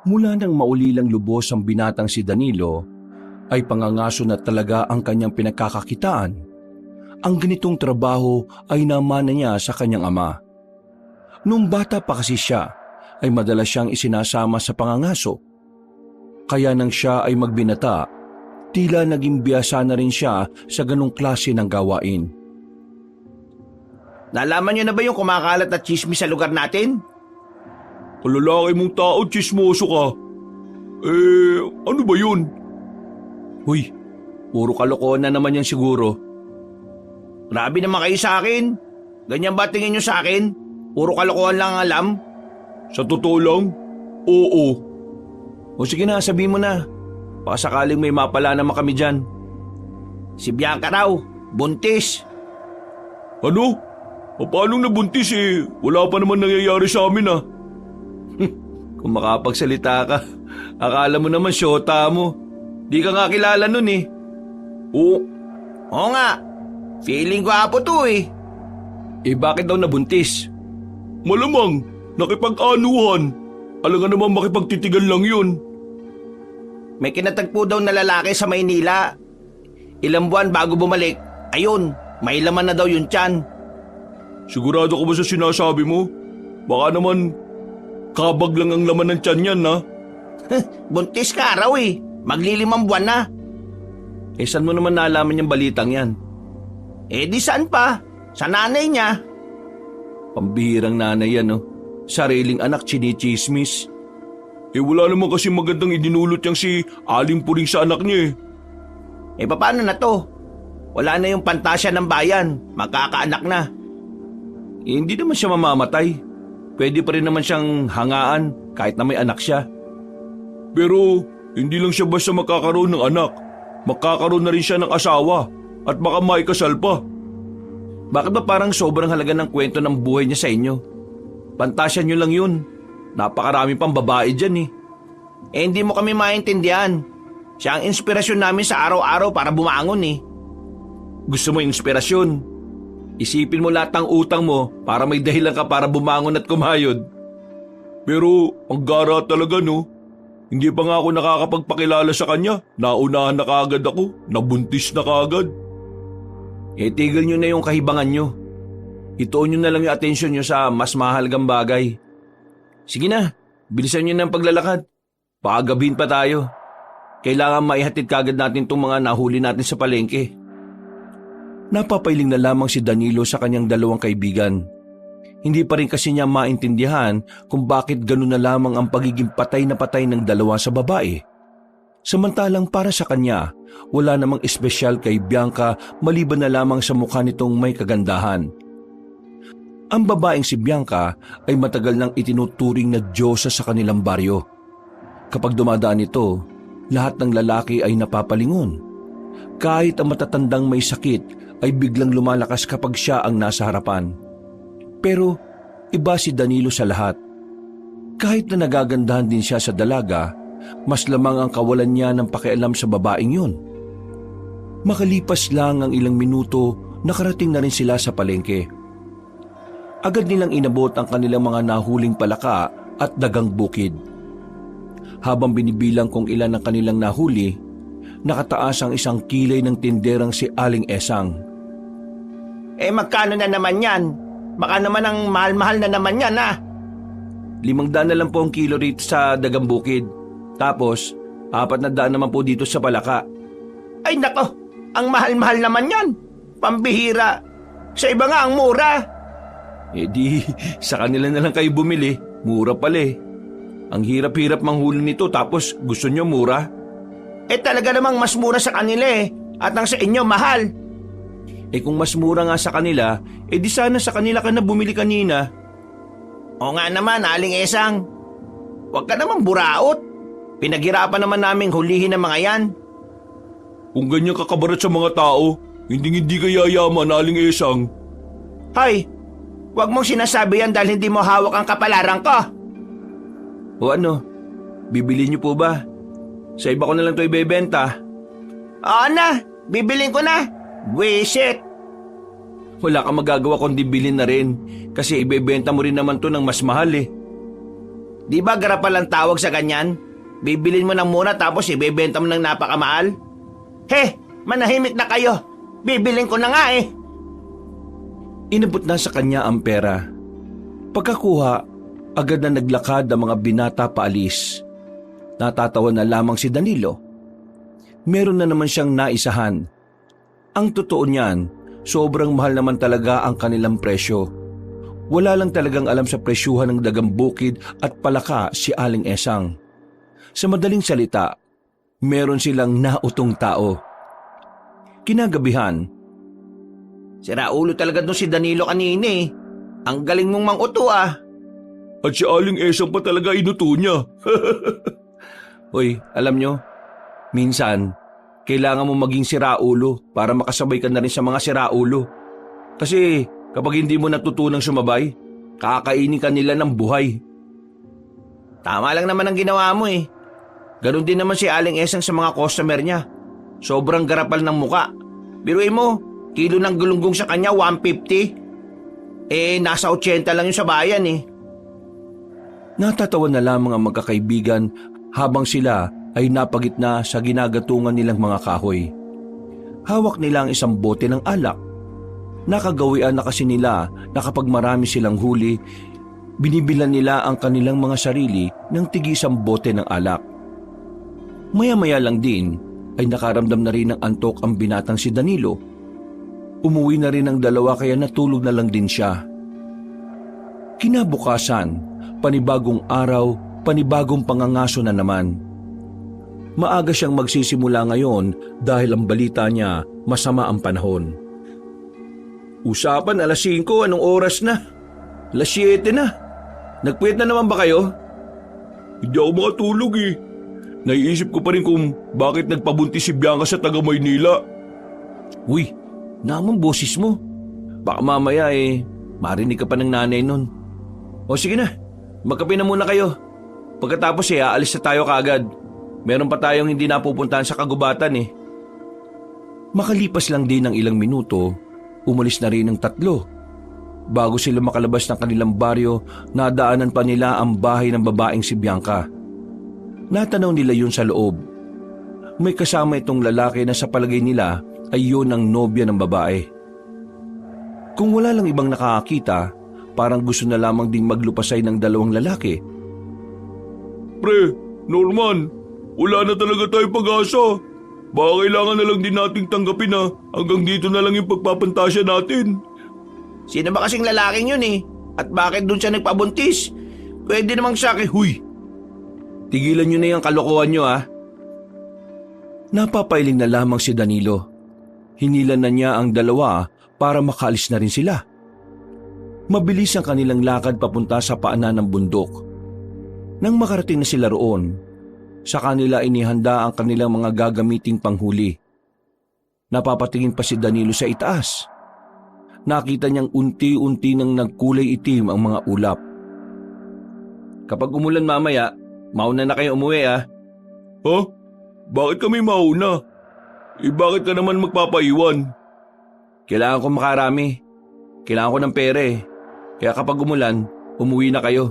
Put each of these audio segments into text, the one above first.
Mula nang maulilang lubos ang binatang si Danilo, ay pangangaso na talaga ang kanyang pinagkakakitaan. Ang ganitong trabaho ay namana niya sa kanyang ama. Nung bata pa kasi siya, ay madalas siyang isinasama sa pangangaso. Kaya nang siya ay magbinata, tila naging biyasa na rin siya sa ganong klase ng gawain. Nalaman niyo na ba yung kumakalat na chismis sa lugar natin? Kalalaki mong tao, chismoso ka. Ano ba yun? Huy, puro kalokohan na naman yan siguro. Grabe naman kayo sa akin. Ganyan ba tingin niyo sa akin? Puro kalokohan lang ang alam? Sa totoo lang? Oo. O sige na, sabihin mo na. Baka sakaling may mapala naman kami dyan. Si Bianca raw, buntis. Ano? Paano nabuntis Wala pa naman nangyayari sa amin Kung makapagsalita ka, akala mo naman syota mo. Di ka nga kilala nun Oo nga. Feeling ko apo to bakit daw nabuntis? Malamang, nakipag-anuhan. Alangan naman makipagtitigan lang yun. May kinatagpo daw na lalaki sa Maynila. Ilang buwan bago bumalik, ayun, may laman na daw yung tiyan. Sigurado ka ba sa sinasabi mo? Baka naman, kabag lang ang laman ng tiyan yan Buntis ka raw Maglilimang buwan na. Saan mo naman nalaman yung balitang yan? Di saan pa? Sa nanay niya. Pambihirang nanay yan Sariling anak chinichismis. Wala naman kasi magandang idinulot niyang si Aling Puring sa anak niya Paano na to? Wala na yung pantasya ng bayan. Magkakaanak na. Hindi naman siya mamamatay. Pwede pa rin naman siyang hangaan kahit na may anak siya. Pero hindi lang siya basta makakaroon ng anak. Makakaroon na rin siya ng asawa at baka maikasal pa. Bakit ba parang sobrang halaga ng kwento ng buhay niya sa inyo? Pantasya niyo lang yun. Napakarami pang babae dyan Hindi mo kami maintindihan. Siya ang inspirasyon namin sa araw-araw para bumangon Gusto mo inspirasyon? Isipin mo lahat ng utang mo para may dahilan ka para bumangon at kumayod. Pero ang gara talaga Hindi pa nga ako nakakapagpakilala sa kanya. Naunahan na kaagad ako. Nabuntis na kaagad. Tigil nyo na yung kahibangan nyo. Ituon nyo na lang yung atensyon nyo sa mas mahalagang bagay. Sige na, bilisan nyo na ang paglalakad. Baka gabihin pa tayo. Kailangan maihatid kagad natin itong mga nahuli natin sa palengke. Napapailing na lamang si Danilo sa kanyang dalawang kaibigan. Hindi pa rin kasi niya maintindihan kung bakit ganun na lamang ang pagiging patay na patay ng dalawa sa babae. Samantalang para sa kanya, wala namang espesyal kay Bianca maliban na lamang sa mukha nitong may kagandahan. Ang babaeng si Bianca ay matagal nang itinuturing na diyosa sa kanilang baryo. Kapag dumadaan ito, lahat ng lalaki ay napapalingon. Kahit ang matatandang may sakit ay biglang lumalakas kapag siya ang nasa harapan. Pero iba si Danilo sa lahat. Kahit na nagagandahan din siya sa dalaga, mas lamang ang kawalan niya ng pakialam sa babaeng yun. Makalipas lang ang ilang minuto, nakarating na rin sila sa palengke. Agad nilang inabot ang kanilang mga nahuling palaka at dagang bukid. Habang binibilang kung ilan ang kanilang nahuli, nakataas ang isang kilay ng tinderang si Aling Esang. Magkano na naman yan? Baka naman ang mahal-mahal na naman yan 500 na lang po ang kilo rito sa dagang bukid. Tapos, 400 naman po dito sa palaka. Ay nako, ang mahal-mahal naman yan. Pambihira. Sa iba nga ang mura. Sa kanila na lang kayo bumili. Mura pala Ang hirap-hirap manghuli nito tapos gusto nyo mura? Talaga namang mas mura sa kanila at ang sa inyo mahal. Kung mas mura nga sa kanila, di sana sa kanila ka na bumili kanina. O nga naman, Aling Esang. Huwag ka naman buraot. Pinaghirapan naman naming hulihin ang mga yan. Kung ganyan kakabarat sa mga tao, hindi ka yayaman, Aling Esang. Hay, huwag mong sinasabi yan dahil hindi mo hawak ang kapalaran ko. O ano, bibili niyo po ba? Sa iba ko na lang ito ibebenta. Oo na, bibiling ko na. Buwisit. Wala kang magagawa kundi bilhin na rin kasi ibebenta mo rin naman to ng mas mahal Di ba garapal ang tawag sa ganyan? Bibilin mo ng muna tapos ibebenta mo ng napakamahal? He, manahimik na kayo. Bibilin ko na nga eh. Inabot na sa kanya ang pera. Pagkakuha, agad na naglakad ang mga binata paalis. Natatawa na lamang si Danilo. Meron na naman siyang naisahan. Ang totoo niyan, sobrang mahal naman talaga ang kanilang presyo. Wala lang talagang alam sa presyuhan ng dagang bukid at palaka si Aling Esang. Sa madaling salita, meron silang nautong tao. Kinagabihan, Sira ulo talaga doon si Danilo kanina eh. Ang galing mong manguto ah. At si Aling Esang pa talaga inuto niya. Hoy, alam nyo, minsan, kailangan mo maging siraulo para makasabay ka na rin sa mga siraulo. Kasi kapag hindi mo natutunang sumabay, kakainin ka nila ng buhay. Tama lang naman ang ginawa mo eh. Ganon din naman si Aling Esang sa mga customer niya. Sobrang garapal ng muka. Biruin mo, kilo ng gulunggong sa kanya 150. Nasa 80 lang yung sa bayan eh. Natatawa na lamang ang magkakaibigan habang sila ay napagitna sa ginagatungan nilang mga kahoy. Hawak nila ang isang bote ng alak. Nakagawian na kasi nila na kapag marami silang huli, binibilan nila ang kanilang mga sarili ng tig-isang bote ng alak. Maya-maya lang din ay nakaramdam na rin ng antok ang binatang si Danilo. Umuwi na rin ang dalawa kaya natulog na lang din siya. Kinabukasan, panibagong araw, panibagong pangangaso na naman. Maaga siyang magsisimula ngayon dahil ang balita niya masama ang panahon. Usapan 5:00, anong oras na? 7:00 na. Nagpuyat na naman ba kayo? Hindi ako makatulog eh. Naiisip ko pa rin kung bakit nagpabuntis si Bianca sa taga Maynila. Uy, naman boses mo. Baka mamaya marinig ka pa ng nanay nun. O sige na, magkape na muna kayo. Pagkatapos aalis na tayo kaagad. Meron pa tayong hindi napupuntahan sa kagubatan eh. Makalipas lang din ng ilang minuto, umalis na rin ng 3. Bago sila makalabas ng kanilang baryo, nadaanan pa nila ang bahay ng babaeng si Bianca. Natanaw nila yun sa loob. May kasama itong lalaki na sa palagay nila ay yun ang nobya ng babae. Kung wala lang ibang nakakakita, parang gusto na lamang ding maglupasay ng dalawang lalaki. Pre, Norman, wala na talaga tayong pag-asa. Baka kailangan na lang din nating tanggapin na hanggang dito na lang yung pagpapantasya natin. Sino ba kasing lalaking yun eh? At bakit dun siya nagpabuntis? Pwede namang sa akin, huy! Tigilan nyo na yung kalokohan nyo ah. Napapailing na lamang si Danilo. Hinilan na niya ang dalawa para makaalis na rin sila. Mabilis ang kanilang lakad papunta sa paanan ng bundok. Nang makarating na sila roon, sa kanila inihanda ang kanilang mga gagamiting panghuli. Napapatingin pa si Danilo sa itaas. Nakita niyang unti-unti nang nagkulay itim ang mga ulap. Kapag umulan mamaya, mauna na kayo umuwi ah. Ha? Bakit kami mauna? Bakit ka naman magpapaiwan? Kailangan ko makarami. Kailangan ko ng pera eh. Kaya kapag umulan, umuwi na kayo.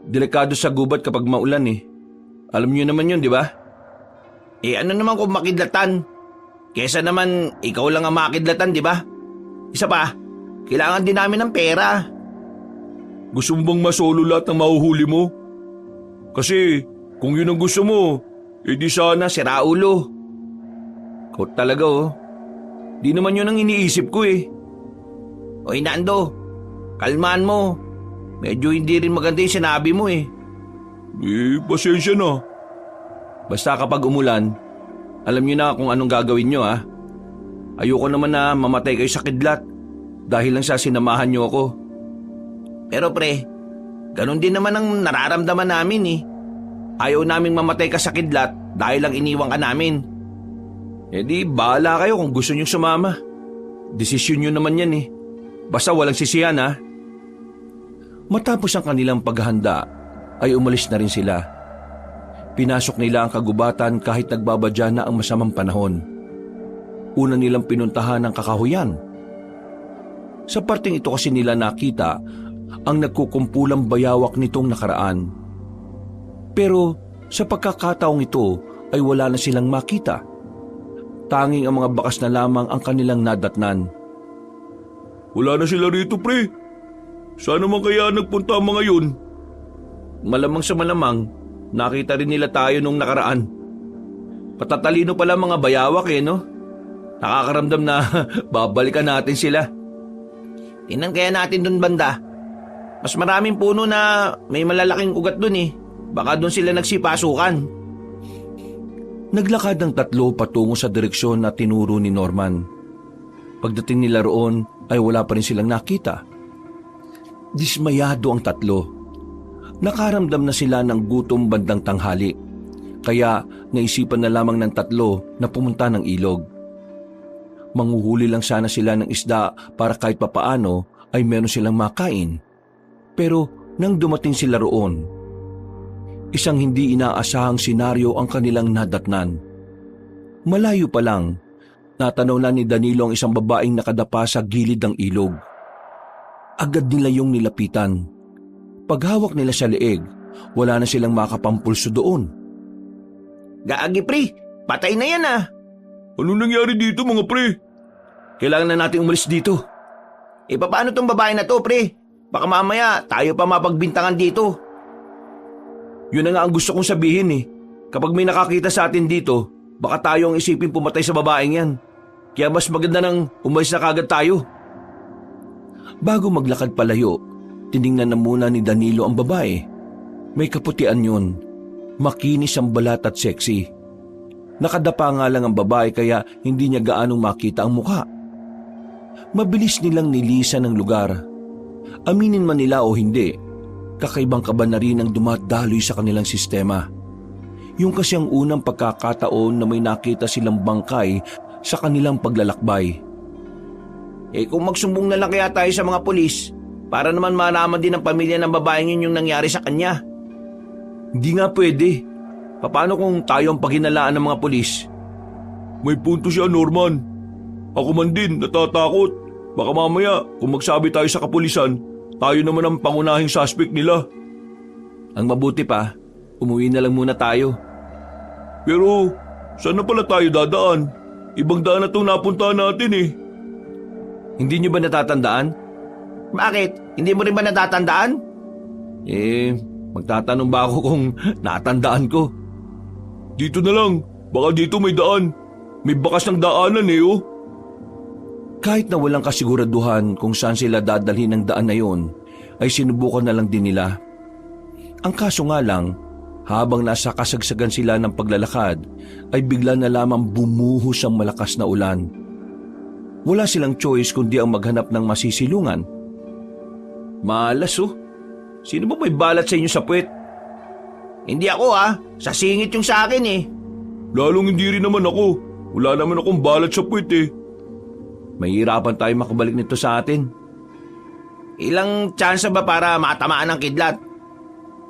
Delikado sa gubat kapag maulan eh. Alam niyo naman yun, di ba? Ano naman kung makidlatan? Kesa naman ikaw lang ang makidlatan, di ba? Isa pa, kailangan din namin ng pera. Gusto mo bang masolo lahat ng mahuhuli mo? Kasi kung yun ang gusto mo, di sana Sira ulo. Ikaw talaga oh. Di naman yun ang iniisip ko eh. Oy Nando, kalmaan mo. Medyo hindi rin maganda yung sinabi mo eh. Pasensya na. Basta kapag umulan, alam niyo na kung anong gagawin niyo ah. Ayoko naman na mamatay kayo sa kidlat dahil lang sa sinamahan niyo ako. Pero pre, ganun din naman ang nararamdaman namin eh. Ayaw naming mamatay ka sa kidlat dahil lang iniwan ka namin. Di bahala kayo kung gusto niyo sumama. Desisyon niyo naman yan eh. Basta walang sisihan ha. Matapos ang kanilang paghahanda, ay umalis na rin sila. Pinasok nila ang kagubatan kahit nagbabadya na ang masamang panahon. Una nilang pinuntahan ang kakahuyan. Sa parting ito kasi nila nakita ang nagkukumpulang bayawak nitong nakaraan. Pero sa pagkakataong ito ay wala na silang makita. Tanging ang mga bakas na lamang ang kanilang nadatnan. Wala na sila rito, pre. Saan naman kaya nagpunta ang mga yun? Malamang sa malamang, nakita rin nila tayo nung nakaraan. Patatalino pala mga bayawak no? Nakakaramdam na babalikan natin sila. Tingnan kaya natin dun banda. Mas maraming puno na may malalaking ugat dun eh. Baka dun sila nagsipasukan. Naglakad ang tatlo patungo sa direksyon na tinuro ni Norman. Pagdating nila roon ay wala pa rin silang nakita. Dismayado ang tatlo. Nakaramdam na sila ng gutom bandang tanghali. Kaya naisipan na lamang ng tatlo na pumunta ng ilog. Manghuhuli lang sana sila ng isda para kahit papaano ay meron silang makain. Pero nang dumating sila roon, isang hindi inaasahang senaryo ang kanilang nadatnan. Malayo pa lang, natanaw na ni Danilo ang isang babaeng nakadapa sa gilid ng ilog. Agad nila yung nilapitan. Paghawak nila sa leeg, wala na silang makapampulso doon. Gaagi pre, patay na yan ah. Ano nangyari dito mga pre? Kailangan na nating umalis dito. Paano tong babae na to pre? Baka mamaya tayo pa mapagbintangan dito. Yun na nga ang gusto kong sabihin Kapag may nakakita sa atin dito, baka tayo ang isipin pumatay sa babaeng yan. Kaya mas maganda nang umalis na kagad tayo. Bago maglakad palayo, tiningnan na muna ni Danilo ang babae. May kaputian yun. Makinis ang balat at sexy. Nakadapa nga lang ang babae kaya hindi niya gaanong makita ang mukha. Mabilis nilang nilisan ang lugar. Aminin man nila o hindi, kakaibang kaba na rin ang dumadaloy sa kanilang sistema. Yung kasi ang unang pagkakataon na may nakita silang bangkay sa kanilang paglalakbay. Kung magsumbong na lang kaya tayo sa mga pulis, para naman malaman din ng pamilya ng babaeng yun yung nangyari sa kanya. Hindi nga pwede. Paano kung tayo ang paghinalaan ng mga pulis? May punto siya, Norman. Ako man din, natatakot. Baka mamaya, kung magsabi tayo sa kapulisan, tayo naman ang pangunahing suspect nila. Ang mabuti pa, umuwi na lang muna tayo. Pero, saan na pala tayo dadaan? Ibang daan na itong napuntahan natin Hindi niyo ba natatandaan? Bakit? Hindi mo rin ba natatandaan? Magtatanong ba ako kung natandaan ko? Dito na lang, baka dito may daan. May bakas ng daanan Kahit na walang kasiguraduhan kung saan sila dadalhin ng daan na yon, ay sinubukan na lang din nila. Ang kaso nga lang, habang nasa kasagsagan sila ng paglalakad, ay bigla na lamang bumuhos ang malakas na ulan. Wala silang choice kundi ang maghanap ng masisilungan. Malas Sino ba may balat sa inyo sa puwet? Hindi ako sa singit yung sa akin Lalong hindi rin naman ako. Wala naman akong balat sa puwet Mahirapan tayo makabalik nito sa atin. Ilang tsansa ba para matamaan ng kidlat?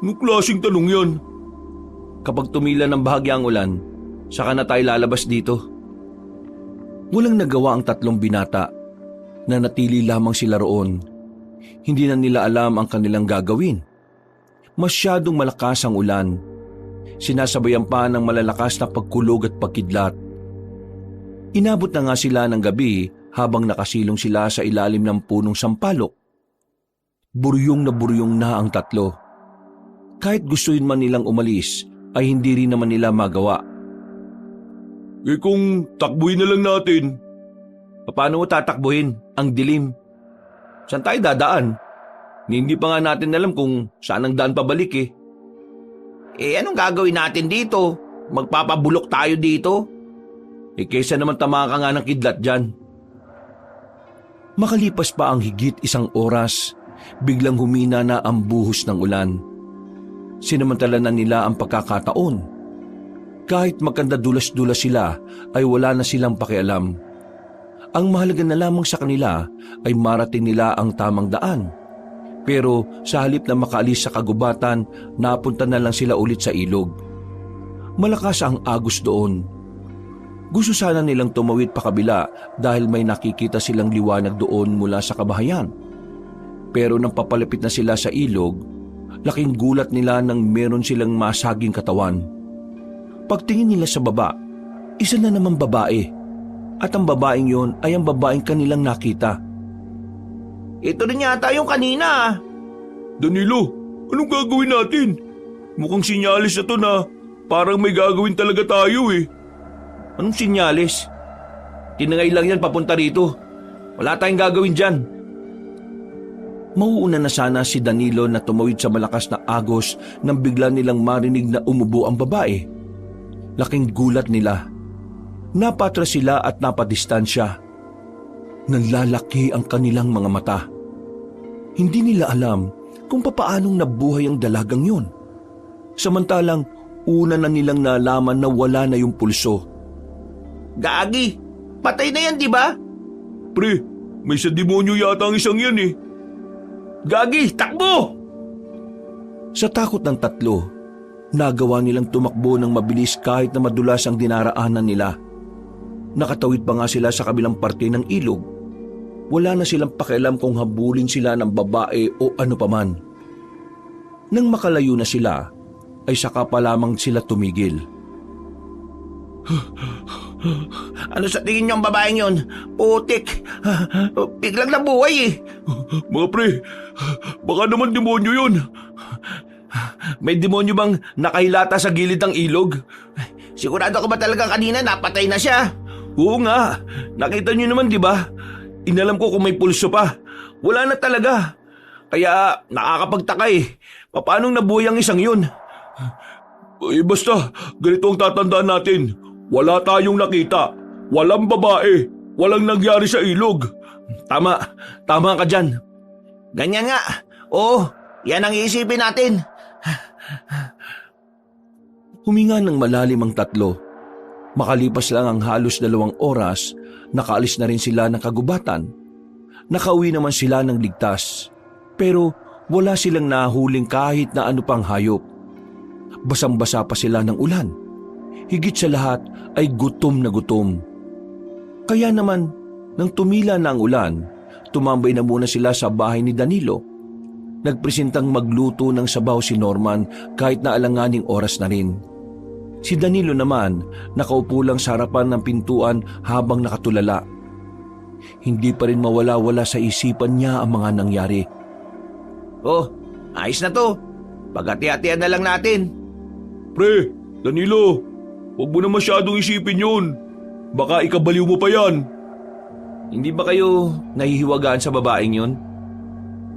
Anong klaseng tanong yan? Kapag tumila ng bahagyang ulan, saka na tayo lalabas dito. Walang nagawa ang tatlong binata. Nanatili lamang sila roon. Hindi na nila alam ang kanilang gagawin. Masyadong malakas ang ulan. Sinasabayan pa ng malalakas na pagkulog at pagkidlat. Inabot na nga sila ng gabi habang nakasilong sila sa ilalim ng punong sampalok. Buryong na ang tatlo. Kahit gustuin man nilang umalis, ay hindi rin naman nila magawa. Kung takbuhin na lang natin. Paano mo tatakbuhin? Ang dilim. Saan tayo dadaan? Hindi pa nga natin alam kung saan ang daan pabalik Anong gagawin natin dito? Magpapabulok tayo dito? Kaysa naman tamaan ka nga ng kidlat dyan. Makalipas pa ang higit 1 oras, biglang humina na ang buhos ng ulan. Sinamantala na nila ang pagkakataon. Kahit magkanda-dulas-dulas sila, ay wala na silang pakialam. Ang mahalaga na lamang sa kanila ay marating nila ang tamang daan. Pero sa halip na makaalis sa kagubatan, napunta na lang sila ulit sa ilog. Malakas ang agos doon. Gusto sana nilang tumawid pa kabila dahil may nakikita silang liwanag doon mula sa kabahayan. Pero nang papalapit na sila sa ilog, laking gulat nila nang meron silang masaging katawan. Pagtingin nila sa baba, isa na namang babae. At ang babaeng yon ay ang babaeng kanilang nakita. Ito rin yata yung kanina. Danilo, anong gagawin natin? Mukhang sinyalis na to na parang may gagawin talaga tayo eh. Anong sinyalis? Tinangay lang yan papunta rito. Wala tayong gagawin dyan. Mauuna na sana si Danilo na tumawid sa malakas na agos nang bigla nilang marinig na umubo ang babae. Laking gulat nila. Napatras sila at napadistansya. Nanlalaki ang kanilang mga mata. Hindi nila alam kung papaanong nabuhay ang dalagang yun. Samantalang una na nilang nalaman na wala na yung pulso. Gagi, patay na yan, di ba? Pre, may sa demonyo yata ang isang yan eh. Gagi, takbo! Sa takot ng tatlo, nagawa nilang tumakbo ng mabilis kahit na madulas ang dinaraanan nila. Nakatawid pa nga sila sa kabilang parte ng ilog. Wala na silang pakialam kung habulin sila ng babae o ano paman. Nang makalayo na sila, ay saka pa lamang sila tumigil. Ano sa tingin niyo ang babaeng yon? Putik, biglang nabuhay eh. Mga pre, baka naman demonyo yun. May demonyo bang nakahilata sa gilid ng ilog? Sigurado ka ba talaga kanina napatay na siya? Oo nga, nakita niyo naman di ba? Inalam ko kung may pulso pa. Wala na talaga. Kaya nakakapagtaka eh. Paanong nabuhay ang isang yun? Eh basta, ganito ang tatandaan natin. Wala tayong nakita. Walang babae. Walang nangyari sa ilog. Tama ka dyan. Ganyan nga. Oo, yan ang iisipin natin. Huminga ng malalim ang tatlo. Makalipas lang ang halos 2 oras, nakaalis na rin sila ng kagubatan. Nakauwi naman sila ng ligtas. Pero wala silang nahuling kahit na ano pang hayop. Basang-basa pa sila ng ulan. Higit sa lahat ay gutom na gutom. Kaya naman, nang tumila na ang ulan, tumambay na muna sila sa bahay ni Danilo. Nagpresentang magluto ng sabaw si Norman kahit na alanganing oras na rin. Si Danilo naman nakaupo lang sa harapan ng pintuan habang nakatulala. Hindi pa rin mawala-wala sa isipan niya ang mga nangyari. Oh, ayos na to. Pagati-hatian na lang natin. Pre, Danilo, huwag mo na masyadong isipin yun. Baka ikabaliw mo pa yan. Hindi ba kayo nahihiwagaan sa babaeng yun?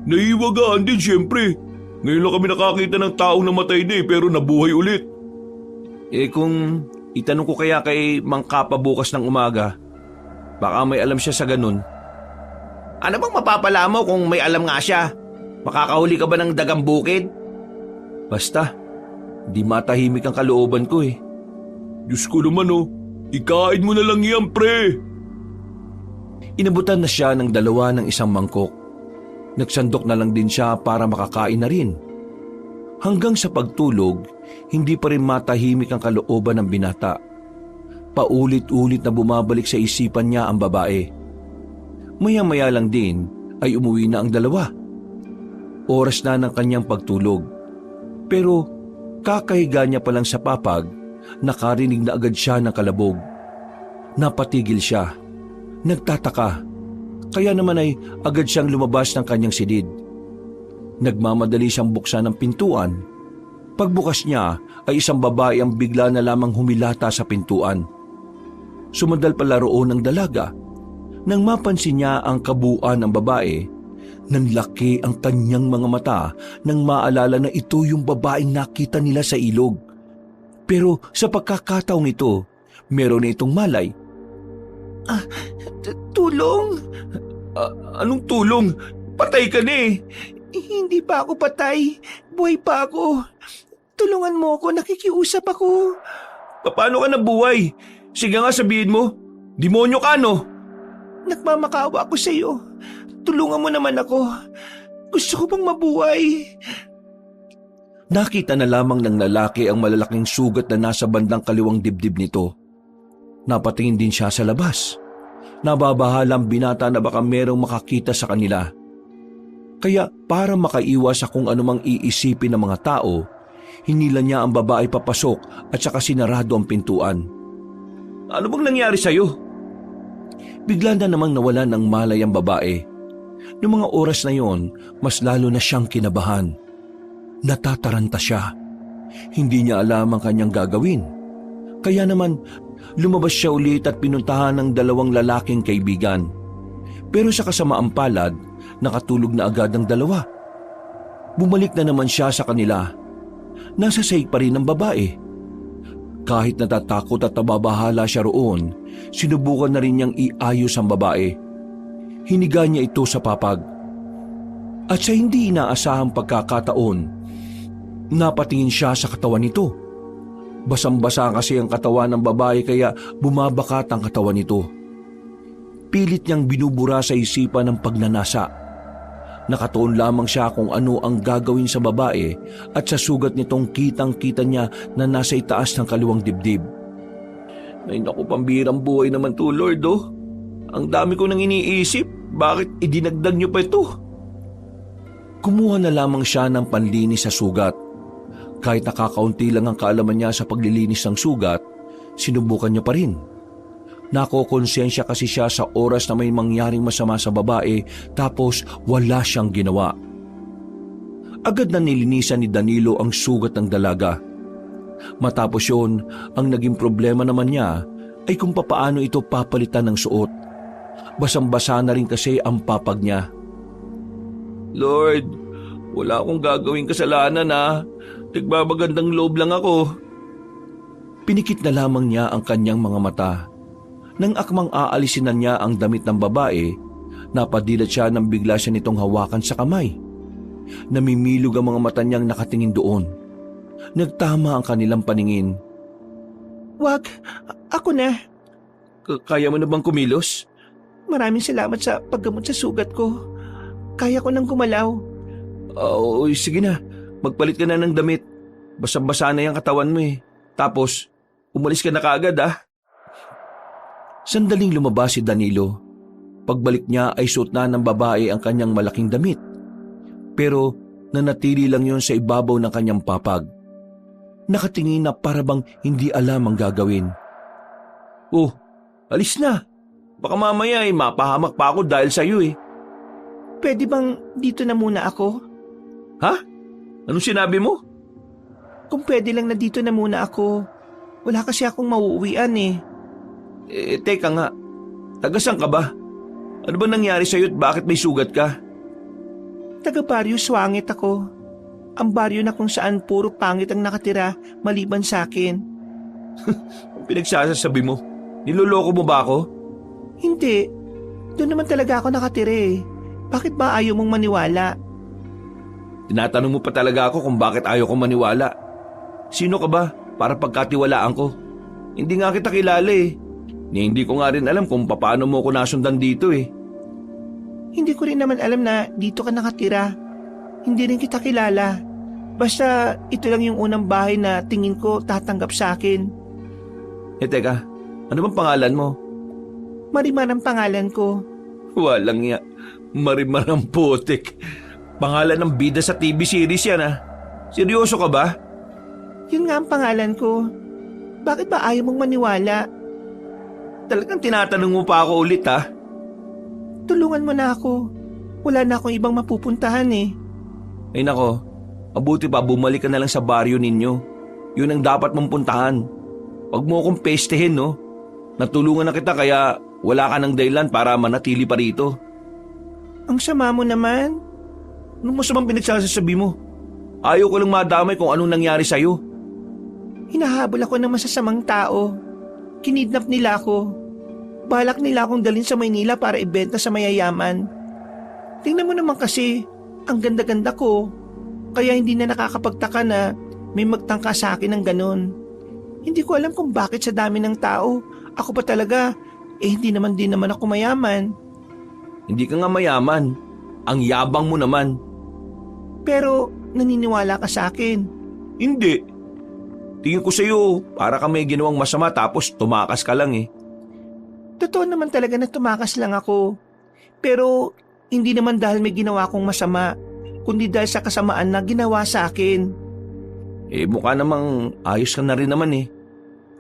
Nahihiwagaan din siyempre. Ngayon lang kami nakakita ng taong namatay na pero nabuhay ulit. Kung itanong ko kaya kay Mang Kapa bukas ng umaga, baka may alam siya sa ganun. Ano bang mapapala mo kung may alam nga siya? Makakahuli ka ba ng dagang bukid? Basta, di matahimik ang kalooban ko eh. Diyos ko naman ikain mo na lang yan pre. Inabutan na siya ng 2 ng isang mangkok. Nagsandok na lang din siya para makakain na rin. Hanggang sa pagtulog, hindi pa rin matahimik ang kalooban ng binata. Paulit-ulit na bumabalik sa isipan niya ang babae. Maya-maya lang din ay umuwi na ang 2. Oras na ng kanyang pagtulog. Pero kakahiga niya pa lang sa papag, nakarinig na agad siya ng kalabog. Napatigil siya. Nagtataka. Kaya naman ay agad siyang lumabas ng kanyang silid. Nagmamadali siyang buksan ang pintuan. Pagbukas niya ay isang babae ang bigla na lamang humilata sa pintuan. Sumandal pala roon ng dalaga. Nang mapansin niya ang kabuuan ng babae, nanlaki ang kanyang mga mata nang maalala na ito yung babaeng nakita nila sa ilog. Pero sa pagkakataong ito, meron na itong malay. Tulong? Anong tulong? Patay ka na eh. Hindi pa ako patay. Buhay pa ako. Tulungan mo ako, nakikiusap ako. Paano ka nabuhay? Sige nga sabihin mo, demonyo ka no? Nagmamakaawa ako sa iyo. Tulungan mo naman ako. Gusto ko pang mabuhay. Nakita na lamang ng lalaki ang malalaking sugat na nasa bandang kaliwang dibdib nito. Napatingin din siya sa labas. Nababahalang binata na baka merong makakita sa kanila. Kaya para makaiwas sa kung anumang iisipin ng mga tao, hinila niya ang babae papasok at saka sinarado ang pintuan. Ano bang nangyari sa'yo? Bigla na namang nawalan ng malay ang babae. Noong mga oras na yon, mas lalo na siyang kinabahan. Natataranta siya. Hindi niya alam ang kanyang gagawin. Kaya naman, lumabas siya ulit at pinuntahan ng dalawang lalaking kaibigan. Pero sa kasamaang palad, nakatulog na agad ang dalawa. Bumalik na naman siya sa kanila. Nasa sahig pa rin ang babae. Kahit natatakot at nababahala siya roon, sinubukan na rin niyang iayos ang babae. Hiniga niya ito sa papag. At sa hindi inaasahang pagkakataon, napatingin siya sa katawan nito. Basang-basa kasi ang katawan ng babae kaya bumabakat ang katawan nito. Pilit niyang binubura sa isipan ng pagnanasa. Nakatuon lamang siya kung ano ang gagawin sa babae at sa sugat nitong kitang-kita niya na nasa itaas ng kaliwang dibdib. Ay naku, pambirang buhay naman to, Lord, oh. Ang dami ko nang iniisip. Bakit idinagdag niyo pa ito? Kumuha na lamang siya ng panlinis sa sugat. Kahit nakakaunti lang ang kaalaman niya sa paglilinis ng sugat, sinubukan niya pa rin. Nakokonsensya kasi siya sa oras na may mangyaring masama sa babae tapos wala siyang ginawa. Agad na nilinisan ni Danilo ang sugat ng dalaga. Matapos yun, ang naging problema naman niya ay kung papaano ito papalitan ng suot. Basang-basa na rin kasi ang papag niya. Lord, wala akong gagawing kasalanan, ha. Nagbabagandang loob lang ako. Pinikit na lamang niya ang kanyang mga mata. Nang akmang aalisin na niya ang damit ng babae, napadilat siya nang bigla siya nitong hawakan sa kamay. Namimilog ang mga mata niyang nakatingin doon. Nagtama ang kanilang paningin. Wag, ako na. Kaya mo na bang kumilos? Maraming salamat sa paggamot sa sugat ko. Kaya ko nang gumalaw. Oo, sige na. Magpalit ka na ng damit. Basa-basa na yung katawan mo eh. Tapos, umalis ka na kaagad, ah. Sandaling lumabas si Danilo. Pagbalik niya ay suot na ng babae ang kanyang malaking damit. Pero nanatili lang yon sa ibabaw ng kanyang papag. Nakatingin na parabang hindi alam ang gagawin. Oh, alis na. Baka mamaya eh, mapahamak pa ako dahil sa iyo eh. Pwede bang dito na muna ako? Ha? Anong sinabi mo? Kung pwede lang na dito na muna ako. Wala kasi akong mauuwian eh. Teka nga. Tagasan ka ba? Ano ba nangyari sa'yo at bakit may sugat ka? Taga Baryo Swangit ako. Ang baryo na kung saan puro pangit ang nakatira maliban sa akin. Ang pinagsasabi mo? Niloloko mo ba ako? Hindi. Doon naman talaga ako nakatira eh. Bakit ba ayaw mong maniwala? Tinatanong mo pa talaga ako kung bakit ayaw ko maniwala. Sino ka ba para pagkatiwalaan ko? Hindi nga kita kilala eh. Hindi ko nga rin alam kung paano mo ko nasundan dito eh. Hindi ko rin naman alam na dito ka nakatira. Hindi rin kita kilala. Basta ito lang yung unang bahay na tingin ko tatanggap sa akin. Teka, ano bang pangalan mo? Marimar ang pangalan ko. Walang ya. Marimar ang putik. Pangalan ng bida sa TV series yan ah. Seryoso ka ba? Yun nga ang pangalan ko. Bakit ba ayaw mong maniwala? Talagang tinatanong mo pa ako ulit ha? Tulungan mo na ako. Wala na akong ibang mapupuntahan eh. Ay nako, mabuti pa bumalik ka na lang sa baryo ninyo. Yun ang dapat mong puntahan. Huwag mo akong pestehin no. Natulungan na kita kaya wala ka ng dahilan para manatili pa rito. Ang sama mo naman. Anong masamang pinagsasabi mo? Ayaw ko lang madamay kung anong nangyari sa'yo. Hinahabol ako ng masasamang tao. Kinidnap nila ako. Balak nila akong dalhin sa Maynila para ibenta sa mayayaman. Tingnan mo naman kasi, ang ganda-ganda ko. Kaya hindi na nakakapagtaka na may magtangka sa akin ng ganon. Hindi ko alam kung bakit sa dami ng tao. Ako pa talaga, hindi naman din naman ako mayaman. Hindi ka nga mayaman. Ang yabang mo naman. Pero naniniwala ka sa akin. Hindi. Tingin ko sa'yo, para ka may ginawang masama tapos tumakas ka lang eh. Totoo naman talaga na tumakas lang ako. Pero Hindi naman dahil may ginawa kong masama, kundi dahil sa kasamaan na ginawa sa akin. Mukha namang ayos ka na rin naman eh.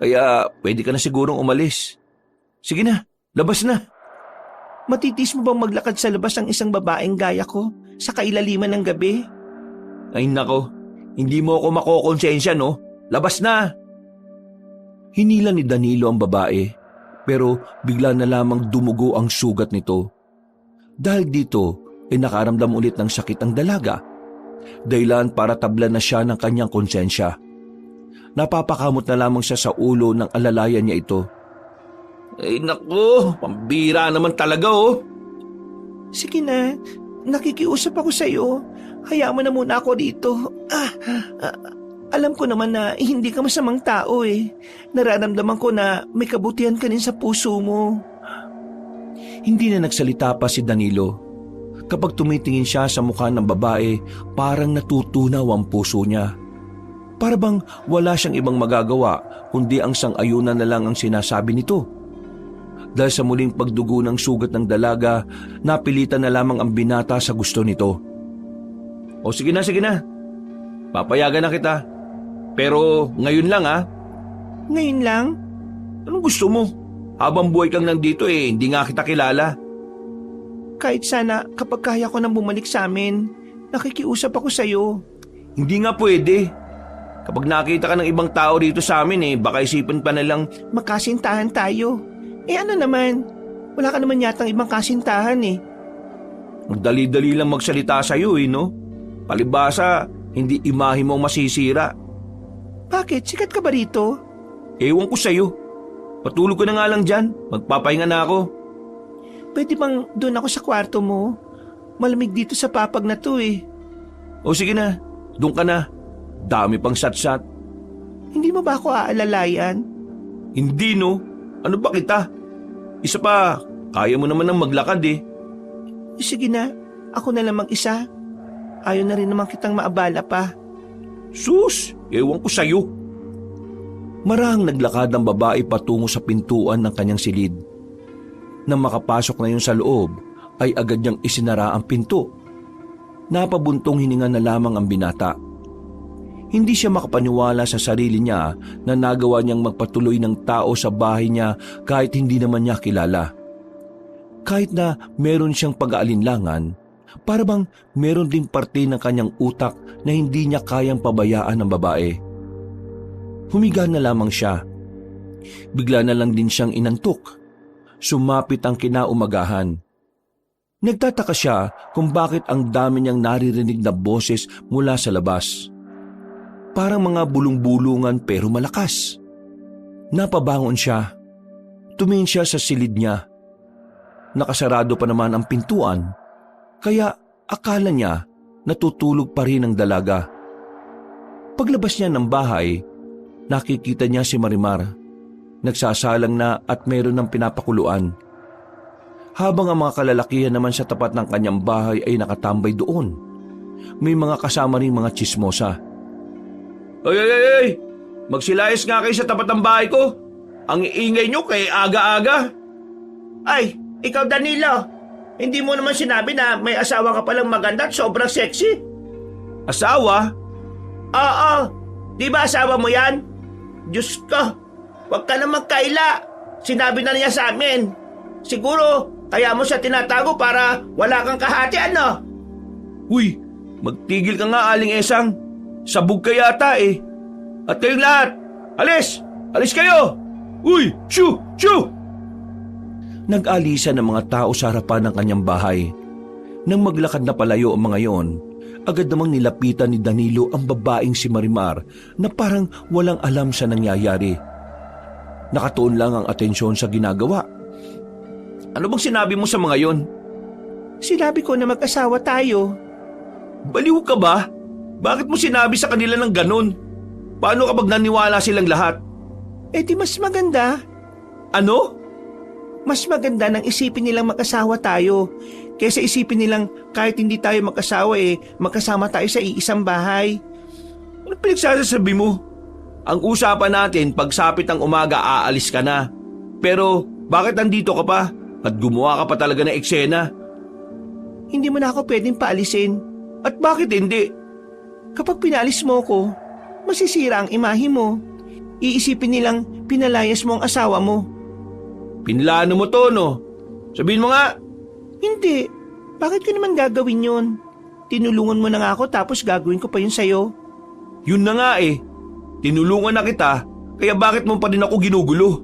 Kaya pwede ka na sigurong umalis. Sige na, labas na. Matitis mo bang maglakad sa labas ang isang babaeng gaya ko sa kailaliman ng gabi? Ay nako, hindi mo ako makokonsensya no? Labas na! Hinila ni Danilo ang babae, pero bigla na lamang dumugo ang sugat nito. Dahil dito, nakaramdam ulit ng sakit ang dalaga. Dahilan para tablan na siya ng kanyang konsensya. Napapakamot na lamang siya sa ulo ng alalayan niya ito. Ay nako, pambira naman talaga oh. Sige na, nakikiusap ako sa iyo. Hayaan mo na muna ako dito. Alam ko naman na hindi ka masamang tao eh. Nararamdaman ko na may kabutihan ka rin sa puso mo. Hindi na nagsalita pa si Danilo. Kapag tumitingin siya sa mukha ng babae, parang natutunaw ang puso niya. Para bang wala siyang ibang magagawa kundi ang sang-ayunan na lang ang sinasabi nito. Dahil sa muling pagdugo ng sugat ng dalaga, napilitan na lamang ang binata sa gusto nito. O sige na. Papayagan na kita. Pero ngayon lang ha. Ngayon lang? Anong gusto mo? Habang buhay kang nandito hindi nga kita kilala. Kahit sana kapag kaya ko nang bumalik sa amin, nakikiusap ako sa iyo. Hindi nga pwede. Kapag nakita ka ng ibang tao dito sa amin baka isipin pa nilang makasintahan tayo. Ano naman? Wala ka naman yatang ibang kasintahan eh. Magdali-dali lang magsalita sa iyo no? Palibasa, hindi imahe mo masisira. Bakit? Sikat ka ba rito? Ewan ko sa iyo. Patulog ko na nga lang dyan. Magpapahinga na ako. Pwede bang doon ako sa kwarto mo? Malamig dito sa papag na to eh. O sige na, doon ka na. Dami pang sat-sat. Hindi mo ba ako aalalayan? Hindi no. Ano ba kita? Isa pa, kaya mo naman ng maglakad eh. Sige na, ako na lang mag-isa. Ayaw na rin naman kitang maabala pa. Sus, ewan ko sa'yo. Marahang naglakad ang babae patungo sa pintuan ng kanyang silid. Nang makapasok na yun sa loob, ay agad niyang isinara ang pinto. Napabuntong hininga na lamang ang binata. Hindi siya makapaniwala sa sarili niya na nagawa niyang magpatuloy ng tao sa bahay niya kahit hindi naman niya kilala. Kahit na meron siyang pag-aalinlangan, para bang meron ding parte ng kanyang utak na hindi niya kayang pabayaan ng babae. Humiga na lamang siya. Bigla na lang din siyang inantok. Sumapit ang kinaumagahan. Nagtataka siya kung bakit ang dami niyang naririnig na boses mula sa labas. Parang mga bulong-bulungan pero malakas. Napabangon siya. Tumingin siya sa silid niya. Nakasarado pa naman ang pintuan, kaya akala niya natutulog pa rin ang dalaga. Paglabas niya ng bahay, nakikita niya si Marimar. Nagsasalang na at meron ng pinapakuluan. Habang ang mga kalalakihan naman sa tapat ng kanyang bahay ay nakatambay doon. May mga kasama rin mga tsismosa. Ay! Magsilayas nga kayo sa tapat ng bahay ko. Ang iingay nyo kay aga-aga. Ay, ikaw Danilo. Hindi mo naman sinabi na may asawa ka palang maganda at sobrang sexy. Asawa? Oo, di ba asawa mo yan? Diyos ko, huwag ka na magkaila. Sinabi na niya sa amin. Siguro, kaya mo siya tinatago para wala kang kahati, ano? Uy, magtigil ka nga Aling Esang. Sabog ka yata eh. At kayong lahat, alis! Alis kayo! Uy, shoo! Shoo! Nag-alisa ng mga tao sa harapan ng kanyang bahay. Nang maglakad na palayo ang mga yon, agad namang nilapitan ni Danilo ang babaeng si Marimar na parang walang alam sa nangyayari. Nakatuon lang ang atensyon sa ginagawa. Ano bang sinabi mo sa mga yon? Sinabi ko na mag-asawa tayo. Baliw ka ba? Bakit mo sinabi sa kanila ng ganun? Paano kapag naniwala silang lahat? Di mas maganda. Ano? Mas maganda nang isipin nilang mag-asawa tayo kaysa isipin nilang kahit hindi tayo mag-asawa magkasama tayo sa iisang bahay. Ano pinagsasabi mo? Ang usapan natin pagsapit ng umaga aalis ka na. Pero bakit nandito ka pa? At gumawa ka pa talaga ng eksena? hindi mo na ako pwedeng paalisin. At bakit hindi? Kapag pinalis mo ko, masisira ang imahe mo. Iisipin nilang pinalayas mo ang asawa mo. Pinlano mo to, no? Sabihin mo nga. Hindi. Bakit ko naman gagawin yun? Tinulungan mo na nga ako tapos gagawin ko pa yun sa'yo. Yun na nga eh. Tinulungan na kita, kaya bakit mo pa din ako ginugulo?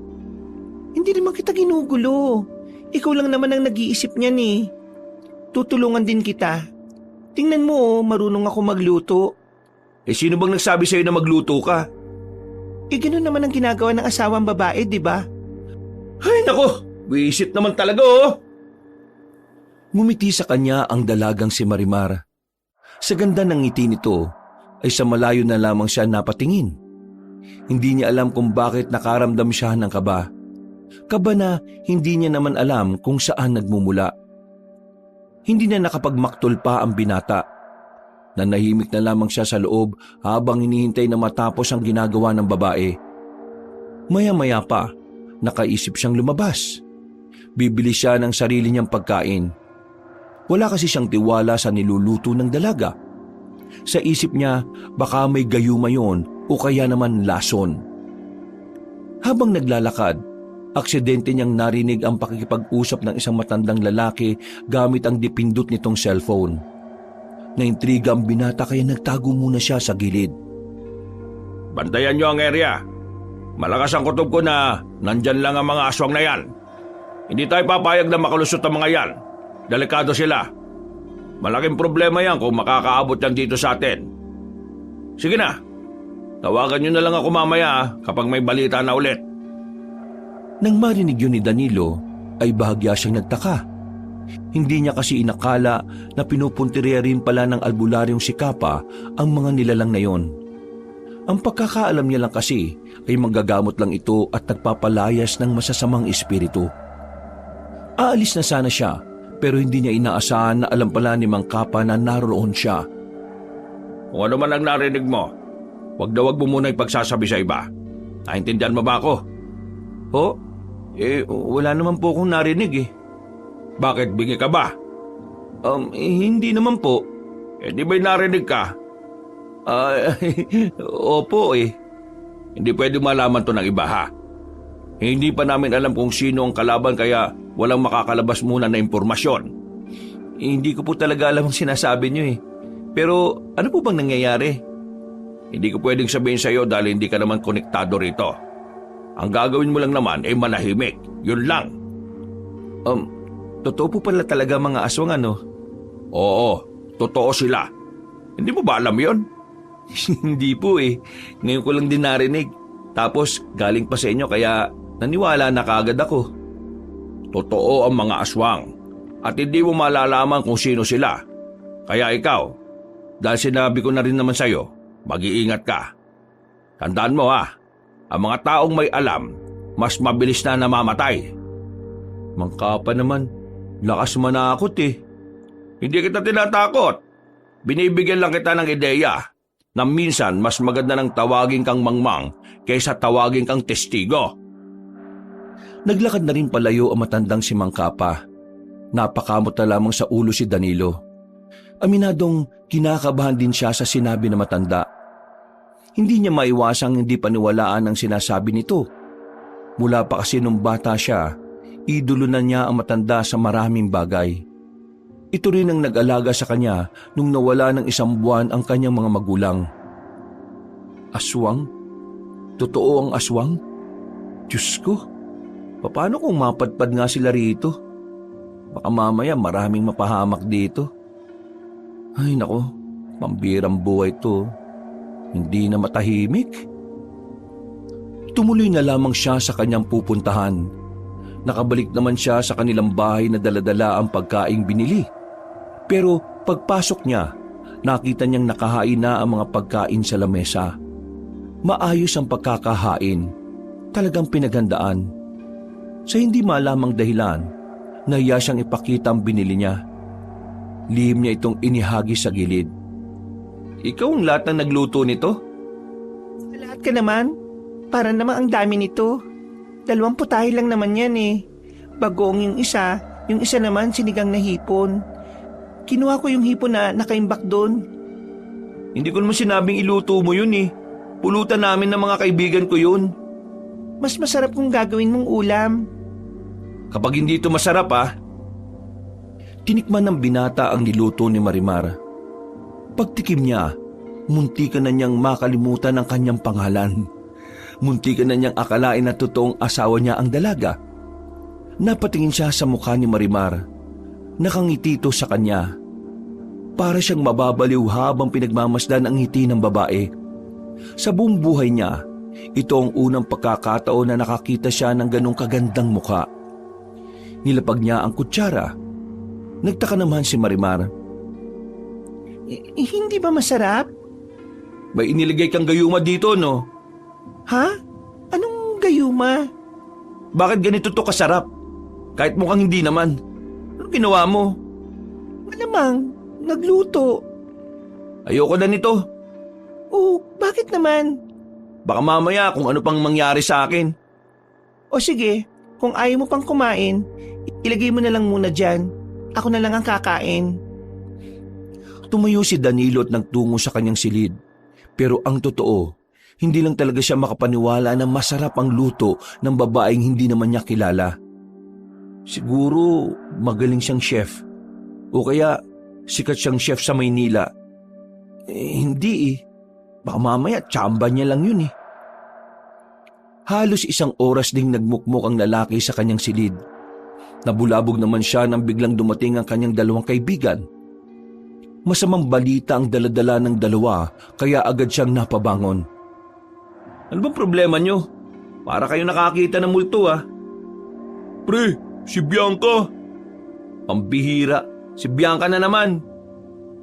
Hindi naman kita ginugulo. Ikaw lang naman ang nag-iisip niyan eh. Tutulungan din kita. Tingnan mo, marunong ako magluto. Eh sino bang nagsabi sa'yo na magluto ka? Eh ganoon naman ang ginagawa ng asawang babae, di ba? Ay nako, wisit naman talaga oh. Ngumiti sa kanya ang dalagang si Marimar. Sa ganda ng ngiti nito ay sa malayo na lamang siya napatingin. Hindi niya alam kung bakit nakaramdam siya ng kaba. Kaba na hindi niya naman alam kung saan nagmumula. Hindi na nakapagmaktol pa ang binata. Nanahimik na lamang siya sa loob habang hinihintay na matapos ang ginagawa ng babae. Maya-maya pa, nakaisip siyang lumabas. Bibili siya ng sarili niyang pagkain. Wala kasi siyang tiwala sa niluluto ng dalaga. Sa isip niya, baka may gayuma yon o kaya naman lason. Habang naglalakad, aksidente niyang narinig ang pakikipag-usap ng isang matandang lalaki gamit ang dipindot nitong cellphone. Naintriga ang binata kaya nagtago muna siya sa gilid. Bantayan niyo ang area. Malakas ang kutob ko na nandyan lang ang mga aswang na yan. Hindi tayo papayag na makalusot ang mga yan. Delikado sila. Malaking problema yan kung makakaabot yan dito sa atin. Sige na. Tawagan niyo na lang ako mamaya kapag may balita na ulit. Nang marinig yun ni Danilo, ay bahagya siyang nagtaka. Hindi niya kasi inakala na pinupuntirya rin pala ng albularyong si Kapa ang mga nilalang na yon. Ang pagkakaalam niya lang kasi ay manggagamot lang ito at nagpapalayas ng masasamang espiritu. Aalis na sana siya pero hindi niya inaasahan na alam pala ni Mang Kapa na naroon siya. Kung ano man ang narinig mo, wag mo muna ipagsasabi sa iba. Naintindihan mo ba ako? Oh, wala naman po akong narinig eh. Bakit, bingi ka ba? Hindi naman po. Di ba'y narinig ka? Opo eh. Hindi pwede malaman to ng iba ha. Hindi pa namin alam kung sino ang kalaban kaya walang makakalabas muna na impormasyon. Hindi ko po talaga alam ang sinasabi niyo eh. Pero ano po bang nangyayari? Hindi ko pwedeng sabihin sa iyo dahil hindi ka naman konektado rito. Ang gagawin mo lang naman ay manahimik. Yun lang. Totoo po pala talaga mga aswang ano? Oo, totoo sila. Hindi mo ba alam yun? Hindi po eh. Ngayon ko lang din narinig. Tapos galing pa sa inyo kaya naniwala na kaagad ako. Totoo ang mga aswang. At hindi mo malalaman kung sino sila. Kaya ikaw, dahil sinabi ko na rin naman sa'yo, mag-iingat ka. Tandaan mo ha, ang mga taong may alam, mas mabilis na namamatay. Mang Kapa naman, lakas manakot eh. Hindi kita tinatakot. Binibigyan lang kita ng ideya na minsan mas maganda ng tawagin kang mangmang kaysa tawagin kang testigo. Naglakad na rin palayo ang matandang si Mang Kapa. Napakamot na lamang sa ulo si Danilo. Aminadong kinakabahan din siya sa sinabi na matanda. Hindi niya maiwasang hindi paniwalaan ang sinasabi nito. Mula pa kasi nung bata siya, idolo na niya ang matanda sa maraming bagay. Ito rin ang nag-alaga sa kanya nung nawala ng 1 buwan ang kanyang mga magulang. Aswang? Totoo ang aswang? Diyos ko, paano kung mapadpad nga sila rito? Baka mamaya maraming mapahamak dito. Ay nako, pambirang buhay to. Hindi na matahimik. Tumuloy na lamang siya sa kanyang pupuntahan. Nakabalik naman siya sa kanilang bahay na daladala ang pagkaing binili. Pero pagpasok niya, nakita niyang nakahain na ang mga pagkain sa lamesa. Maayos ang pagkakahain. Talagang pinaghandaan. Sa hindi malamang dahilan, nahiya siyang ipakita ang binili niya. Lihim niya itong inihagi sa gilid. Ikaw ang lahat ng nagluto nito? Lahat ka naman. Para naman ang dami nito. 2 putahe lang naman yan eh. Bagoong yung isa naman sinigang na hipon. Kinuha ko yung hipon na nakaimbak doon. Hindi ko naman sinabing iluto mo yun eh. Pulutan namin ng mga kaibigan ko yun. Mas masarap kung gagawin mong ulam. Kapag hindi ito masarap Tinikman ng binata ang niluto ni Marimar. Pagtikim niya, muntikan na niyang makalimutan ang kanyang pangalan. Muntikan na niyang akalain na totoong asawa niya ang dalaga. Napatingin siya sa mukha ni Marimar. Nakangiti ito sa kanya. Para siyang mababaliw habang pinagmamasdan ang ngiti ng babae. Sa buong buhay niya, ito ang unang pagkakataon na nakakita siya ng ganong kagandang mukha. Nilapag niya ang kutsara. Nagtaka naman si Marimar. Hindi ba masarap? May iniligay kang gayuma dito, no? Ha? Anong gayuma? Bakit ganito to kasarap? Kahit mukhang hindi naman. Ano ginawa mo? Malamang, nagluto. Ayoko na nito. Oh, bakit naman? Baka mamaya kung ano pang mangyari sa akin. O sige, kung ayaw mo pang kumain, ilagay mo na lang muna dyan. Ako na lang ang kakain. Tumayo si Danilo at nagtungo sa kanyang silid. Pero ang totoo, hindi lang talaga siya makapaniwala na masarap ang luto ng babaeng hindi naman niya kilala. Siguro magaling siyang chef. O kaya sikat siyang chef sa Maynila. Hindi eh. Baka mamaya tsamba niya lang yun eh. Halos isang oras ding nagmukmok ang lalaki sa kanyang silid. Nabulabog naman siya nang biglang dumating ang kanyang dalawang kaibigan. Masamang balita ang daladala ng dalawa kaya agad siyang napabangon. Ano bang problema nyo? Para kayo nakakita ng multo Pre, si Bianca. Pambihira, si Bianca na naman.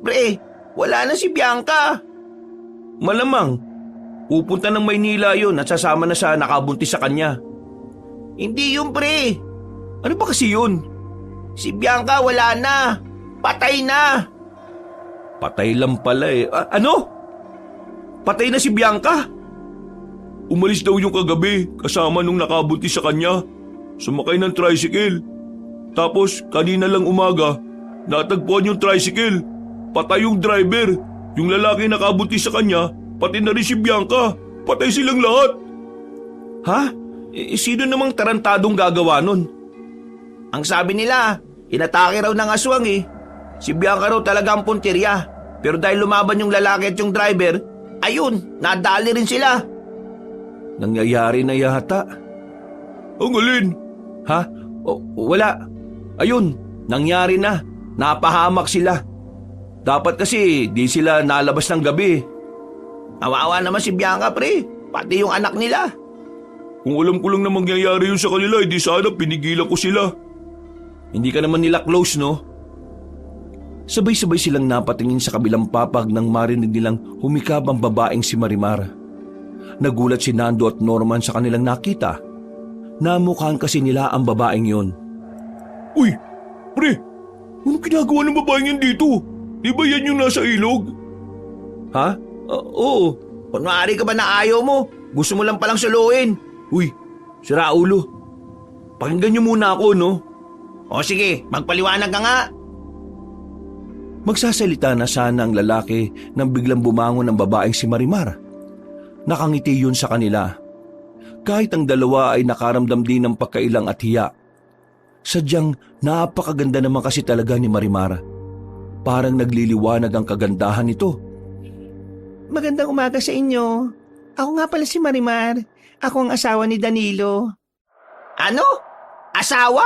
Pre, wala na si Bianca. Malamang, pupunta ng Maynila yun at sasama na sa nakabuntis sa kanya. Hindi yun, pre. Ano ba kasi yun? Si Bianca wala na. Patay na. Patay lang pala eh. Ano? Patay na si Bianca? Umalis daw yung kagabi kasama nung nakabuntis sa kanya. Sumakay ng tricycle. Tapos kanina lang umaga, natagpuan yung tricycle. Patay yung driver. Yung lalaki nakabuntis sa kanya, pati na rin si Bianca. Patay silang lahat. Ha? Sino namang tarantadong gagawa nun? Ang sabi nila, inatake raw ng aswang eh. Si Bianca raw talaga ang puntirya. Pero dahil lumaban yung lalaki at yung driver, ayun, nadali rin sila. Nangyayari na yata. Ang alin? Ha? Wala. Ayun, nangyari na. Napahamak sila. Dapat kasi di sila nalabas ng gabi. Kawawa naman si Bianca, pre. Pati yung anak nila. Kung alam ko lang na mangyayari yun sa kanila, hindi sana pinigilan ko sila. Hindi ka naman nila close, no? Sabay-sabay silang napatingin sa kabilang papag nang marinig nilang humikab ang babaeng si Marimar. Nagulat si Nando at Norman sa kanilang nakita. Namukhaan kasi nila ang babaeng yon. Uy, pre, anong ginagawa ng babaeng yan dito? Di ba yan yung nasa ilog? Ha? Oo. Kunwari ka ba na ayaw mo? Gusto mo lang palang suluin. Uy, si Raulo. Pakinggan niyo muna ako, no? O sige, magpaliwanag ka nga. Magsasalita na sana ang lalaki nang biglang bumangon ang babaeng si Marimar. Nakangiti yun sa kanila. Kahit ang dalawa ay nakaramdam din ng pagkailang at hiya. Sadyang napakaganda naman kasi talaga ni Marimar. Parang nagliliwanag ang kagandahan nito. Magandang umaga sa inyo. Ako nga pala si Marimar. Ako ang asawa ni Danilo. Ano? Asawa?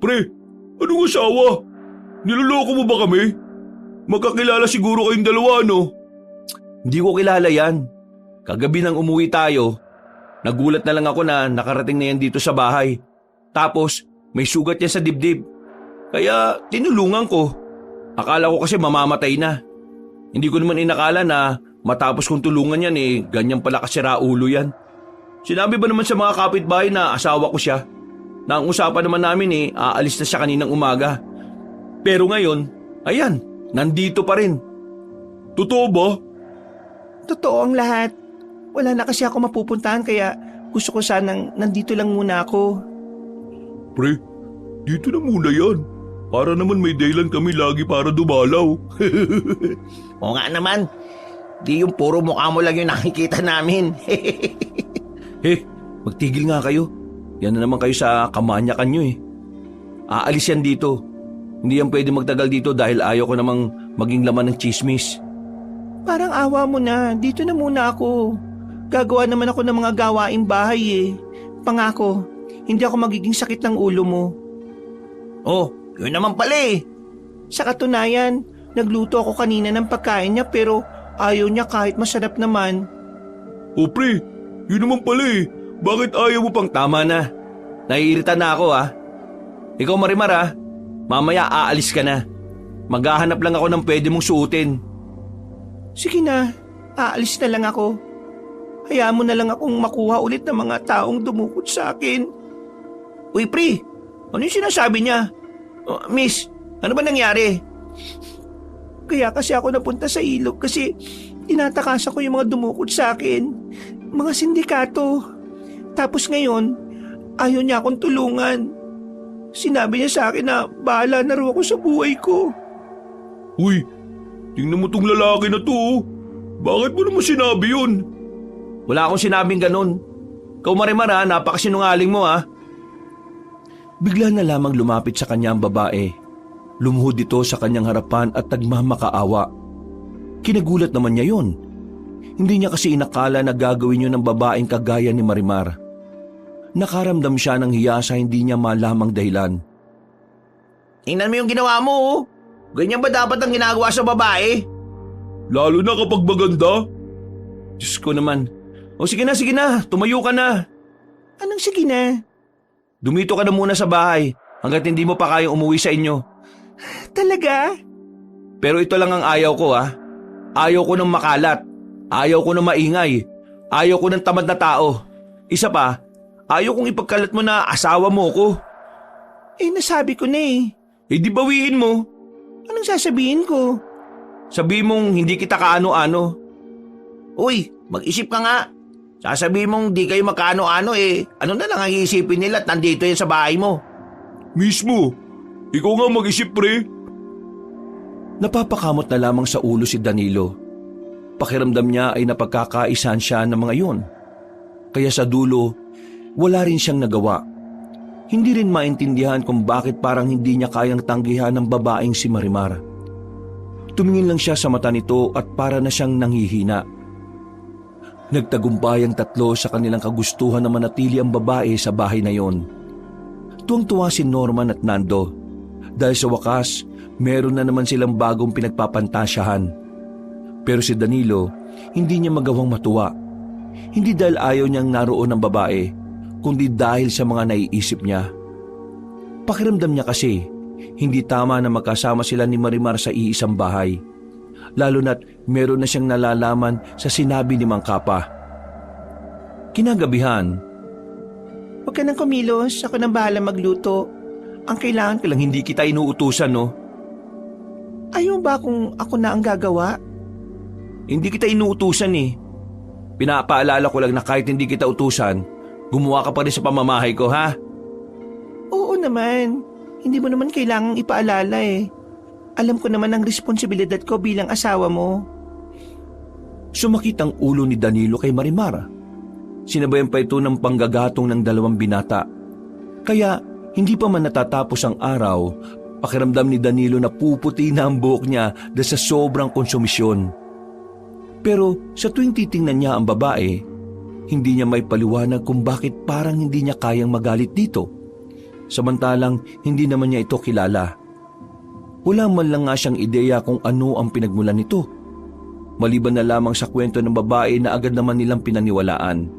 Pre, anong asawa? Niloloko mo ba kami? Magkakilala siguro kayong dalawa, no? Hindi ko kilala yan. Kagabi nang umuwi tayo, nagulat na lang ako na nakarating na yan dito sa bahay. Tapos, may sugat yan sa dibdib. Kaya tinulungan ko. Akala ko kasi mamamatay na. Hindi ko naman inakala na matapos kong tulungan yan ganyan pala kasira ulo yan. Sinabi ba naman sa mga kapitbahay na asawa ko siya? Na ang usapan naman namin aalis na siya kaninang umaga. Pero ngayon, ayan, nandito pa rin. Totoo ba? Totoo ang lahat. Wala na kasi ako mapupuntahan kaya gusto ko sanang nandito lang muna ako. Pre, dito na muna yan. Para naman may dahilan kami lagi para dumalaw. O nga naman, di yung puro mukha mo lang yung nakikita namin. Magtigil nga kayo. Yan na naman kayo sa kamanyakan nyo eh. Aalis yan dito. Hindi yan pwede magtagal dito dahil ayaw ko namang maging laman ng chismis. Parang awa mo na, dito na muna ako. Gagawa naman ako ng mga gawaing bahay eh. Pangako, hindi ako magiging sakit ng ulo mo. Oh, yun naman pala eh. Sa katunayan, nagluto ako kanina ng pagkain niya pero ayaw niya kahit masarap naman. O pre, yun naman pala eh. Bakit ayaw mo pang... Tama na. Naiirita na ako ah. Ikaw Marimar ah. Mamaya aalis ka na. Maghahanap lang ako ng pwede mong suotin. Sige na, aalis na lang ako. Hayaan mo na lang akong makuha ulit ng mga taong dumukot sa akin. Uy, pre, ano yung sinasabi niya? Miss, ano ba nangyari? Kaya kasi ako napunta sa ilog kasi tinatakasan ko yung mga dumukot sa akin. Mga sindikato. Tapos ngayon, ayaw niya akong tulungan. Sinabi niya sa akin na bahala na raw ako sa buhay ko. Uy, tingnan mo tong lalaki na to oh. Bakit mo naman sinabi yun? Wala akong sinabing ganun. Ikaw Marimar ah, napakasinungaling mo ah. Bigla na lamang lumapit sa kanya ang babae. Lumuhod ito sa kanyang harapan at nagmamakaawa. Kinagulat naman niya yun. Hindi niya kasi inakala na gagawin yun ng babaeng kagaya ni Marimar. Nakaramdam siya ng hiya sa hindi niya malamang dahilan. Tingnan mo yung ginawa mo oh. Ganyan ba dapat ang ginagawa sa babae? Lalo na kapag maganda. Diyos ko naman. O sige na, tumayo ka na. Anong sige na? Dumito ka na muna sa bahay hanggat hindi mo pa kayang umuwi sa inyo. Talaga? Pero ito lang ang ayaw ko ah. Ayaw ko ng makalat. Ayaw ko ng maingay. Ayaw ko ng tamad na tao. Isa pa, ayaw kong ipagkalat mo na asawa mo ko. Eh nasabi ko na eh. Eh di bawiin mo. Anong sasabihin ko? Sabihin mong hindi kita kaano-ano. Uy, mag-isip ka nga. Sasabihin mong di kayo magkaano-ano eh. Ano na lang ang iisipin nila at nandito yan sa bahay mo? Mismo. Ikaw nga mag-isip pre. Napapakamot na lamang sa ulo si Danilo. Pakiramdam niya ay napagkakaisan siya ng mga yun. Kaya sa dulo, wala rin siyang nagawa. Hindi rin maintindihan kung bakit parang hindi niya kayang tanggihan ng babaeng si Marimar. Tumingin lang siya sa mata nito at para na siyang nanghihina. Nagtagumpay ang tatlo sa kanilang kagustuhan na manatili ang babae sa bahay na yon. Tuwang-tuwa si Norman at Nando dahil sa wakas meron na naman silang bagong pinagpapantasyahan. Pero si Danilo hindi niya magawang matuwa. Hindi dahil ayaw niyang naroon ng babae, kundi dahil sa mga naiisip niya. Pakiramdam niya kasi hindi tama na magkasama sila ni Marimar sa iisang bahay. Lalo na't meron na siyang nalalaman sa sinabi ni Mang Kapa. Kinagabihan, Huwag ka nang kumilos, ako nang bahala magluto. Ang kailangan ko lang hindi kita inuutusan no? ayaw ba kung ako na ang gagawa? Hindi kita inuutusan eh. Pinapaalala ko lang na kahit hindi kita utusan, gumawa ka pa rin sa pamamahay ko ha? Oo naman, hindi mo naman kailangang ipaalala eh. Alam ko naman ang responsibilidad ko bilang asawa mo. Sumakit ang ulo ni Danilo kay Marimar. Sinabayan pa ito ng panggagatong ng dalawang binata. Kaya hindi pa man natatapos ang araw, pakiramdam ni Danilo na puputi na ang buhok niya dahil sa sobrang konsumisyon. Pero sa tuwing titingnan niya ang babae, hindi niya may paliwanag kung bakit parang hindi niya kayang magalit dito. Samantalang hindi naman niya ito kilala. Wala man lang nga siyang ideya kung ano ang pinagmulan nito. Maliban na lamang sa kwento ng babae na agad naman nilang pinaniwalaan.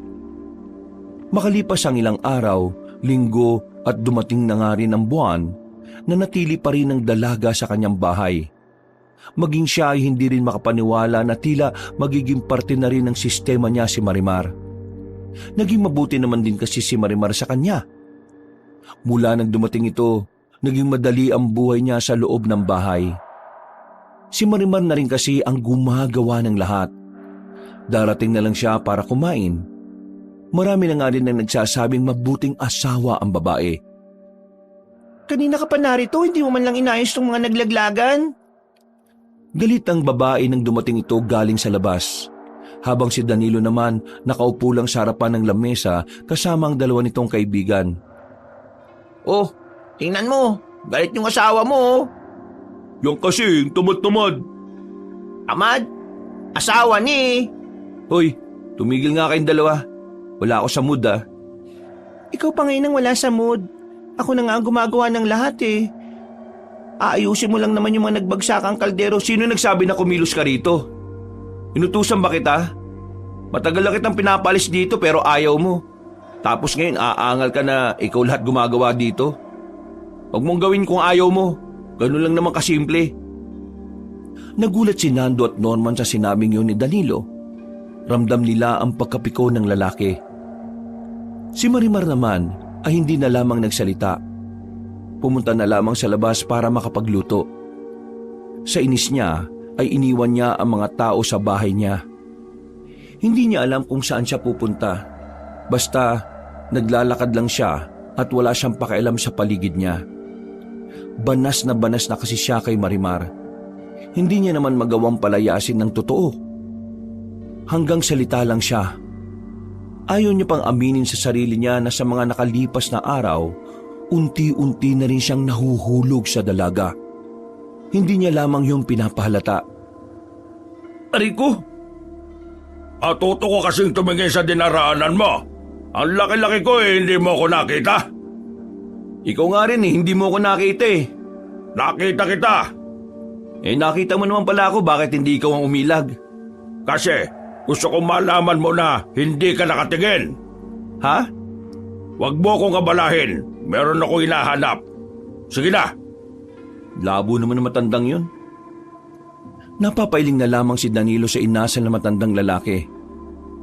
Makalipas ang ilang araw, linggo at dumating na nga rin ang buwan, nanatili pa rin ang dalaga sa kanyang bahay. Maging siya ay hindi rin makapaniwala na tila magiging parte na rin ng sistema niya si Marimar. Naging mabuti naman din kasi si Marimar sa kanya. Mula nang dumating ito, naging madali ang buhay niya sa loob ng bahay. Si Marimar na rin kasi ang gumagawa ng lahat. Darating na lang siya para kumain. Marami na nga rin ang nagsasabing mabuting asawa ang babae. Kanina ka pa narito, hindi mo man lang inayos tong mga naglaglagan. Galit ang babae nang dumating ito galing sa labas. Habang si Danilo naman nakaupo lang sa harapan ng lamesa kasama ang dalawa nitong kaibigan. Oh, tingnan mo. Galit yung asawa mo. Oh. Yan kasi, tamad-tamad. Amad, asawa ni. Hoy, tumigil nga kayong dalawa. Wala ako sa mood ah. Ikaw pa ngayon ang wala sa mood. Ako na nga ang gumagawa ng lahat eh. Aayusin mo lang naman yung mga nagbagsakang kaldero. Sino nagsabi na kumilos ka rito? Inutusan ba kita? Matagal na kitang pinapalis dito pero ayaw mo. Tapos ngayon aangal ka na ikaw lahat gumagawa dito. Huwag mong gawin kung ayaw mo. Ganun lang naman kasimple. Nagulat si Nando at Norman sa sinabing yun ni Danilo. Ramdam nila ang pagkapiko ng lalaki. Si Marimar naman ay hindi na lamang nagsalita. Pumunta na lamang sa labas para makapagluto. Sa inis niya ay iniwan niya ang mga tao sa bahay niya. Hindi niya alam kung saan siya pupunta. Basta naglalakad lang siya at wala siyang pakialam sa paligid niya. Banas na kasi siya kay Marimar. Hindi niya naman magawang palayasin ng totoo. Hanggang salita lang siya. Ayaw niya pang aminin sa sarili niya na sa mga nakalipas na araw, unti-unti na rin siyang nahuhulog sa dalaga. Hindi niya lamang yung pinapahalata. Ariko! Atuto ko kasing tumingin sa dinaraanan mo. Ang laki-laki ko hindi mo ko nakita. Ikaw nga rin hindi mo ko nakita eh. Nakita kita. Nakita mo naman pala ako, bakit hindi ikaw ang umilag? Kasi gusto kong malaman mo na hindi ka nakatingin. Ha? Huwag mo kong kabalahin. Meron akong hinahanap. Sige na. Labo naman ng matandang yun. Napapailing na lamang si Danilo sa inasal na matandang lalaki.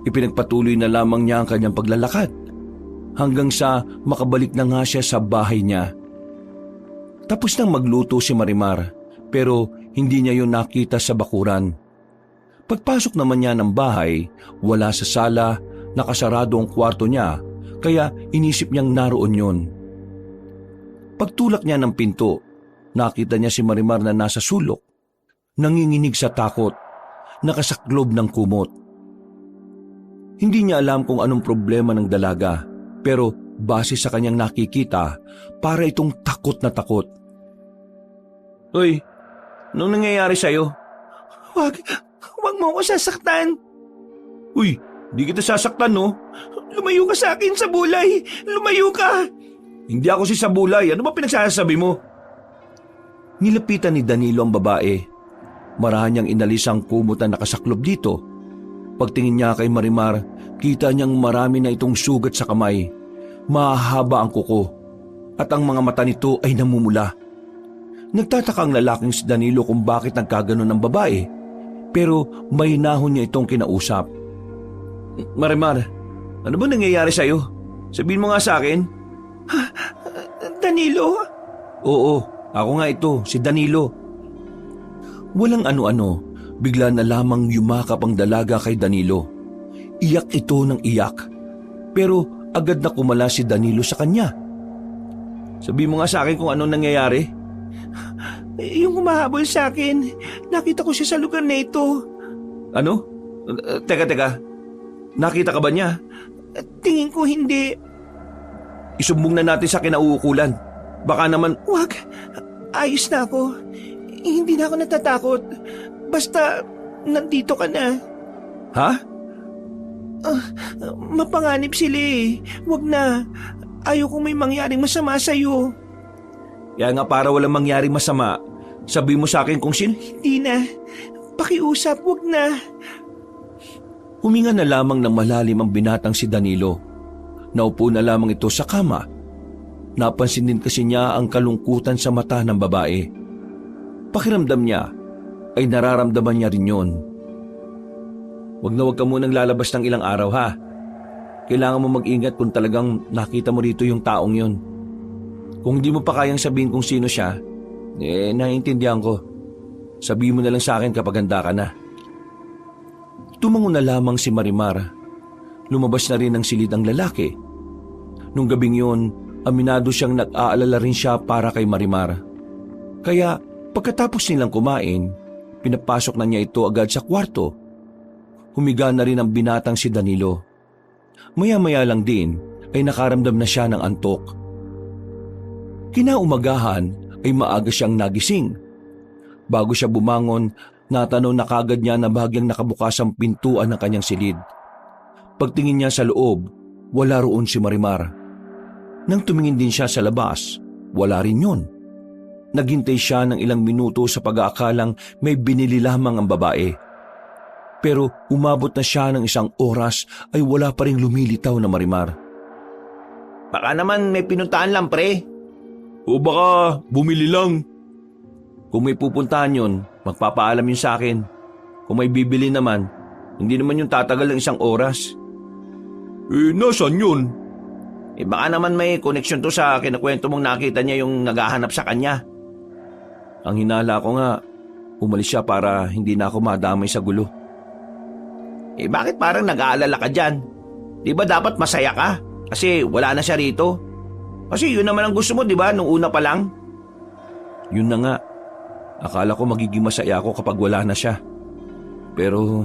Ipinagpatuloy na lamang niya ang kanyang paglalakad hanggang sa makabalik na nga siya sa bahay niya. Tapos nang magluto si Marimar pero hindi niya yun nakita sa bakuran. Pagpasok naman niya ng bahay, wala sa sala, nakasarado ang kwarto niya kaya inisip niyang naroon yun. Pagtulak niya ng pinto, nakita niya si Marimar na nasa sulok. Nanginginig sa takot, nakasaklob ng kumot. Hindi niya alam kung anong problema ng dalaga, pero base sa kanyang nakikita, para itong takot na takot. Hoy, anong nangyayari sa'yo? Huwag mo ako sasaktan. Uy, di kita sasaktan no? Lumayo ka sa akin, Sabulay. Lumayo ka. Hindi ako si Sabulay, ano ba pinagsasabi mo? Nilapitan ni Danilo ang babae. Marahan niyang inalis ang kumot na nakasaklob dito. Pagtingin niya kay Marimar, kita niyang marami na itong sugat sa kamay. Mahaba ang kuko at ang mga mata nito ay namumula. Nagtataka ang lalaking si Danilo kung bakit nagkaganon ng babae, pero may nahon niya itong kinausap. Marimar, ano ba nangyayari sa'yo? Sabihin mo nga sa akin. Danilo? Oo, ako nga ito, si Danilo. Walang ano-ano, bigla na lamang yumakap ang dalaga kay Danilo. Iyak ito ng iyak, pero agad na kumala si Danilo sa kanya. Sabihin mo nga sa akin kung anong nangyayari. Yung humahabol sa akin, nakita ko siya sa lugar na ito. Ano? Teka, nakita ka ba niya? Tingin ko hindi. Isumbong na natin sa kinauukulan. Baka naman... Wag, ayos na ako. Hindi na ako natatakot. Basta, nandito ka na. Ha? Mapanganib sila eh. Wag na. Ayokong may mangyaring masama sa'yo. Kaya nga para walang mangyaring masama, sabi mo sa akin kung sino... Hindi na. Pakiusap, wag na. Huminga na lamang ng malalim ang binatang si Danilo. Naupo na lamang ito sa kama. Napansin din kasi niya ang kalungkutan sa mata ng babae. Pakiramdam niya ay nararamdaman niya rin yun. Wag ka munang lalabas ng ilang araw ha. Kailangan mo mag-ingat kung talagang nakita mo rito yung taong yun. Kung hindi mo pa kayang sabihin kung sino siya, naiintindihan ko. Sabihin mo na lang sa akin kapag handa ka na. Tumango na lamang si Marimar. Lumabas na rin ang silid ang lalaki. Nung gabing yun aminado siyang nag-aalala rin siya para kay Marimar. Kaya pagkatapos nilang kumain, pinapasok na niya ito agad sa kwarto. Humiga na rin ang binatang si Danilo. Maya-maya lang din ay nakaramdam na siya ng antok. Kinaumagahan ay maaga siyang nagising. Bago siya bumangon, natanaw na kagad niya na bahagyang nakabukas ang pintuan ng kanyang silid. Pagtingin niya sa loob, wala roon si Marimar. Nang tumingin din siya sa labas, wala rin yun. Naghintay siya ng ilang minuto sa pag-aakalang may binili lamang ang babae. Pero umabot na siya ng 1 oras ay wala pa ring lumilitaw na Marimar. Baka naman may pinuntahan lang, pre. O baka bumili lang. Kung may pupuntahan yun, magpapaalam yun sa akin. Kung may bibili naman, hindi naman yung tatagal ng 1 oras. Nasaan yun? Baka naman may koneksyon to sa kinakwento mong nakita niya yung naghahanap sa kanya. Ang hinala ko nga, umalis siya para hindi na ako madamay sa gulo. Bakit parang nag-aalala ka dyan? Di ba dapat masaya ka? Kasi wala na siya rito. Kasi yun naman ang gusto mo, di ba, nung una pa lang? Yun na nga. Akala ko magiging masaya ako kapag wala na siya. Pero,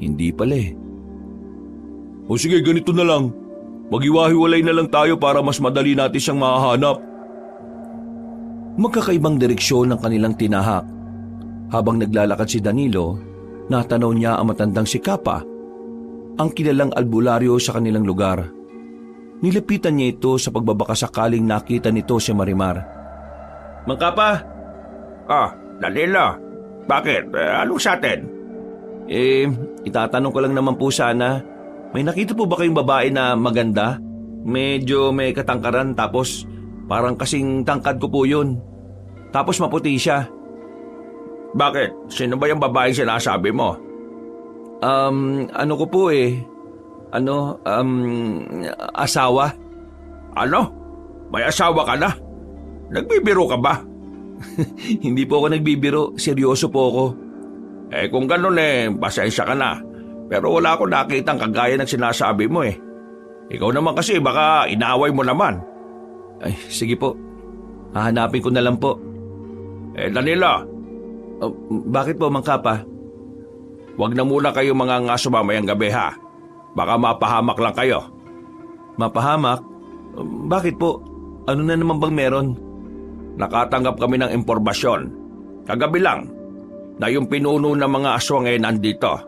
hindi pala eh. O sige, ganito na lang. Mag-iwahiwalay na lang tayo para mas madali natin siyang mahahanap. Magkakaibang direksyon ng kanilang tinahak. Habang naglalakad si Danilo, natanaw niya ang matandang si Kapa, ang kilalang albularyo sa kanilang lugar. Nilapitan niya ito sa pagbabakasakaling nakita nito si Marimar. Mang Kapa? Danilo. Bakit? Anong sa atin? Itatanong ko lang naman po sana, may nakita po ba kayong babae na maganda? Medyo may katangkaran tapos parang kasing tangkad ko po yun. Tapos maputi siya. Bakit? Sino ba yung babaeng sinasabi mo? Ano ko po asawa. Ano? May asawa ka na? Nagbibiro ka ba? Hindi po ako nagbibiro, seryoso po ako. Kung ganun pasensya ka na. Pero wala akong nakitang kagaya ng sinasabi mo eh. Ikaw naman kasi baka inaway mo naman. Ay, sige po. Hahanapin ko na lang po. Danilo. Bakit po, Mang Kapa? Huwag na muna kayo mga ngaso mamayang gabi ha. Baka mapahamak lang kayo. Mapahamak? Bakit po? Ano na naman bang meron? Nakatanggap kami ng impormasyon. Kagabi lang na yung pinuno ng mga aswang nandito.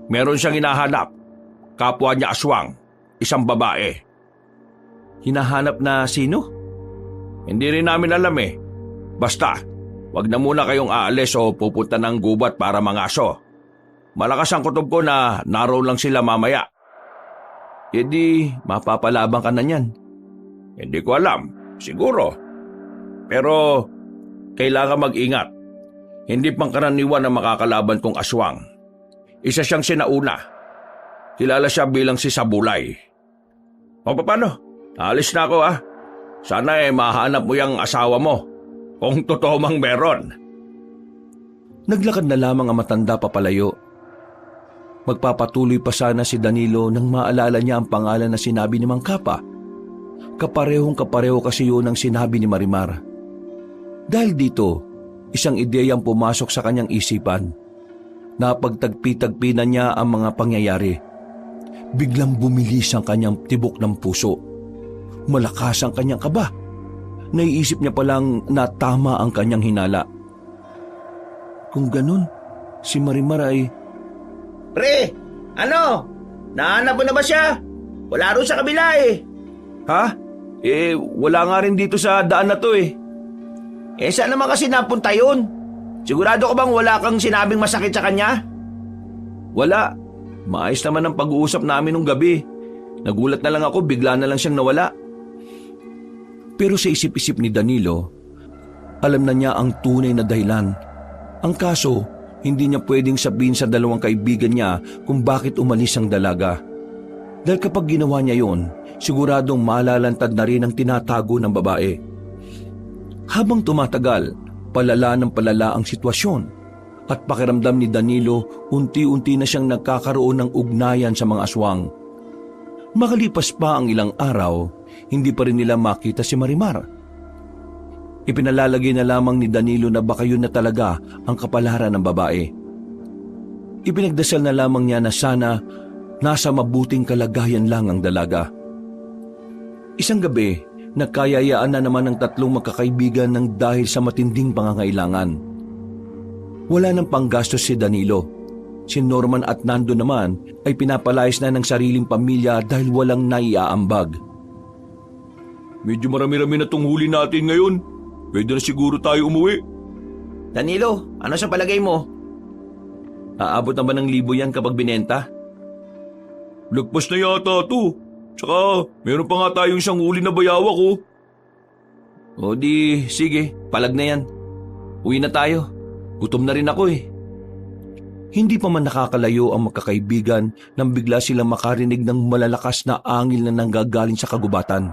Meron siyang hinahanap. Kapwa niya aswang. Isang babae. Hinahanap na sino? Hindi rin namin alam eh. Basta, wag na muna kayong aalis o pupunta ng gubat para mangaso. Malakas ang kutob ko na naroon lang sila mamaya. Di, mapapalabang ka na niyan. Hindi ko alam. Siguro. Pero, kailangan mag-ingat. Hindi pangkaraniwan na makakalaban kong aswang. Isa siyang sinauna. Kilala siya bilang si Sabulay. Paano? Alis na ako ah. Sana mahanap mo yung asawa mo. Kung totoo mang meron. Naglakad na lamang ang matanda papalayo. Magpapatuloy pa sana si Danilo nang maalala niya ang pangalan na sinabi ni Mang Kapa. Kaparehong kapareho kasi yun ang sinabi ni Marimar. Dahil dito, isang ideyang pumasok sa kanyang isipan. Napagtagpi-tagpi na niya ang mga pangyayari. Biglang bumilis ang kanyang tibok ng puso. Malakas ang kanyang kaba. Naiisip niya palang na tama ang kanyang hinala. Kung ganun, si Marimar ay... Pre, ano? Nahanap mo na ba siya? Wala rin sa kabila eh. Ha? Wala nga rin dito sa daan na to eh. Saan naman kasi napunta yun? Sigurado ka bang wala kang sinabing masakit sa kanya? Wala. Maayos naman ang pag-uusap namin nung gabi. Nagulat na lang ako, bigla na lang siyang nawala. Pero sa isip-isip ni Danilo, alam na niya ang tunay na dahilan. Ang kaso, hindi niya pwedeng sabihin sa dalawang kaibigan niya kung bakit umalis ang dalaga. Dahil kapag ginawa niya yon, siguradong malalantad na rin ang tinatago ng babae. Habang tumatagal, palala ng palala ang sitwasyon at pakiramdam ni Danilo unti-unti na siyang nagkakaroon ng ugnayan sa mga aswang. Makalipas pa ang ilang araw, hindi pa rin nila makita si Marimar. Ipinalalagay na lamang ni Danilo na baka yun na talaga ang kapalaran ng babae. Ipinagdasal na lamang niya na sana nasa mabuting kalagayan lang ang dalaga. Isang gabi, nagkayayaan na naman ng tatlong magkakaibigan ng dahil sa matinding pangangailangan. Wala nang panggastos si Danilo. Si Norman at Nando naman ay pinapalayas na ng sariling pamilya dahil walang naiaambag. Medyo marami-rami na tong huli natin ngayon. Pwede na siguro tayo umuwi. Danilo, ano sa palagay mo? Aabot naman ng 1,000 yan kapag binenta? Lagpas na yata to. Tsaka meron pa nga tayong isang huli na bayawak oh. O di, sige, palag na yan. Uwi na tayo. Gutom na rin ako eh. Hindi pa man nakakalayo ang magkakaibigan nang bigla silang makarinig ng malalakas na angil na nanggagaling sa kagubatan.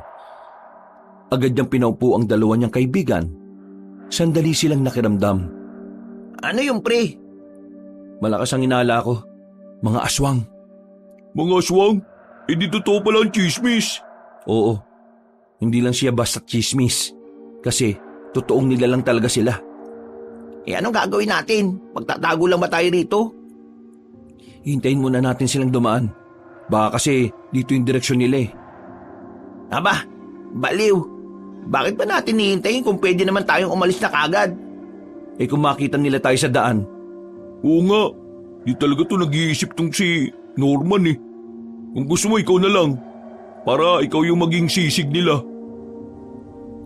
Agad niyang pinaupo ang dalawa niyang kaibigan. Sandali silang nakiramdam. Ano yung pre? Malakas ang inala ko. Mga aswang. Mga aswang? Di totoo pala ang chismis. Oo. Hindi lang siya basta chismis. Kasi totoong nilalang talaga sila. Anong gagawin natin? Magtatago lang ba tayo rito? Hintayin muna natin silang dumaan. Baka kasi dito yung direksyon nila eh. Aba, baliw. Bakit ba natin hihintayin kung pwede naman tayong umalis na kagad? Eh kung makita nila tayo sa daan. Oo nga. Di talaga to nag-iisip tong si Norman eh. Kung gusto mo ikaw na lang. Para ikaw yung maging sisig nila.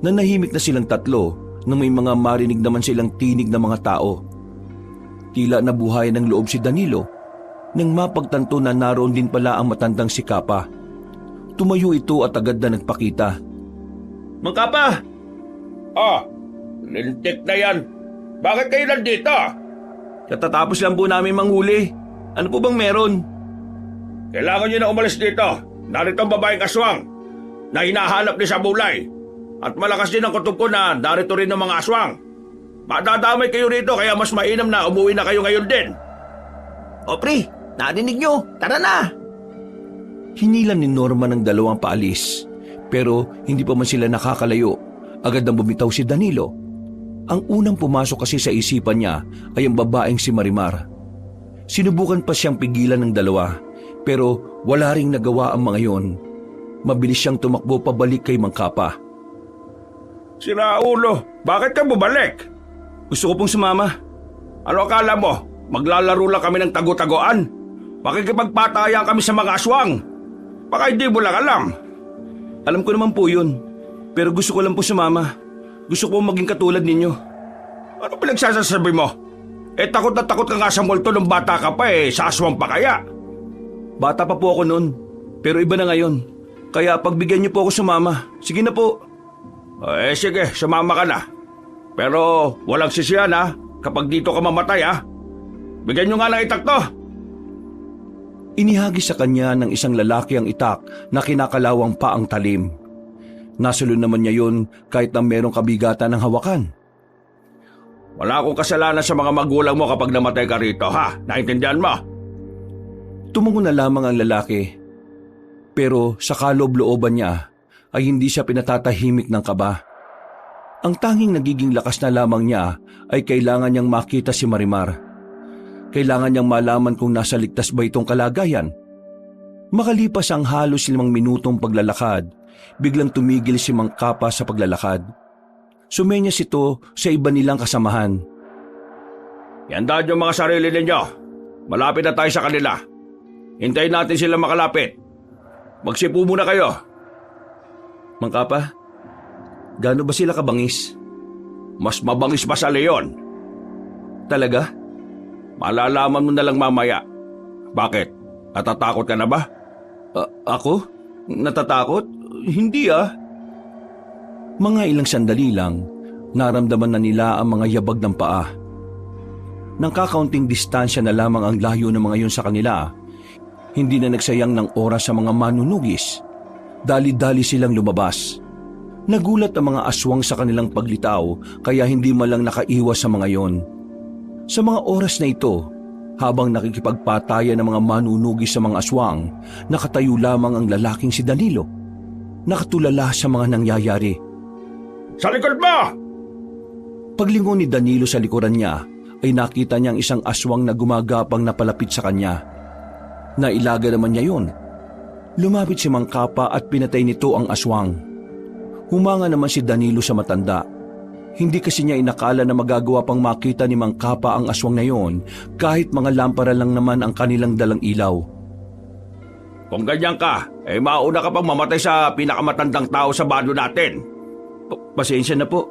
Nanahimik na silang tatlo nang may mga marinig naman silang tinig ng mga tao. Tila nabuhayan ng loob si Danilo nang mapagtanto na naroon din pala ang matandang si Kapa. Tumayo ito at agad na nagpakita. Mang Kapa! Lintik na yan. Bakit kayo nandito? Katatapos lang po namin manghuli. Ano po bang meron? Kailangan nyo na umalis dito. Narito ang babaeng aswang na hinahanap ni sa bulay. At malakas din ang kutob ko na narito rin ang mga aswang. Madadamay kayo rito kaya mas mainam na umuwi na kayo ngayon din. O pre, narinig nyo. Tara na! Hinilan ni Norman ang dalawang paalis. Pero hindi pa man sila nakakalayo. Agad nang bumitaw si Danilo. Ang unang pumasok kasi sa isipan niya ay ang babaeng si Marimar. Sinubukan pa siyang pigilan ng dalawa. Pero wala ring nagawa ang mga yon. Mabilis siyang tumakbo pabalik kay Mang Kapa. Si Raulo, bakit ka bumalik? Gusto ko pong sumama. Ano akala mo? Maglalaro lang kami ng tago-tagoan? Makikipagpatayan kami sa mga aswang? Baka hindi mo lang alam. Alam ko naman po yun. Pero gusto ko lang po sumama. Gusto ko maging katulad ninyo. Ano pinagsasasabi mo? Takot na takot ka nga sa multo nung bata ka pa sa aswang pa kaya? Bata pa po ako noon. Pero iba na ngayon. Kaya pagbigyan niyo po ako sumama. Sige na po. Sige, sumama ka na. Pero walang sisihan kapag dito ka mamatay Bigyan nyo nga ng itak to. Inihagis sa kanya ng isang lalaki ang itak na kinakalawang pa ang talim. Nasulon naman niya yun kahit na merong kabigatan ng hawakan. Wala akong kasalanan sa mga magulang mo kapag namatay ka rito Naintindihan mo? Tumungo na lamang ang lalaki. Pero sa kaloob-looban niya ay hindi siya pinatatahimik ng kaba. Ang tanging nagiging lakas na lamang niya ay kailangan niyang makita si Marimar. Kailangan niyang malaman kung nasa ligtas ba itong kalagayan. Makalipas ang halos 5 minutong paglalakad, biglang tumigil si Mang Kapa sa paglalakad. Sumenyas ito sa iba nilang kasamahan. Iandaan yung mga sarili ninyo. Malapit na tayo sa kanila. Hintayin natin sila makalapit. Magsipo muna kayo. Mang Kapa, gaano ba sila kabangis? Mas mabangis pa sa leon. Talaga? Malalaman mo na lang mamaya. Bakit? Natatakot ka na ba? Ako? Natatakot? Hindi Mga ilang sandali lang, naramdaman na nila ang mga yabag ng paa. Nang kakaunting distansya na lamang ang layo ng mga yun sa kanila, hindi na nagsayang ng oras sa mga manunugis. Dali-dali silang lumabas. Nagulat ang mga aswang sa kanilang paglitaw kaya hindi man lang nakaiwas sa mga yon. Sa mga oras na ito, Habang nakikipagpatayan ng mga manunugis sa mga aswang, nakatayo lamang ang lalaking si Danilo. Nakatulala sa mga nangyayari. Sa likod mo! Paglingon ni Danilo sa likuran niya, ay nakita niyang isang aswang na gumagapang na palapit sa kanya. Nailaga naman niya yun. Lumapit si Mang Kapa at pinatay nito ang aswang. Humanga naman si Danilo sa matanda. Hindi kasi niya inakala na magagawa pang makita ni Mang Kapa ang aswang na yon kahit mga lampara lang naman ang kanilang dalang ilaw. Kung ganyan ka, mauna ka pang mamatay sa pinakamatandang tao sa bando natin. Pasensya na po.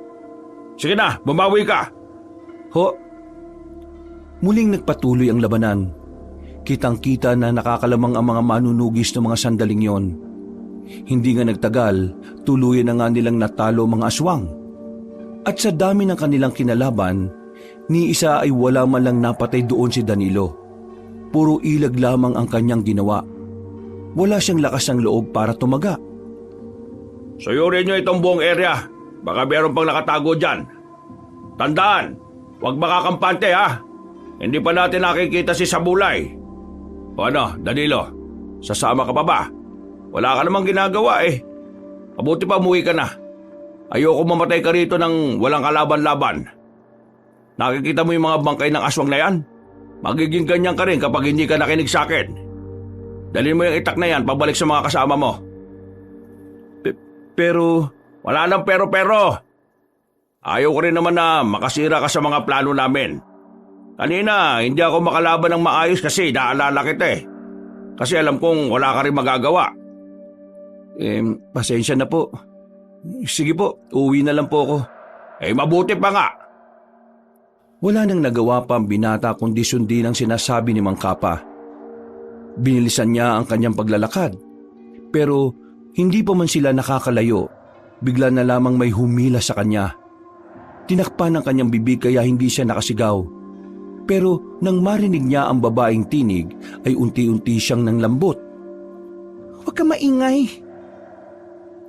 Sige na, bumawi ka. Ho. Muling nagpatuloy ang labanan. Kitang-kita na nakakalamang ang mga manunugis ng mga sandaling yon. Hindi nga nagtagal, tuluyan na nga nilang natalo mga aswang. At sa dami ng kanilang kinalaban, ni isa ay wala man lang napatay doon si Danilo. Puro ilag lamang ang kanyang ginawa. Wala siyang lakas ng loob para tumaga. Suyurin niyo itong buong area. Baka meron pang nakatago dyan. Tandaan, huwag makakampante ha. Hindi pa natin nakikita si Sabulay. O ano, Danilo, sasama ka pa ba? Wala ka namang ginagawa eh. Mabuti pa umuwi ka na. Ayoko mamatay ka rito ng walang kalaban-laban. Nakikita mo yung mga bangkay ng aswang na yan? Magiging ganyan ka rin kapag hindi ka nakinig sa akin. Dalhin mo yung itak na yan pabalik sa mga kasama mo. Pero... Wala nang pero-pero. Ayaw ko rin naman na makasira ka sa mga plano namin. Kanina, hindi ako makalaban ng maayos kasi naalala kita eh. Kasi alam kong wala ka rin magagawa. Pasensya na po. Sige po, uwi na lang po ako. Mabuti pa nga. Wala nang nagawa pa ang binata kundi sundin ang sinasabi ni Mang Kapa. Binilisan niya ang kanyang paglalakad. Pero hindi pa man sila nakakalayo, bigla na lamang may humila sa kanya. Tinakpan ang kanyang bibig kaya hindi siya nakasigaw. Pero nang marinig niya ang babaeng tinig ay unti-unti siyang nanglambot. Huwag ka maingay.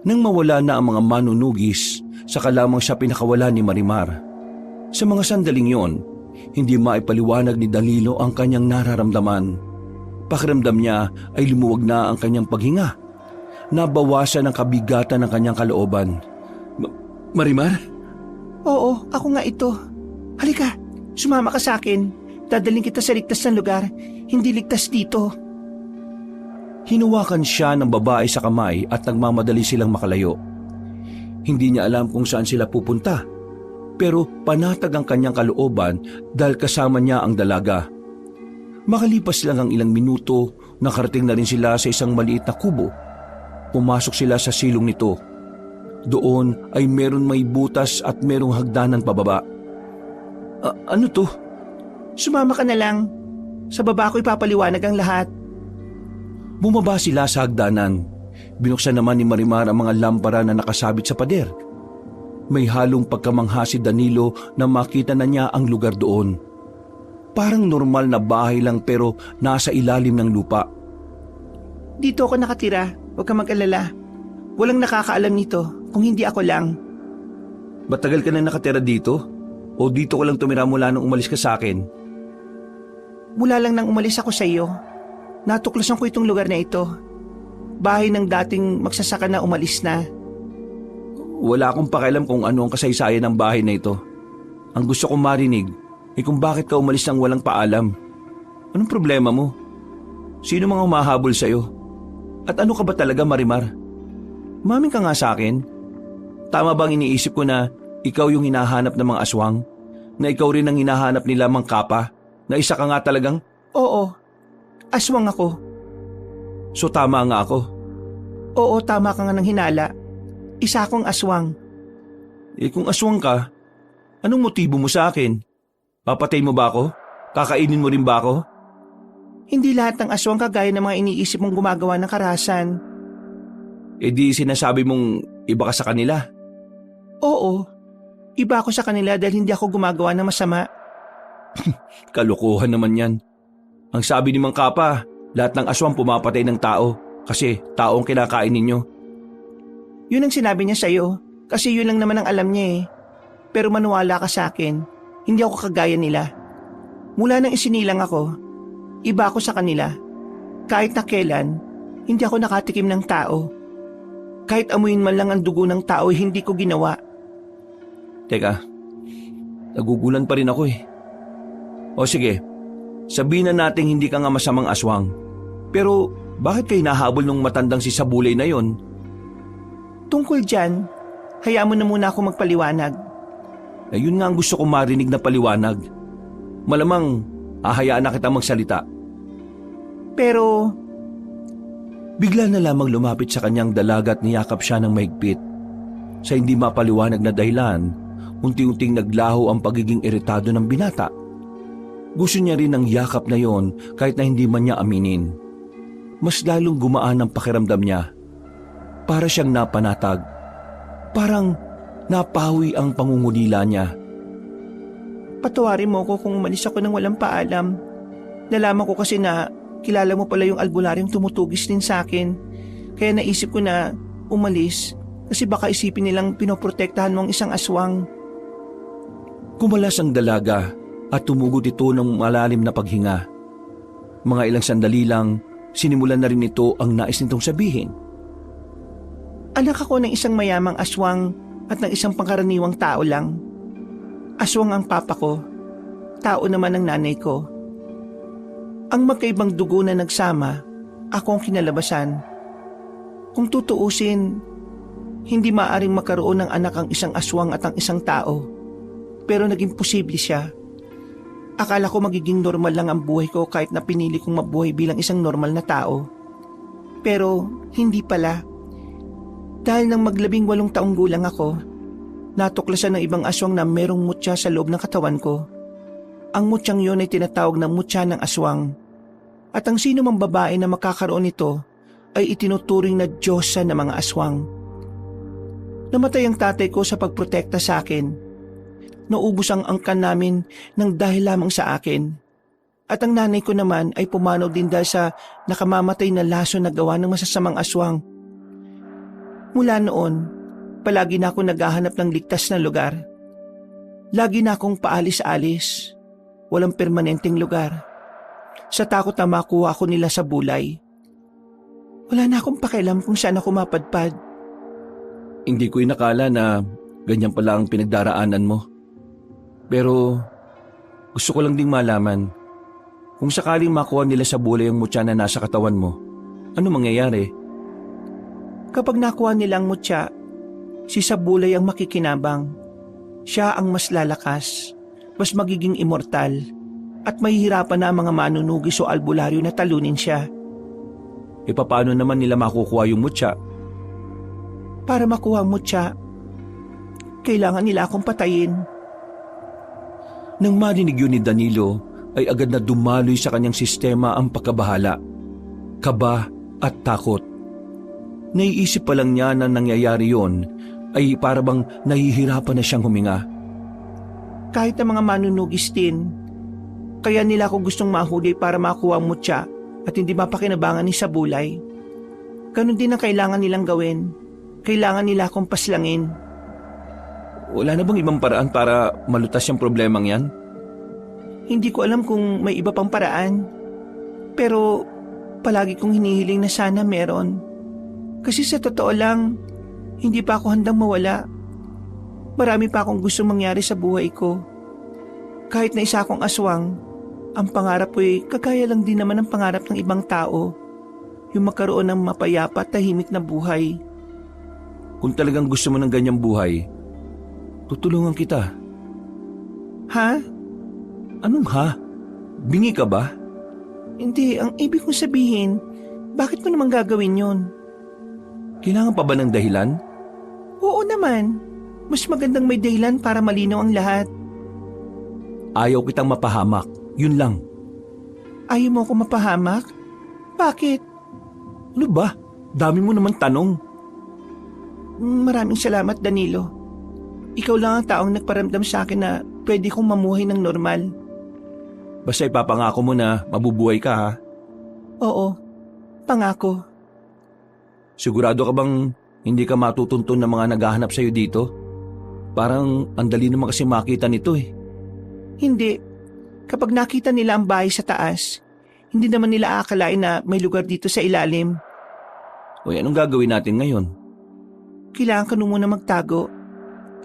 Nang mawala na ang mga manunugis, saka lamang siya pinakawala ni Marimar. Sa mga sandaling yon, hindi maipaliwanag ni Danilo ang kanyang nararamdaman. Pakiramdam niya ay lumuwag na ang kanyang paghinga. Nabawasan ang kabigatan ng kanyang kalooban. Marimar? Oo, ako nga ito. Halika, sumama ka sa akin. Dadaling kita sa ligtas na lugar. Hindi ligtas dito. Hinuwakan siya ng babae sa kamay at nagmamadali silang makalayo. Hindi niya alam kung saan sila pupunta. Pero panatag ang kanyang kalooban dahil kasama niya ang dalaga. Makalipas lang ang ilang minuto, nakarating na rin sila sa isang maliit na kubo. Pumasok sila sa silong nito. Doon ay meron may butas at merong hagdanan pababa. Ano to? Sumama ka na lang. Sa baba ko ipapaliwanag ang lahat. Bumaba sila sa hagdanan. Binuksan naman ni Marimar ang mga lampara na nakasabit sa pader. May halong pagkamangha si Danilo na makita na niya ang lugar doon. Parang normal na bahay lang pero nasa ilalim ng lupa. Dito ako nakatira. Huwag kang mag-alala. Walang nakakaalam nito kung hindi ako lang. Matagal ka na nakatira dito? O dito ko lang tumira mula nung umalis ka sa akin? Mula lang nang umalis ako sa iyo. Natuklasan ko itong lugar na ito. Bahay ng dating magsasaka na umalis na. Wala akong pakialam kung ano ang kasaysayan ng bahay na ito. Ang gusto kong marinig ay kung bakit ka umalis nang walang paalam. Anong problema mo? Sino mga humahabol sa'yo? At ano ka ba talaga, Marimar? Umamin ka nga sa akin. Tama bang iniisip ko na ikaw yung hinahanap ng mga aswang? Na ikaw rin ang hinahanap nila Mang Kapa? Na isa ka nga talagang... Oo, aswang ako. So tama nga ako? Oo, tama ka nga ng hinala. Isa akong aswang. Kung aswang ka, anong motibo mo sa akin? Papatay mo ba ako? Kakainin mo rin ba ako? Hindi lahat ng aswang kagaya ng mga iniisip mong gumagawa ng karahasan. Di sinasabi mong iba ka sa kanila? Oo, iba ako sa kanila dahil hindi ako gumagawa ng masama. Kalokohan naman yan. Ang sabi ni Mang Kapa, lahat ng aswang pumapatay ng tao kasi tao ang kinakain ninyo. Yun ang sinabi niya sa'yo kasi yun lang naman ang alam niya eh. Pero maniwala ka sa akin, hindi ako kagaya nila. Mula nang isinilang ako, Iba ako sa kanila. Kahit na kailan, hindi ako nakatikim ng tao. Kahit amuin man lang ang dugo ng tao, hindi ko ginawa. Teka, nagugulan pa rin ako eh. O sige, sabihin na natin hindi ka nga masamang aswang. Pero bakit kayo nahabol nung matandang si Sabulay na yon? Tungkol dyan, hayaan mo na muna ako magpaliwanag. Ayun nga ang gusto kong marinig na paliwanag. Malamang, ahayaan na kita magsalita. Pero, Bigla na lamang lumapit sa kanyang dalaga at niyakap siya ng mahigpit. Sa hindi mapaliwanag na dahilan, unti-unting naglaho ang pagiging iritado ng binata. Gusto niya rin ang yakap na yon kahit na hindi man niya aminin. Mas lalong gumaan ang pakiramdam niya. Para siyang napanatag. Parang napawi ang pangungulila niya. patawarin mo ko kung umalis ako nang walang paalam. Nalaman ko kasi na kilala mo pala yung albularyong tumutugis din sa akin. Kaya naisip ko na umalis kasi baka isipin nilang pinoprotektahan mo ang isang aswang. Kumalas ang dalaga at tumugot ito ng malalim na paghinga. Mga ilang sandali lang, sinimulan na rin ito ang nais nitong sabihin. Anak ako ng isang mayamang aswang at ng isang pangkaraniwang tao lang. Aswang ang papa ko, tao naman ang nanay ko. Ang magkaibang dugo na nagsama, ako ang kinalabasan. Kung tutuusin, hindi maaaring makaroon ng anak ang isang aswang at ang isang tao. Pero naging posible siya. Akala ko magiging normal lang ang buhay ko kahit na pinili kong mabuhay bilang isang normal na tao. Pero hindi pala. Dahil nang mag-18 taong gulang ako, natuklasan ng ibang aswang na merong mutya sa loob ng katawan ko. Ang mutyang yun ay tinatawag na mutya ng aswang. At ang sino mang babae na makakaroon nito ay itinuturing na diyosa ng mga aswang. Namatay ang tatay ko sa pagprotekta sa akin. Naubos ang angkan namin ng dahil lamang sa akin. At ang nanay ko naman ay pumanaw din dahil sa nakamamatay na laso na gawa ng masasamang aswang. Mula noon, palagi na ako naghahanap ng ligtas na lugar. Lagi na akong paalis-alis. Walang permanenteng lugar. Sa takot na makuha ako nila sa bulay. Wala na akong pakialam kung saan ako mapadpad. Hindi ko inakala na ganyan pala ang pinagdaraanan mo. Pero gusto ko lang ding malaman, kung sakaling makuha nila sa bulay ang mutya na nasa katawan mo, ano mangyayari? Kapag nakuha nila ang mutya, si Sabulay ang makikinabang. Siya ang mas lalakas, mas magiging immortal, at mahihirapan na ang mga manunugis o albularyo na talunin siya. E paano naman nila makukuha yung mutya? Para makuha ang mutya, kailangan nila akong patayin. Nang marinig yun ni Danilo, ay agad na dumaloy sa kanyang sistema ang pagkabahala, kaba at takot. Naiisip pa lang niya na nangyayari yon ay parabang nahihirapan na siyang huminga. Kahit ang mga manunugis din, kaya nila ako gustong mahuli para makuha ang mutya at hindi mapakinabangan ni Sabulay. Ganon din ang kailangan nilang gawin. Kailangan nila akong paslangin. Wala na bang ibang paraan para malutas yung problemang yan? Hindi ko alam kung may iba pang paraan. Pero palagi kong hinihiling na sana meron. Kasi sa totoo lang, hindi pa ako handang mawala. Marami pa akong gusto mangyari sa buhay ko. Kahit na isa akong aswang, ang pangarap ko ay kagaya lang din naman ang pangarap ng ibang tao. Yung magkaroon ng mapayapa at tahimik na buhay. Kung talagang gusto mo ng ganyang buhay, tutulungan kita. Ha? Anong ha? Bingi ka ba? Hindi, ang ibig kong sabihin, bakit mo naman gagawin yon? Kailangan pa ba ng dahilan? Oo naman. Mas magandang may dahilan para malinaw ang lahat. Ayaw kitang mapahamak, yun lang. Ayaw mo ako mapahamak? Bakit? Ano ba? Dami mo naman tanong. Maraming salamat, Danilo. Ikaw lang ang taong nagparamdam sa akin na pwede kong mamuhay ng normal. Basta ipapangako mo na mabubuhay ka ha? Oo, pangako. Sigurado ka bang hindi ka matutuntun ng mga naghahanap sa'yo dito? Parang ang dali naman kasi makita nito eh. Hindi. Kapag nakita nila ang bahay sa taas, Hindi naman nila aakalain na may lugar dito sa ilalim. O anong gagawin natin ngayon? Kailangan ka na muna magtago.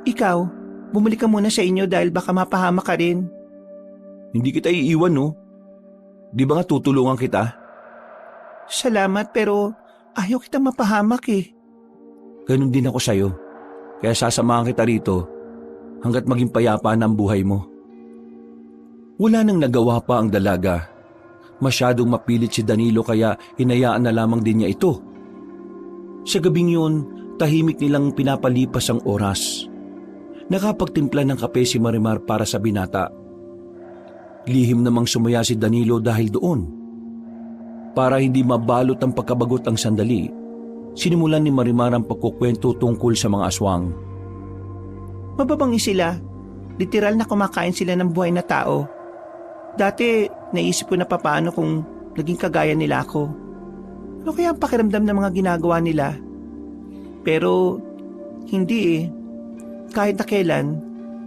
Ikaw, bumalik ka muna sa inyo dahil baka mapahama ka rin. Hindi kita iiwan, no? Di ba nga tutulungan kita? Salamat pero ayaw kitang mapahamak eh. Ganun din ako sa'yo. Kaya sasamahan kita rito hanggat maging payapa na ang buhay mo. Wala nang nagawa pa ang dalaga. Masyadong mapilit si Danilo kaya hinayaan na lamang din niya ito. Sa gabing yun, tahimik nilang pinapalipas ang oras. Nakapagtimpla ng kape si Marimar para sa binata. Lihim namang sumaya si Danilo dahil doon. Para hindi mabalot ang pagkabagot ang sandali, sinimulan ni Marimar ang pagkukwento tungkol sa mga aswang. Mababangi sila. Literal na kumakain sila ng buhay na tao. Dati, naisip ko na papaano kung naging kagaya nila ako. Ano kaya ang pakiramdam ng mga ginagawa nila? Pero, hindi eh. Kahit na kailan,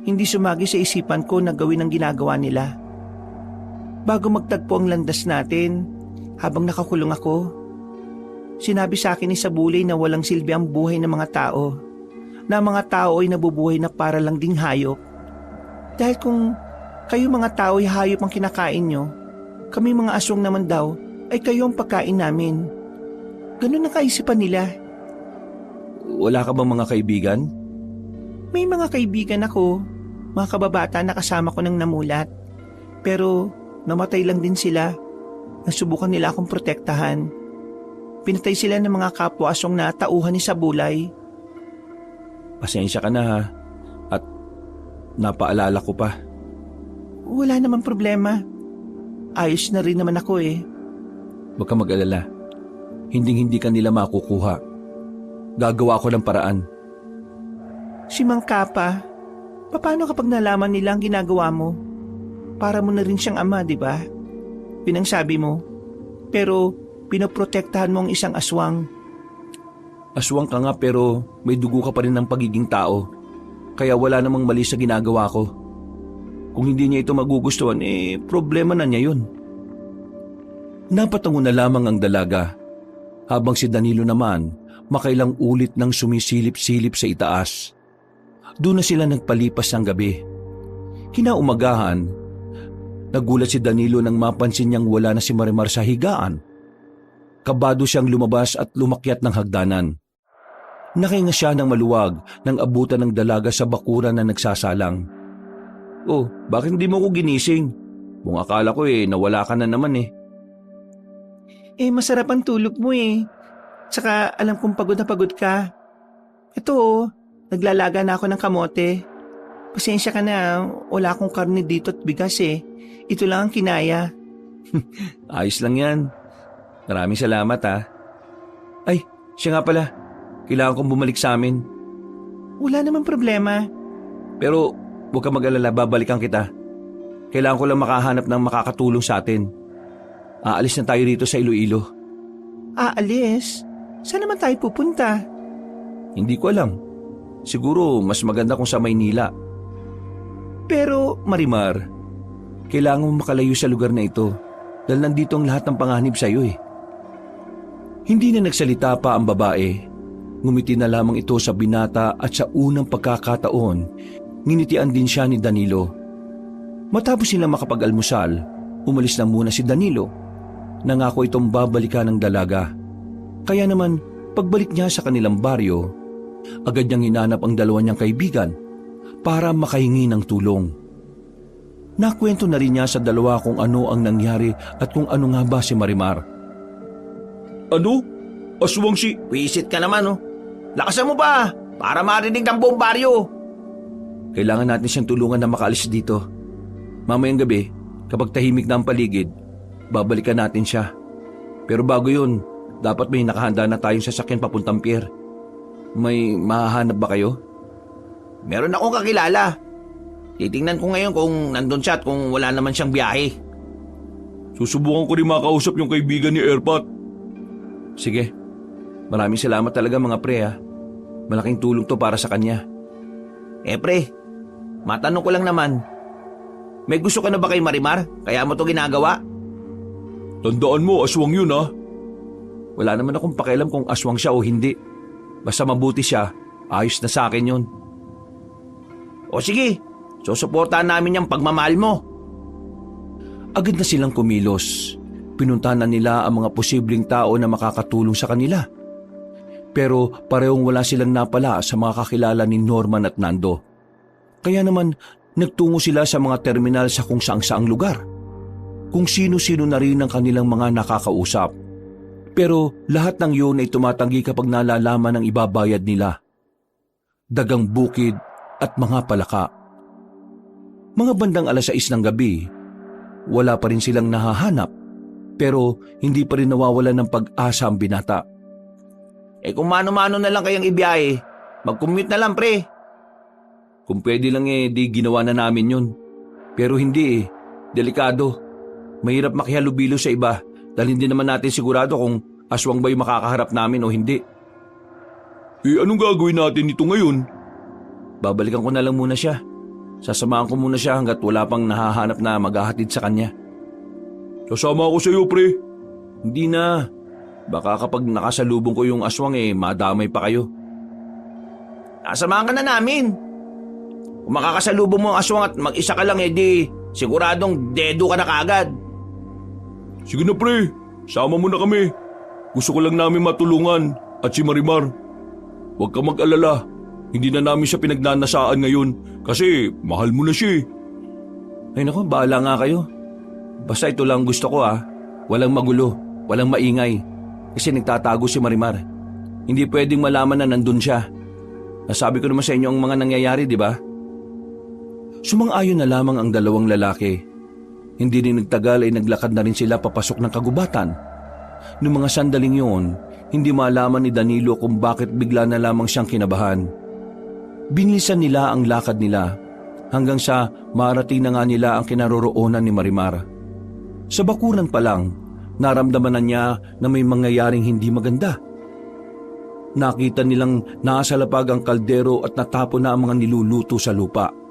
hindi sumagi sa isipan ko na gawin ang ginagawa nila. Bago magtagpo ang landas natin, habang nakakulong ako, sinabi sa akin ni Sabulay na walang silbi ang buhay ng mga tao. Na ang mga tao ay nabubuhay na para lang ding hayop. Dahil kung kayo mga tao ay hayop ang kinakain nyo, kami mga aswang naman daw ay kayo ang pagkain namin. Ganun ang kaisipan nila. Wala ka bang mga kaibigan? May mga kaibigan ako, mga kababata na kasama ko nang namulat. Pero namatay lang din sila. Nasubukan nila akong protektahan. Pinatay sila ng mga kapwa aswang na tauhan ni Sabulay. Pasensya ka na ha. At napaalala ko pa. Wala namang problema. Ayos na rin naman ako eh. Huwag ka mag-alala. Hinding-hindi ka nila makukuha. Gagawa ko ng paraan. Si Mang Kapa, paano kapag nalaman nila ang ginagawa mo? Para mo na rin siyang ama, di ba? Pinangsabi mo. Pero pinoprotektahan mo ang isang aswang. Aswang ka nga pero may dugo ka pa rin ng pagiging tao. Kaya wala namang mali sa ginagawa ko. Kung hindi niya ito magugustuhan, problema na niya yun. Napatango na lamang ang dalaga, habang si Danilo naman makailang ulit nang sumisilip-silip sa itaas. Doon na sila nagpalipas ng gabi. Kinaumagahan, nagulat si Danilo nang mapansin niyang wala na si Marimar sa higaan. Kabado siyang lumabas at lumakyat ng hagdanan. Nakahinga siya ng maluwag nang abutan ng dalaga sa bakuran na nagsasalang. Oh, bakit hindi mo ko ginising? Kung akala ko nawala ka na naman eh. Masarap ang tulog mo eh. Tsaka alam kong pagod na pagod ka. Ito naglalaga na ako ng kamote. Pasensya ka na, wala akong karne dito at bigas eh. Ito lang ang kinaya. Ayos lang yan. Maraming salamat ha. Ay, siya nga pala. Kailangan kong bumalik sa amin. Wala namang problema. Pero huwag ka mag-alala, babalikan kita. Kailangan ko lang makahanap ng makakatulong sa atin. Aalis na tayo rito sa Iloilo. Aalis? Saan naman tayo pupunta? Hindi ko alam. Siguro mas maganda kung sa Maynila. Pero Marimar, kailangan mo makalayo sa lugar na ito dahil nandito ang lahat ng panganib sa iyo eh. Hindi na nagsalita pa ang babae. Ngumiti na lamang ito sa binata at sa unang pagkakataon, nginitian din siya ni Danilo. Matapos silang makapag-almusal, umalis na muna si Danilo. Nangako itong babalikan ng dalaga. Kaya naman, pagbalik niya sa kanilang baryo, agad niyang hinanap ang dalawa niyang kaibigan para makahingi ng tulong. Nakwento na rin niya sa dalawa kung ano ang nangyari at kung ano nga ba si Marimar. Ano? Aswang si... Wisit ka naman oh. Lakasan mo ba? Para marinig ng buong baryo. Kailangan natin siyang tulungan na makaalis dito. Mamayang gabi, kapag tahimik na ang paligid, babalikan natin siya. Pero bago yun, dapat may nakahanda na tayong sasakyan papuntang pier. May mahahanap ba kayo? Meron akong kakilala. Titingnan ko ngayon kung nandun siya at kung wala naman siyang biyahe. Susubukan ko rin makausap yung kaibigan ni Airpat. Sige. Maraming salamat talaga mga pre ha. Malaking tulong to para sa kanya. Pre, matanong ko lang naman. May gusto ka na ba kay Marimar? Kaya mo to ginagawa? Tandaan mo, aswang yun ha. Wala naman akong pakialam kung aswang siya o hindi. Basta mabuti siya, ayos na sa akin yun. O sige, susuportahan namin yung pagmamahal mo. Agad na silang kumilos. Pinuntahan na nila ang mga posibleng tao na makakatulong sa kanila. Pero parehong wala silang napala sa mga kakilala ni Norman at Nando. Kaya naman nagtungo sila sa mga terminal sa kung saang-saang lugar. Kung sino-sino na rin ang kanilang mga nakakausap. Pero lahat ng yun ay tumatanggi kapag nalalaman ang ibabayad nila. Dagang bukid at mga palaka. Mga bandang 6:00 ng gabi, wala pa rin silang nahahanap. Pero hindi pa rin nawawala ng pag-asa ang binata. Kung mano-mano na lang kayang ibiyahe, mag-commute na lang pre. Kung pwede lang di ginawa na namin yun. Pero hindi delikado. Mahirap makihalubilo sa iba dahil hindi naman natin sigurado kung aswang ba yung makakaharap namin o hindi. Anong gagawin natin ito ngayon? Babalikan ko na lang muna siya. Sasamahan ko muna siya hanggat wala pang nahahanap na maghahatid sa kanya. Sasama ako sa iyo, pre. Hindi na. Baka kapag nakasalubong ko yung aswang madamay pa kayo. Nasamahan ka na namin. Kung makakasalubong mo ang aswang at mag-isa ka lang di siguradong dedo ka na kaagad. Sige na, pre. Sama mo na kami. Gusto ko lang namin matulungan at si Marimar. Huwag ka mag-alala. Hindi na namin siya pinagnanasaan ngayon kasi mahal mo na siya. Ay naku, bahala nga kayo. Basta ito lang gusto ko Walang magulo, walang maingay. Kasi nagtatago si Marimar. Hindi pwedeng malaman na nandun siya. Nasabi ko naman sa inyo ang mga nangyayari, di ba? Sumang-ayon na lamang ang dalawang lalaki. Hindi rin nagtagal ay naglakad na rin sila papasok ng kagubatan. Noong mga sandaling yun, hindi malaman ni Danilo kung bakit bigla na lamang siyang kinabahan. Binilisan nila ang lakad nila hanggang sa marating na nga nila ang kinaroroonan ni Marimar. Sa bakuran pa lang, naramdaman na niya na may mangyayaring hindi maganda. Nakita nilang nasa lapag ang kaldero at natapon na ang mga niluluto sa lupa.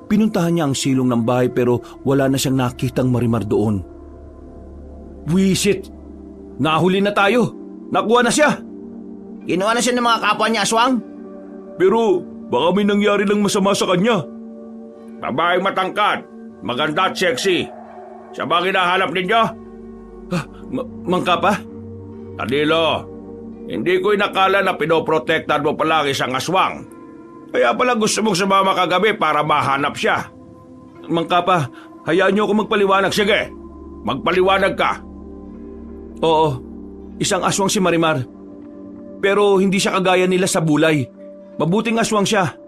Pinuntahan niya ang silong ng bahay pero wala na siyang nakitang Marimar doon. Wisit! Nahuli na tayo! Nakuha na siya! Ginawa na siya ng mga kapwa niya aswang? Pero baka may nangyari lang masama sa kanya. Babaeng matangkad, maganda at sexy. Siya ba hinahanap ninyo? Mangka pa? Danilo, hindi ko inakala na pinoprotektan mo palagi isang aswang. Kaya pala gusto mong sumama kagabi para mahanap siya. Mangka pa, hayaan niyo ako magpaliwanag. Sige, magpaliwanag ka. Oo, isang aswang si Marimar. Pero hindi siya kagaya nila sa bulay. Mabuting aswang siya.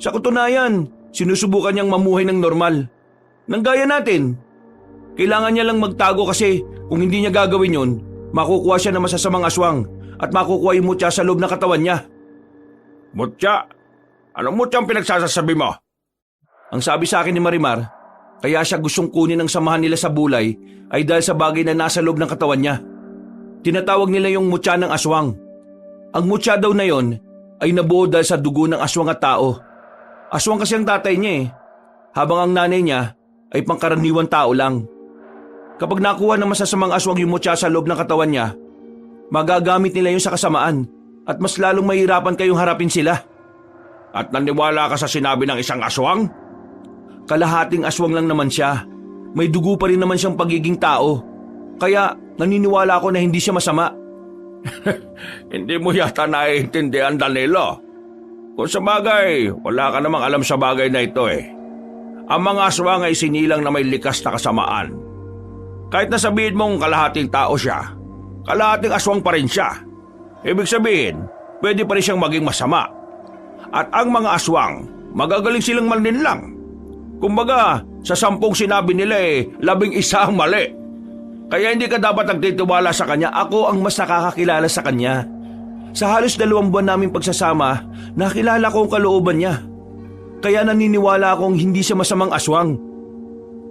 Sa katunayan, sinusubukan niyang mamuhay ng normal. Nang gaya natin. Kailangan niya lang magtago kasi kung hindi niya gagawin yun, makukuha siya ng masasamang aswang at makukuha yung mutya sa loob ng katawan niya. Mutya? Anong mutyang pinagsasasabi mo? Ang sabi sa akin ni Marimar, kaya siya gustong kunin ang samahan nila sa bulay ay dahil sa bagay na nasa loob ng katawan niya. Tinatawag nila yung mutya ng aswang. Ang mutya daw na yon ay nabuo dahil sa dugo ng aswang at tao. Aswang kasi ang tatay niya habang ang nanay niya ay pangkaraniwang tao lang. Kapag nakuha ng masasamang aswang yung mutya sa loob ng katawan niya, magagamit nila yun sa kasamaan at mas lalong mahirapan kayong harapin sila. At naniwala ka sa sinabi ng isang aswang? Kalahating aswang lang naman siya. May dugo pa rin naman siyang pagiging tao. Kaya naniniwala ako na hindi siya masama. Hindi mo yata naiintindihan, Danilo. Kung sa bagay, wala ka namang alam sa bagay na ito Ang mga aswang ay sinilang na may likas na kasamaan. Kahit na sabihin mong kalahating tao siya, kalahating aswang pa rin siya. Ibig sabihin, pwede pa rin siyang maging masama. At ang mga aswang, magagaling silang maninlang. Kumbaga, sa 10 sinabi nila 11 ang mali. Kaya hindi ka dapat nagtitiwala sa kanya. Ako ang mas nakakakilala sa kanya. Sa halos 2 buwan naming pagsasama, nakilala ko ang kalooban niya. Kaya naniniwala akong hindi siya masamang aswang.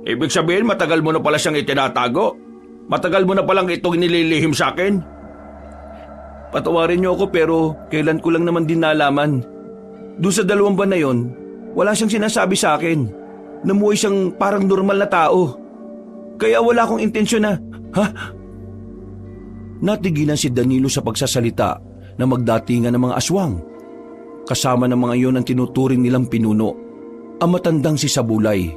Ibig sabihin, matagal mo na pala siyang itinatago? Matagal mo na palang itong nililihim sa akin? Patawarin niyo ako pero kailan ko lang naman din nalaman. Doon sa 2 buwan na yon, wala siyang sinasabi sa akin. Namuhay siyang parang normal na tao. Kaya wala akong intensyon na Ha? Natigilan si Danilo sa pagsasalita na magdatingan ng mga aswang. Kasama ng mga iyon ang tinuturing nilang pinuno, ang matandang si Sabulay.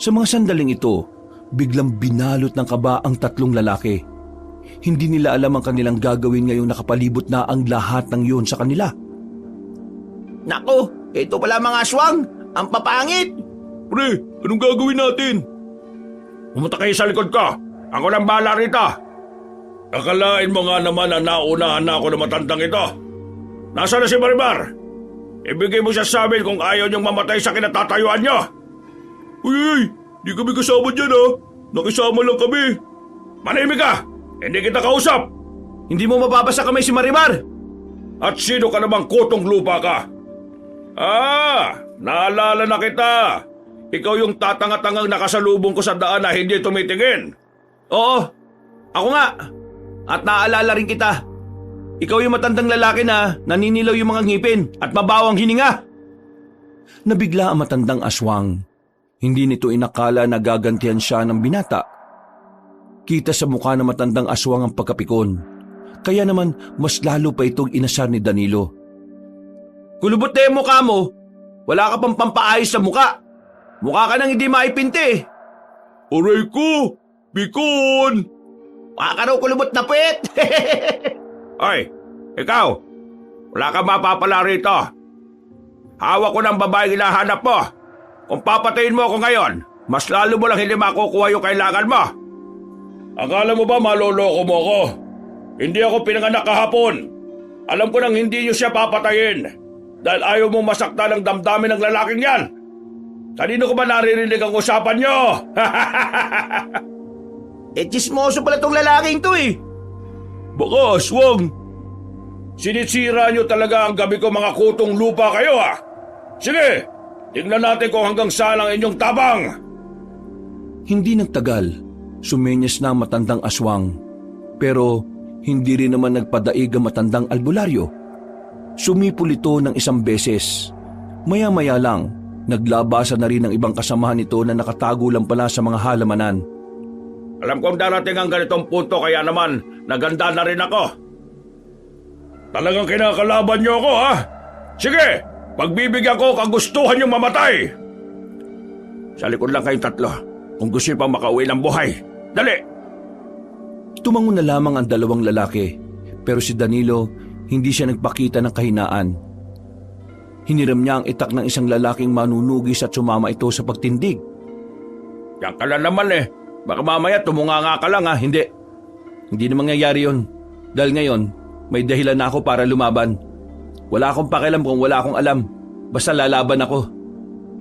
Sa mga sandaling ito, biglang binalot ng kaba ang tatlong lalaki. Hindi nila alam ang kanilang gagawin ngayong nakapalibot na ang lahat ng iyon sa kanila. Nako, ito pala mga aswang. Ang papangit. Pre, anong gagawin natin? Pumunta kayo sa likod ko. Ako lang bahala rito. Akalain mo nga naman na naunahan na ako ng matandang ito. Nasaan na si Marimar? Ibigay mo siya sa amin kung ayaw niyong mamatay sa kinatatayuan niyo. Uy, di kami kasama dyan Nakisama lang kami. Manahimik ka! Hindi kita kausap! Hindi mo mababasa kamay si Marimar! At sino ka namang kutong lupa ka? Naalala na kita. Ikaw yung tatanga-tangang nakasalubong ko sa daan na hindi tumitingin. Oo, ako nga. At naaalala rin kita. Ikaw yung matandang lalaki na naninilaw yung mga ngipin at mabawang hininga. Nabigla ang matandang aswang. Hindi nito inakala na gagantihan siya ng binata. Kita sa mukha ng matandang aswang ang pagkapikon. Kaya naman mas lalo pa itong inasar ni Danilo. Kulubot na yung mukha mo. Wala ka pang pampaayos sa mukha. Mukha ka nang hindi maipinti. Aray ko! Pikon! Mukha ka raw kulubot na puwet. Ay, ikaw! Wala kang mapapala rito. Hawak ko ng babaeng hinahanap mo. Kung papatayin mo ako ngayon, mas lalo mo lang hindi makukuha yung kailangan mo. Akala mo ba maloloko mo ako? Hindi ako pinanganak kahapon. Alam ko nang hindi niyo siya papatayin. Dahil ayaw mong masaktan ang damdamin ng lalaking yan. Kanino ko ba naririnig ang usapan niyo? Chismoso pala tong lalaking to eh. Baka aswang. Sinisira niyo talaga ang gabi ko mga kutong lupa kayo Sige, tingnan natin kung hanggang saan ang inyong tabang. Hindi nagtagal, sumenyas na ang matandang aswang. Pero hindi rin naman nagpadaig ang matandang albularyo. Sumipol ito ng isang beses. Maya-maya lang, naglabasan na rin ang ibang kasamahan nito na nakatago lang pala sa mga halamanan. Alam kong darating ang ganitong punto kaya naman naganda na rin ako. Talagang kinakalaban niyo ako Sige, pagbibigyan ko kagustuhan niyong mamatay. Sa likod lang kayong tatlo kung gusto niyo pang makauwi ng buhay. Dali! Tumango na lamang ang dalawang lalaki, pero si Danilo hindi siya nagpakita ng kahinaan. Hiniram niya ang itak ng isang lalaking manunugis at sumama ito sa pagtindig. Yan ka lang naman Baka mamaya tumunganga ka lang Hindi. Hindi na mangyayari yun. Dahil ngayon, may dahilan na ako para lumaban. Wala akong pakialam kung wala akong alam. Basta lalaban ako.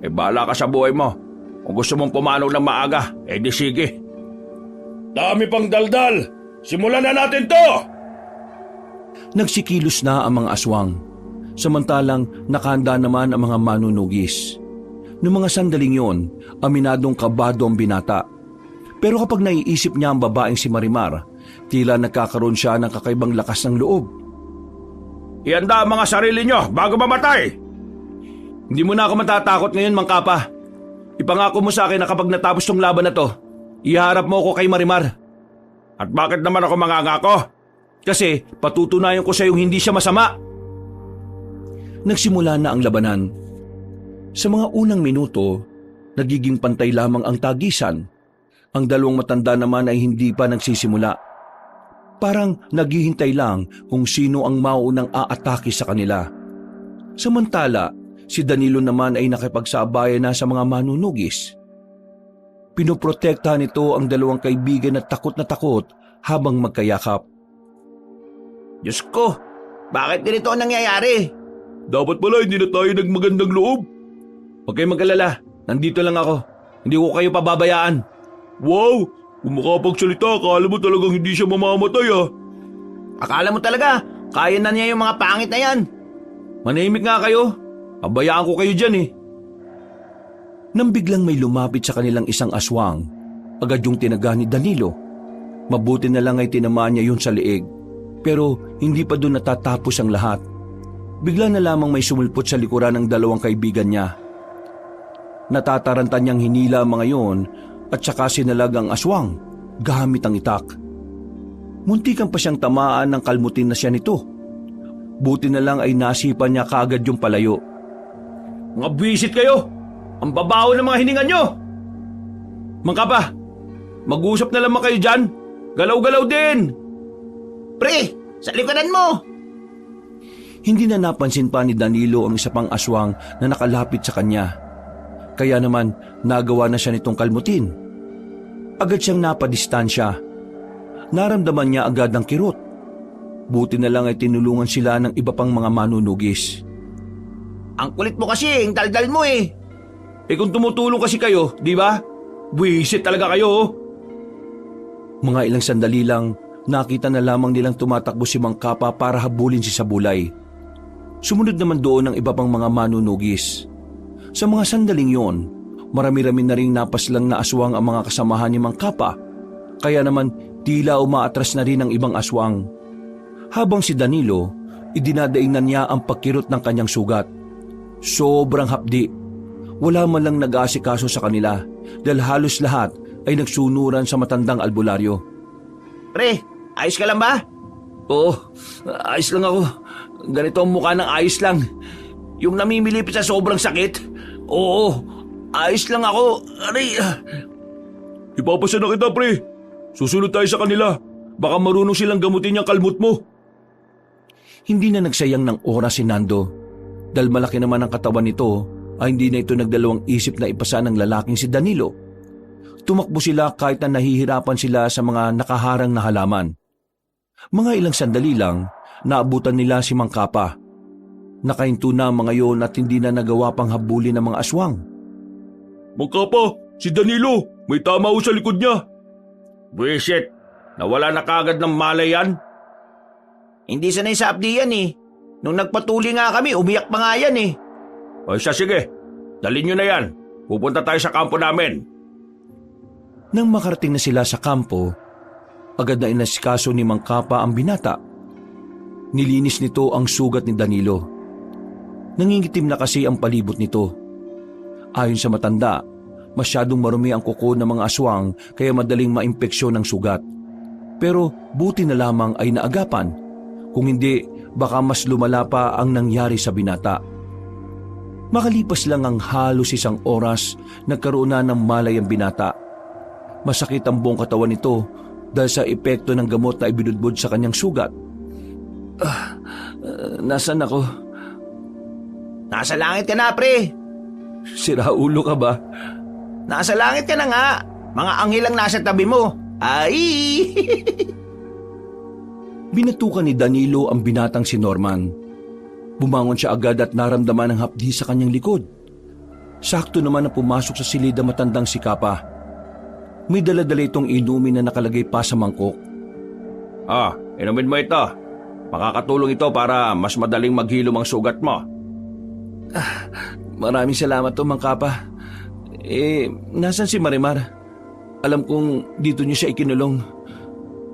Bahala ka sa buhay mo. Kung gusto mong pumanong ng maaga, di sige. Dami pang daldal. Simulan na natin to! Nagsikilos na ang mga aswang. Samantalang nakahanda naman ang mga manunugis. Noong mga sandaling yon, aminadong kabado ang binata. Pero kapag naiisip niya ang babaeng si Marimar, tila nagkakaroon siya ng kakaibang lakas ng loob. Ihanda ang mga sarili nyo bago mamatay! Hindi mo na ako matatakot ngayon, Mang Kapa. Ipangako mo sa akin na kapag natapos tong laban na to, iharap mo ako kay Marimar. At bakit naman ako mangangako? Kasi patutunayan ko sa iyong hindi siya masama. Nagsimula na ang labanan. Sa mga unang minuto, nagiging pantay lamang ang tagisan. Ang dalawang matanda naman ay hindi pa nagsisimula. Parang naghihintay lang kung sino ang mauunang aatake sa kanila. Samantala, si Danilo naman ay nakipagsabayan na sa mga manunugis. Pinoprotektahan nito ang dalawang kaibigan na takot habang magkayakap. Diyos ko, bakit ganito ang nangyayari? Dapat pala hindi na tayo nagmagandang loob. Huwag kayong mag-alala, nandito lang ako. Hindi ko kayo pababayaan. Wow, kung makapagsalita, akala mo talagang hindi siya mamamatay Akala mo talaga, kaya na niya yung mga pangit na yan. Manahimik nga kayo. Pabayaan ko kayo dyan Nang biglang may lumapit sa kanilang isang aswang, agad yung tinaga ni Danilo. Mabuti na lang ay tinamaan niya yun sa leeg. Pero hindi pa doon natatapos ang lahat. Bigla na lamang may sumulpot sa likuran ng dalawang kaibigan niya. Natataranta niyang hinila ang mga yon at saka sinalag ang aswang. gamit ang itak. Muntikan pa siyang tamaan ng kalmutin na siya nito. Buti na lang ay nasipan niya kaagad yung palayo. Mga bisit kayo! Ang babaho ng mga hininga nyo! Mang Kapa, mag-usap na lamang kayo dyan. Galaw-galaw din! Pre, sa likadan mo! Hindi na napansin pa ni Danilo ang isa pang aswang na nakalapit sa kanya. Kaya naman nagawa na siya nitong kalmutin. Agad siyang napadistansya. Naramdaman niya agad ang kirot. Buti na lang ay tinulungan sila ng iba pang mga manunugis. Ang kulit mo kasi, ang daldal mo eh. Kung tumutulong kasi kayo, di ba? Buwisit talaga kayo oh. Mga ilang sandali lang, nakita na lamang nilang tumatakbo si Mang Kapa para habulin si Sabulay. Sumunod naman doon ang iba pang mga manunugis. Sa mga sandaling yon, marami-rami na ring napaslang na aswang ang mga kasamahan ni Mang Kapa. Kaya naman tila umaatras na rin ang ibang aswang. Habang si Danilo, idinadaingnan niya ang pagkirot ng kanyang sugat. Sobrang hapdi. Wala man lang nag-aasikaso sa kanila dahil halos lahat ay nagsunuran sa matandang albularyo. Pre, ayos ka lang ba? Oo, ayos lang ako. Ganito ang mukha ng ayos lang. Yung namimilipit sa sobrang sakit? Oo, ayos lang ako. Aray. Ipapasa na kita, pre. Susunod tayo sa kanila. Baka marunong silang gamutin yung kalmot mo. Hindi na nagsayang ng oras si Nando. Dahil malaki naman ang katawan nito, ay hindi na ito nagdalawang isip na ipasa ng lalaking si Danilo. Tumakbo sila kahit na nahihirapan sila sa mga nakaharang na halaman. Mga ilang sandali lang, naabutan nila si Mang Kapa. Nakahinto na ang mga yon at hindi na nagawa pang habulin ng mga aswang. Mang Kapa, si Danilo, may tama ho sa likod niya. Buwisit, nawala na kagad ng malay yan. Hindi sanay sa abdi yan eh. Nung nagpatuli nga kami, umiyak pa nga yan eh. Ay siya, sige. Dalhin nyo na yan. Pupunta tayo sa kampo namin. Nang makarating na sila sa kampo, agad na inasikaso ni Mang Kapa ang binata. Nilinis nito ang sugat ni Danilo. Nangingitim na kasi ang palibot nito. Ayon sa matanda, masyadong marumi ang kuko ng mga aswang kaya madaling maimpeksyon ang sugat. Pero buti na lamang ay naagapan. Kung hindi, baka mas lumala pa ang nangyari sa binata. Makalipas lang ang halos isang oras, nagkaroon na ng malay ang binata. Masakit ang buong katawan nito dahil sa epekto ng gamot na ibinudbod sa kanyang sugat. Nasaan ako? Nasa langit ka na, pre. Siraulo ka ba? Nasa langit ka na nga. Mga anghel ang nasa tabi mo. Ay! Binatukan ni Danilo ang binatang si Norman. Bumangon siya agad at naramdaman ang hapdi sa kanyang likod. Sakto naman na pumasok sa silid ang matandang si Kapa. May dala-dala itong inumin na nakalagay pa sa mangkok. Inumin mo ito. Makakatulong ito para mas madaling maghilom ang sugat mo. Maraming salamat Mang Kapa. Nasan si Marimar? Alam kong dito niyo siya ikinulong.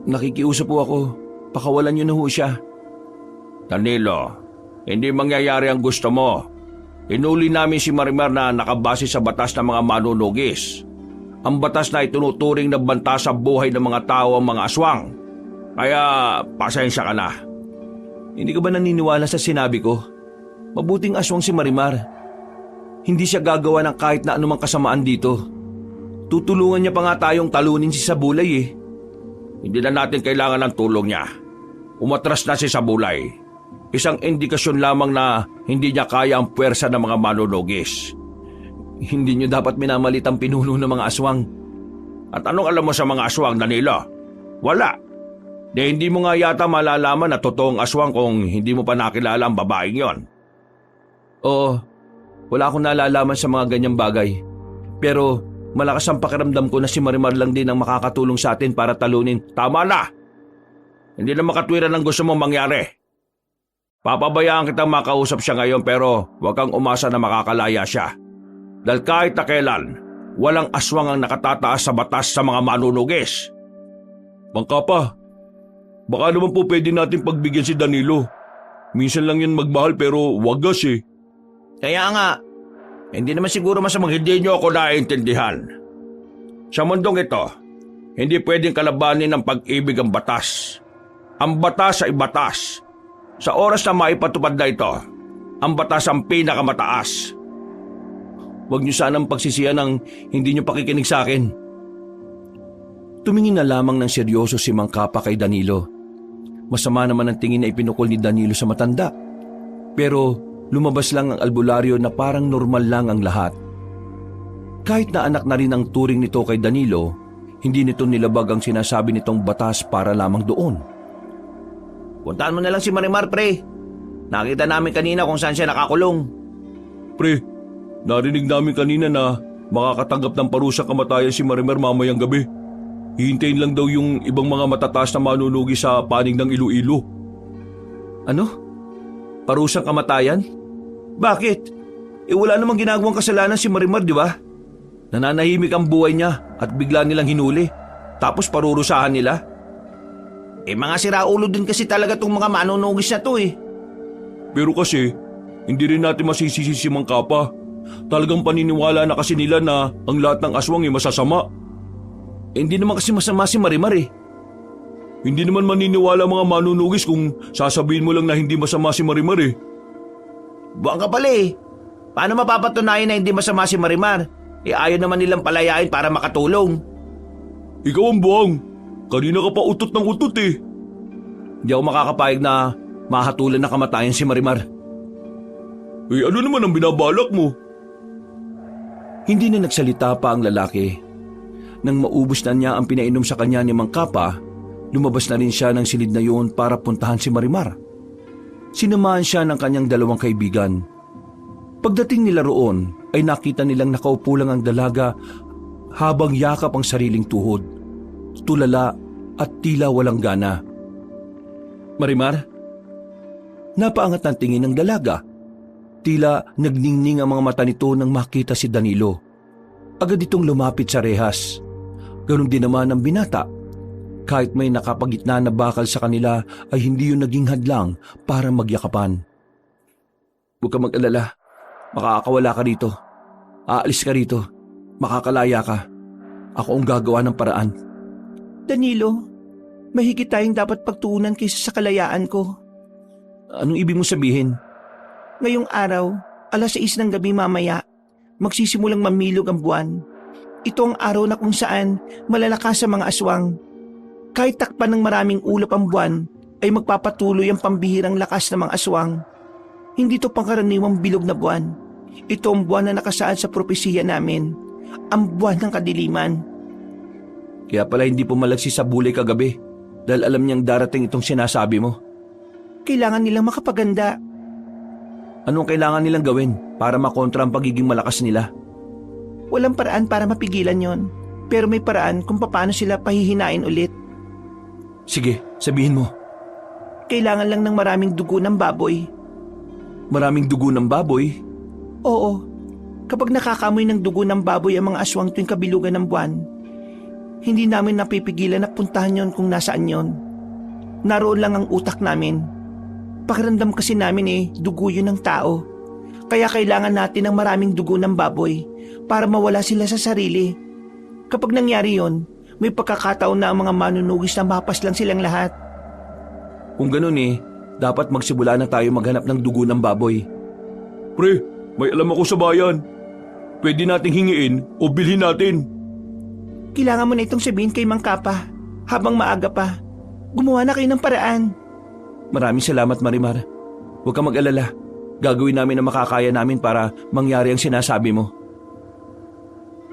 Nakikiusap po ako. Pakawalan niyo na ho siya. Danilo, hindi mangyayari ang gusto mo. Inuli namin si Marimar na nakabase sa batas ng mga manunugis. Ang batas na itunuturing na banta sa buhay ng mga tao ang mga aswang. Kaya pasensya ka na. Hindi ka ba naniniwala sa sinabi ko? Mabuting aswang si Marimar. Hindi siya gagawa ng kahit na anumang kasamaan dito. Tutulungan niya pa nga tayong talunin si Sabulay eh. Hindi na natin kailangan ng tulong niya. Umatras na si Sabulay. Isang indikasyon lamang na hindi niya kaya ang puwersa ng mga manunugis. Hindi niyo dapat minamalit ang pinuno ng mga aswang. At anong alam mo sa mga aswang, Danilo? Wala. Hindi mo nga yata malalaman na totoong aswang kung hindi mo pa nakilala ang babaeng yon. Oo, wala akong nalalaman sa mga ganyang bagay. Pero malakas ang pakiramdam ko na si Marimar lang din ang makakatulong sa atin para talunin. Tama na! Hindi na makatwiran ang gusto mong mangyari. Papabayaan kitang makausap siya ngayon pero huwag kang umasa na makakalaya siya. Dahil kahit na kailan, walang aswang ang nakatataas sa batas sa mga manunugis. Mang Kapa, baka naman po pwede natin pagbigyan si Danilo. Minsan lang yan magmahal pero wagas eh. Kaya nga, Hindi naman siguro masamang hindi niyo ako naiintindihan. Sa mundong ito, Hindi pwedeng kalabanin ng pag-ibig ang batas. Ang batas ay batas. Sa oras na maipatupad na ito, ang batas ang pinakamataas. Huwag niyo sanang pagsisiyan ng hindi niyo pakikinig sa akin. Tumingin na lamang ng seryoso si Mang Kapa kay Danilo. Masama naman ang tingin na ipinukol ni Danilo sa matanda. Pero lumabas lang ang albularyo na parang normal lang ang lahat. Kahit na anak na rin ang turing nito kay Danilo, hindi nito nilabag ang sinasabi nitong batas para lamang doon. Puntahan mo na lang si Marimar, pre. Nakita namin kanina kung saan siya nakakulong. Pre, narinig namin kanina na makakatanggap ng parusang kamatayan si Marimar mamayang gabi. Hihintayin lang daw yung ibang mga matataas na manunugi sa panig ng Iloilo. Ano? Parusang kamatayan? Bakit? Wala namang ginagawang kasalanan si Marimar, di ba? Nananahimik ang buhay niya at bigla nilang hinuli. Tapos parurusahan nila. Mga siraulo din kasi talaga tong mga manunugis na to eh. Pero kasi, hindi rin natin masisisi si Mang Kapa. Talagang paniniwala na kasi nila na ang lahat ng aswang ay masasama. Hindi naman kasi masama si Marimar eh. Hindi naman maniniwala mga manunugis kung sasabihin mo lang na hindi masama si Marimar eh. Buwan ka pala eh. Paano mapapatunayan na hindi masama si Marimar? Ayaw naman nilang palayain para makatulong. Ikaw ang buwang. Kanina ka pa utot ng utot eh. Hindi ako makakapayag na mahatulan na kamatayan si Marimar. Ano naman ang binabalak mo? Hindi na nagsalita pa ang lalaki. Nang maubos na niya ang pinainom sa kanya ni Mang Kapa, lumabas na rin siya ng silid na yun para puntahan si Marimar. Sinamahan siya ng kanyang dalawang kaibigan. Pagdating nila roon, ay nakita nilang nakaupo lang ang dalaga habang yakap ang sariling tuhod. Tulala at tila walang gana. Marimar? Napaangat ang tingin ng dalaga. Tila nagningning ang mga mata nito nang makita si Danilo. Agad itong lumapit sa rehas. Ganon din naman ang binata. Kahit may nakapagitna na bakal sa kanila ay hindi yun naging hadlang para magyakapan. Huwag ka mag-alala. Makakawala ka rito. Aalis ka rito. Makakalaya ka. Ako ang gagawa ng paraan. Danilo, mahigit tayong dapat pagtuunan kaysa sa kalayaan ko. Anong ibig mo sabihin? Ngayong araw, 6:00 ng gabi mamaya, magsisimulang mamilog ang buwan. Ito ang araw na kung saan malalakas ang mga aswang. Kahit takpan ng maraming ulap ang buwan, ay magpapatuloy ang pambihirang lakas ng mga aswang. Hindi ito pangkaraniwang bilog na buwan. Ito ang buwan na nakasaad sa propesiya namin, ang buwan ng kadiliman. Kaya pala hindi pumalagsi sa bulay kagabi dahil alam niyang darating itong sinasabi mo. Kailangan nilang makapaganda. Anong kailangan nilang gawin para makontra ang pagiging malakas nila? Walang paraan para mapigilan yon, pero may paraan kung paano sila pahihinain ulit. Sige, sabihin mo. Kailangan lang ng maraming dugo ng baboy. Maraming dugo ng baboy? Oo, kapag nakakamoy ng dugo ng baboy ang mga aswang tuwing kabilugan ng buwan, hindi namin napipigilan na puntahan yon kung nasaan yon. Naroon lang ang utak namin. Pakiramdam kasi namin dugo yun ng tao. Kaya kailangan natin ng maraming dugo ng baboy para mawala sila sa sarili. Kapag nangyari yon, may pagkakataon na ang mga manunugis na mapas lang silang lahat. Kung ganun dapat magsimula na tayo maghanap ng dugo ng baboy. Pre, may alam ako sa bayan. Pwede nating hingiin o bilhin natin. Kailangan mo na itong sabihin kay Mang Kapa habang maaga pa. Gumawa na kayo ng paraan. Maraming salamat, Marimar. Huwag ka mag-alala. Gagawin namin ang makakaya namin para mangyari ang sinasabi mo.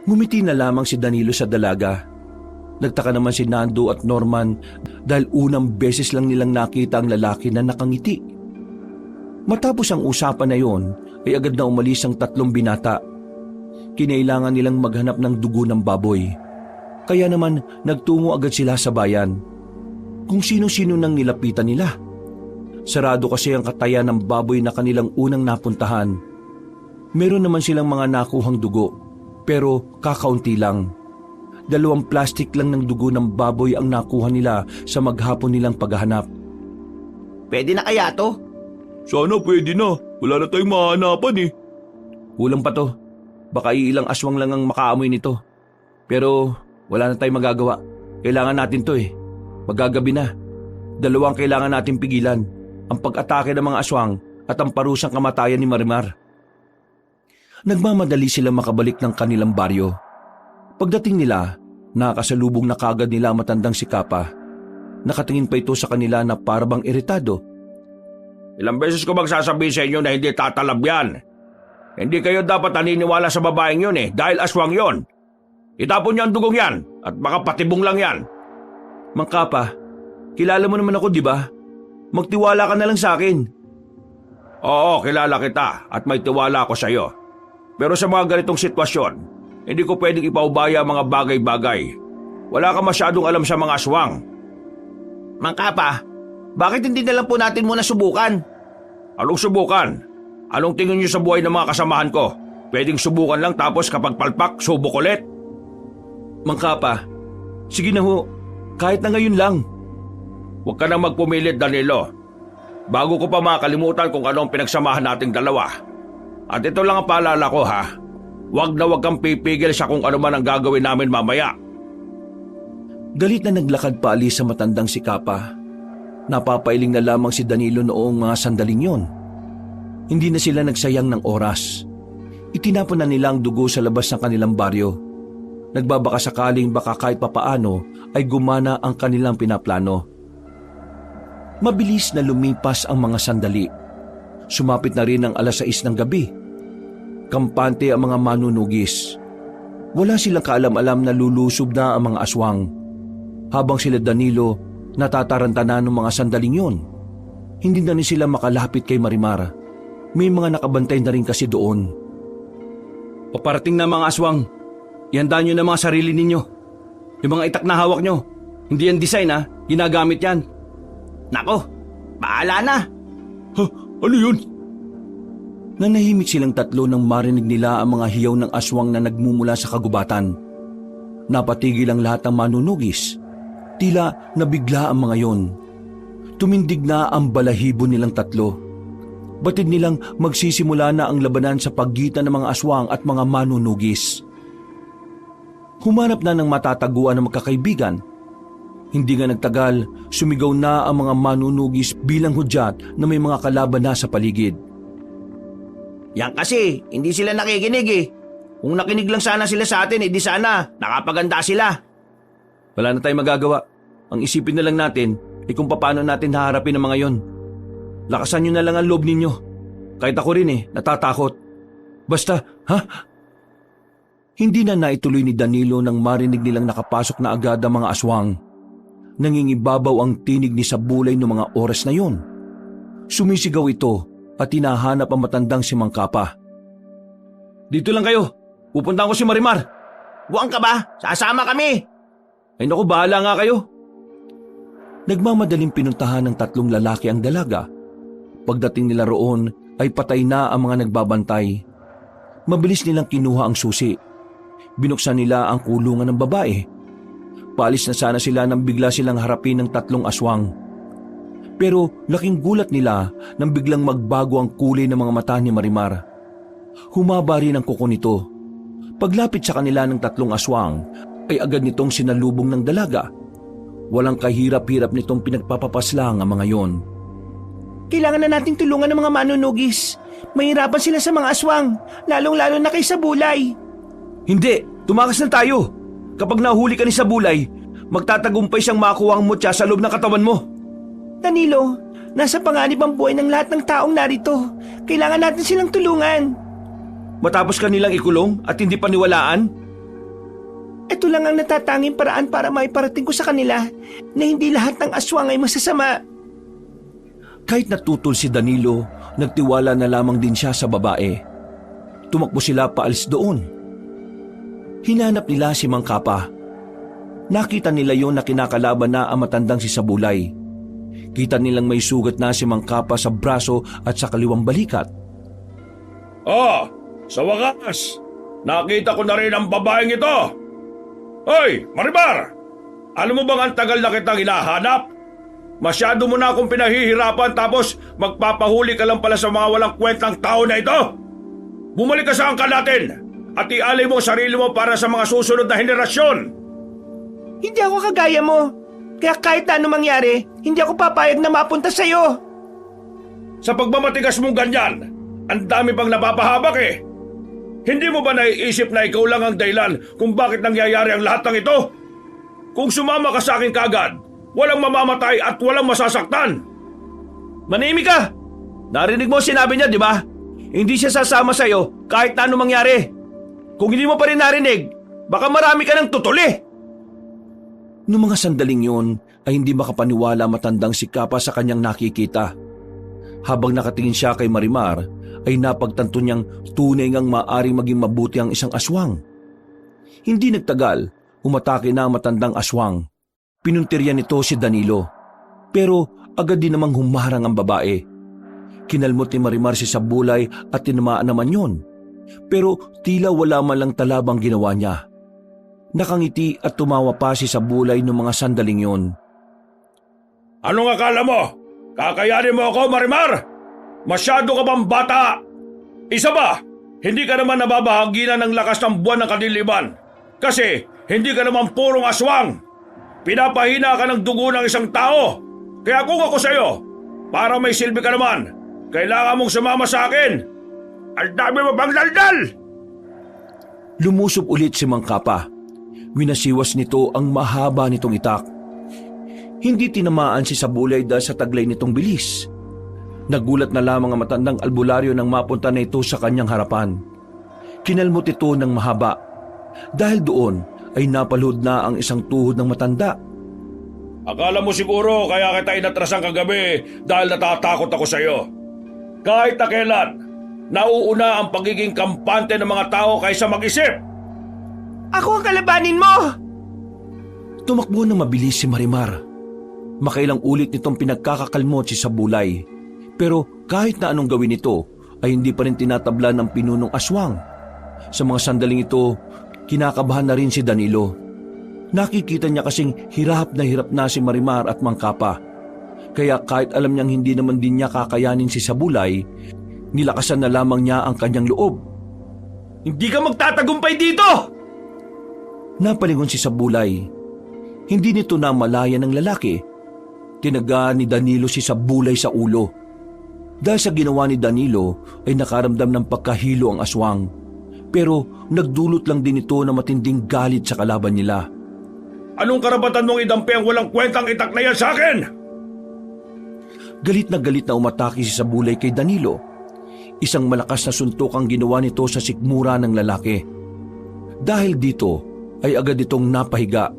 Ngumiti na lamang si Danilo sa dalaga. Nagtaka naman si Nando at Norman dahil unang beses lang nilang nakita ang lalaki na nakangiti. Matapos ang usapan na yon, ay agad na umalis ang tatlong binata. Kinailangan nilang maghanap ng dugo ng baboy. Kaya naman nagtungo agad sila sa bayan. Kung sino-sino nang nilapitan nila. Sarado kasi ang katayan ng baboy na kanilang unang napuntahan. Meron naman silang mga nakuhang dugo, pero kakaunti lang. 2 plastic lang ng dugo ng baboy ang nakuha nila sa maghapon nilang paghahanap. Pwede na kaya to? Sana pwede na. Wala na tayong mahanapan eh. Kulang pa to. Baka ilang aswang lang ang makaamoy nito. Pero wala na tayong magagawa. Kailangan natin to eh. Magagabi na. Dalawang kailangan natin pigilan. Ang pag-atake ng mga aswang at ang parusang kamatayan ni Marimar. Nagmamadali sila makabalik ng kanilang baryo. Pagdating nila, nakakasalubong na kagad nila ang matandang si Kapa. Nakatingin pa ito sa kanila na parabang iritado. Ilang beses ko magsasabi sa inyo na hindi tatalab yan. Hindi kayo dapat naniniwala sa babaeng yun dahil aswang yon. Itapon niyo ang dugong yan at baka patibong lang yan. Mang Kapa, kilala mo naman ako, di ba? Magtiwala ka na lang sa akin. Oo, kilala kita at may tiwala ako sa iyo. Pero sa mga ganitong sitwasyon, hindi ko pwedeng ipaubaya ang mga bagay-bagay. Wala ka masyadong alam sa mga aswang. Mang Kapa, bakit hindi na lang po natin muna subukan? Anong subukan? Anong tingin niyo sa buhay ng mga kasamahan ko? Pwedeng subukan lang tapos kapag palpak, subok ulit? Mang Kapa, sige na ho. Kahit na ngayon lang. Huwag ka nang magpumilit, Danilo. Bago ko pa makalimutan kung anong pinagsamahan nating dalawa. At ito lang ang paalala ko ha. Huwag na huwag kang pipigil sa kung ano man ang gagawin namin mamaya. Galit na naglakad paalis sa matandang si Kapa. Napapailing na lamang si Danilo noong mga sandaling yon. Hindi na sila nagsayang ng oras. Itinapon na nila ang dugo sa labas ng kanilang baryo. Nagbabaka sakaling baka kahit papaano ay gumana ang kanilang pinaplano. Mabilis na lumipas ang mga sandali. Sumapit na rin ang 6:00 ng gabi. Kampante ang mga manunugis. Wala silang kaalam-alam na lulusob na ang mga aswang. Habang sila Danilo natataranta na ng mga sandaling yon, hindi na rin sila makalapit kay Marimar. May mga nakabantay na rin kasi doon. Paparating na mga aswang. Ihandaan nyo na mga sarili ninyo. Yung mga itak na hawak nyo, hindi yan design ha, ginagamit yan. Nako, bahala na. Ha? Ano yun? Nanahimik silang tatlo nang marinig nila ang mga hiyaw ng aswang na nagmumula sa kagubatan. Napatigil ang lahat ng manunugis. Tila nabigla ang mga yon. Tumindig na ang balahibo nilang tatlo. Batid nilang magsisimula na ang labanan sa pagitan ng mga aswang at mga manunugis. Humanap na ng matataguan ng magkakaibigan. Hindi nga nagtagal, sumigaw na ang mga manunugis bilang hudyat na may mga kalaban na sa paligid. Yan kasi, hindi sila nakikinig. Kung nakinig lang sana sila sa atin, di sana nakapaganda sila. Wala na tayong magagawa. Ang isipin na lang natin ay kung paano natin haharapin ang mga yon. Lakasan nyo na lang ang loob ninyo. Kahit ako rin natatakot. Basta, ha? Hindi na naituloy ni Danilo nang marinig nilang nakapasok na agad ang mga aswang. Nangingibabaw ang tinig ni Sabulay noong mga oras na yon. Sumisigaw ito at hinahanap ang matandang si Mang Kapa. Dito lang kayo. Pupuntahan ko si Marimar. Buwang ka ba? Sasama kami. Ay naku, bahala nga kayo. Nagmamadaling pinuntahan ng 3 lalaki ang dalaga. Pagdating nila roon ay patay na ang mga nagbabantay. Mabilis nilang kinuha ang susi. Binuksan nila ang kulungan ng babae. Paalis na sana sila nang bigla silang harapin ng 3 aswang. Pero laking gulat nila nang biglang magbago ang kulay ng mga mata ni Marimar. Humaba rin ang kuko nito. Paglapit sa kanila ng 3 aswang ay agad nitong sinalubong ng dalaga. Walang kahirap-hirap nitong pinagpapapaslang ang mga yon. Kailangan na nating tulungan ng mga manunugis. Mahirapan sila sa mga aswang, lalong-lalo na kay Sabulay. Hindi! Tumakas na tayo! Kapag nahuli ka ni Sabulay, magtatagumpay siyang makuha ang mutya sa loob ng katawan mo. Danilo, nasa panganib ang buhay ng lahat ng taong narito. Kailangan natin silang tulungan. Matapos ka nilang ikulong at hindi paniwalaan? Ito lang ang natatanging paraan para maiparating ko sa kanila na hindi lahat ng aswang ay masasama. Kahit natutol si Danilo, nagtiwala na lamang din siya sa babae. Tumakbo sila paalis doon. Hinanap nila si Mang Kapa. Nakita nila yon na kinakalaban na ang matandang si Sabulay. Kita nilang may sugat na si Mang Kapa sa braso at sa kaliwang balikat. Ah, sa wakas, nakita ko na rin ang babaeng ito. Hoy, Marimar! Alam mo bang ang tagal na kitang hinahanap? Masyado mo na akong pinahihirapan tapos magpapahuli ka lang pala sa mga walang kwentang tao na ito? Bumalik ka sa angkan natin at ialay mo ang sarili mo para sa mga susunod na henerasyon. Hindi ako kagaya mo. Kaya kahit na ano mangyari, hindi ako papayag na mapunta sa'yo. Sa pagmamatigas mong ganyan, ang dami pang napapahabak eh. Hindi mo ba naiisip na ikaw lang ang dahilan kung bakit nangyayari ang lahat ng ito? Kung sumama ka sa akin kagad, walang mamamatay at walang masasaktan. Manahimik ka! Narinig mo sinabi niya, di ba? Hindi siya sasama sa'yo kahit na ano mangyari. Kung hindi mo pa rin narinig, baka marami ka ng tutuli. Noong mga sandaling yun ay hindi makapaniwala matandang si Kapa sa kanyang nakikita. Habang nakatingin siya kay Marimar ay napagtanto niyang tunay ngang maaring maging mabuti ang isang aswang. Hindi nagtagal, umatake na ang matandang aswang. Pinuntirya nito si Danilo. Pero agad din namang humarang ang babae. Kinalmot ni Marimar si Sabulay at tinamaan naman yun. Pero tila wala man lang talabang ginawa niya. Nakangiti at tumawa pa si Sabulay noong mga sandaling yun. Anong akala mo? Kakayanin mo ako, Marimar? Masyado ka bang bata? Isa ba, hindi ka naman nababahaginan ng lakas ng buwan ng kadiliman. Kasi hindi ka naman purong aswang. Pinapahina ka ng dugo ng isang tao. Kaya kung ako sa'yo, para may silbi ka naman, kailangan mong sumama sa akin. Ang dami mo bang daldal? Lumusob ulit si Mang Kapa. Winasiwas nito ang mahaba nitong itak. Hindi tinamaan si Sabulay dahil sa taglay nitong bilis. Nagulat na lamang ang matandang albularyo nang mapunta na ito sa kanyang harapan. Kinalmot ito ng mahaba. Dahil doon ay napalhod na ang isang tuhod ng matanda. Akala mo siguro kaya kita inatrasan kagabi dahil natatakot ako sa iyo. Kahit na kailan, nauuna ang pagiging kampante ng mga tao kaysa mag-isip. Ako ang kalabanin mo! Tumakbo na mabilis si Marimar. Makailang ulit nitong pinagkakakalmot si Sabulay. Pero kahit na anong gawin nito, ay hindi pa rin tinatabla ng pinunong aswang. Sa mga sandaling ito, kinakabahan na rin si Danilo. Nakikita niya kasing hirap na si Marimar at Mang Kapa. Kaya kahit alam niyang hindi naman din niya kakayanin si Sabulay, nilakasan na lamang niya ang kanyang loob. Hindi ka magtatagumpay dito! Napalingon si Sabulay. Hindi nito namalayan ng lalaki. Tinaga ni Danilo si Sabulay sa ulo. Dahil sa ginawa ni Danilo ay nakaramdam ng pagkahilo ang aswang. Pero nagdulot lang din ito na matinding galit sa kalaban nila. Anong karapatan mong idampi ang walang kwentang itak na yan sa akin? Galit na umatake si Sabulay kay Danilo. Isang malakas na suntok ang ginawa nito sa sikmura ng lalaki. Dahil dito ay agad itong napahiga.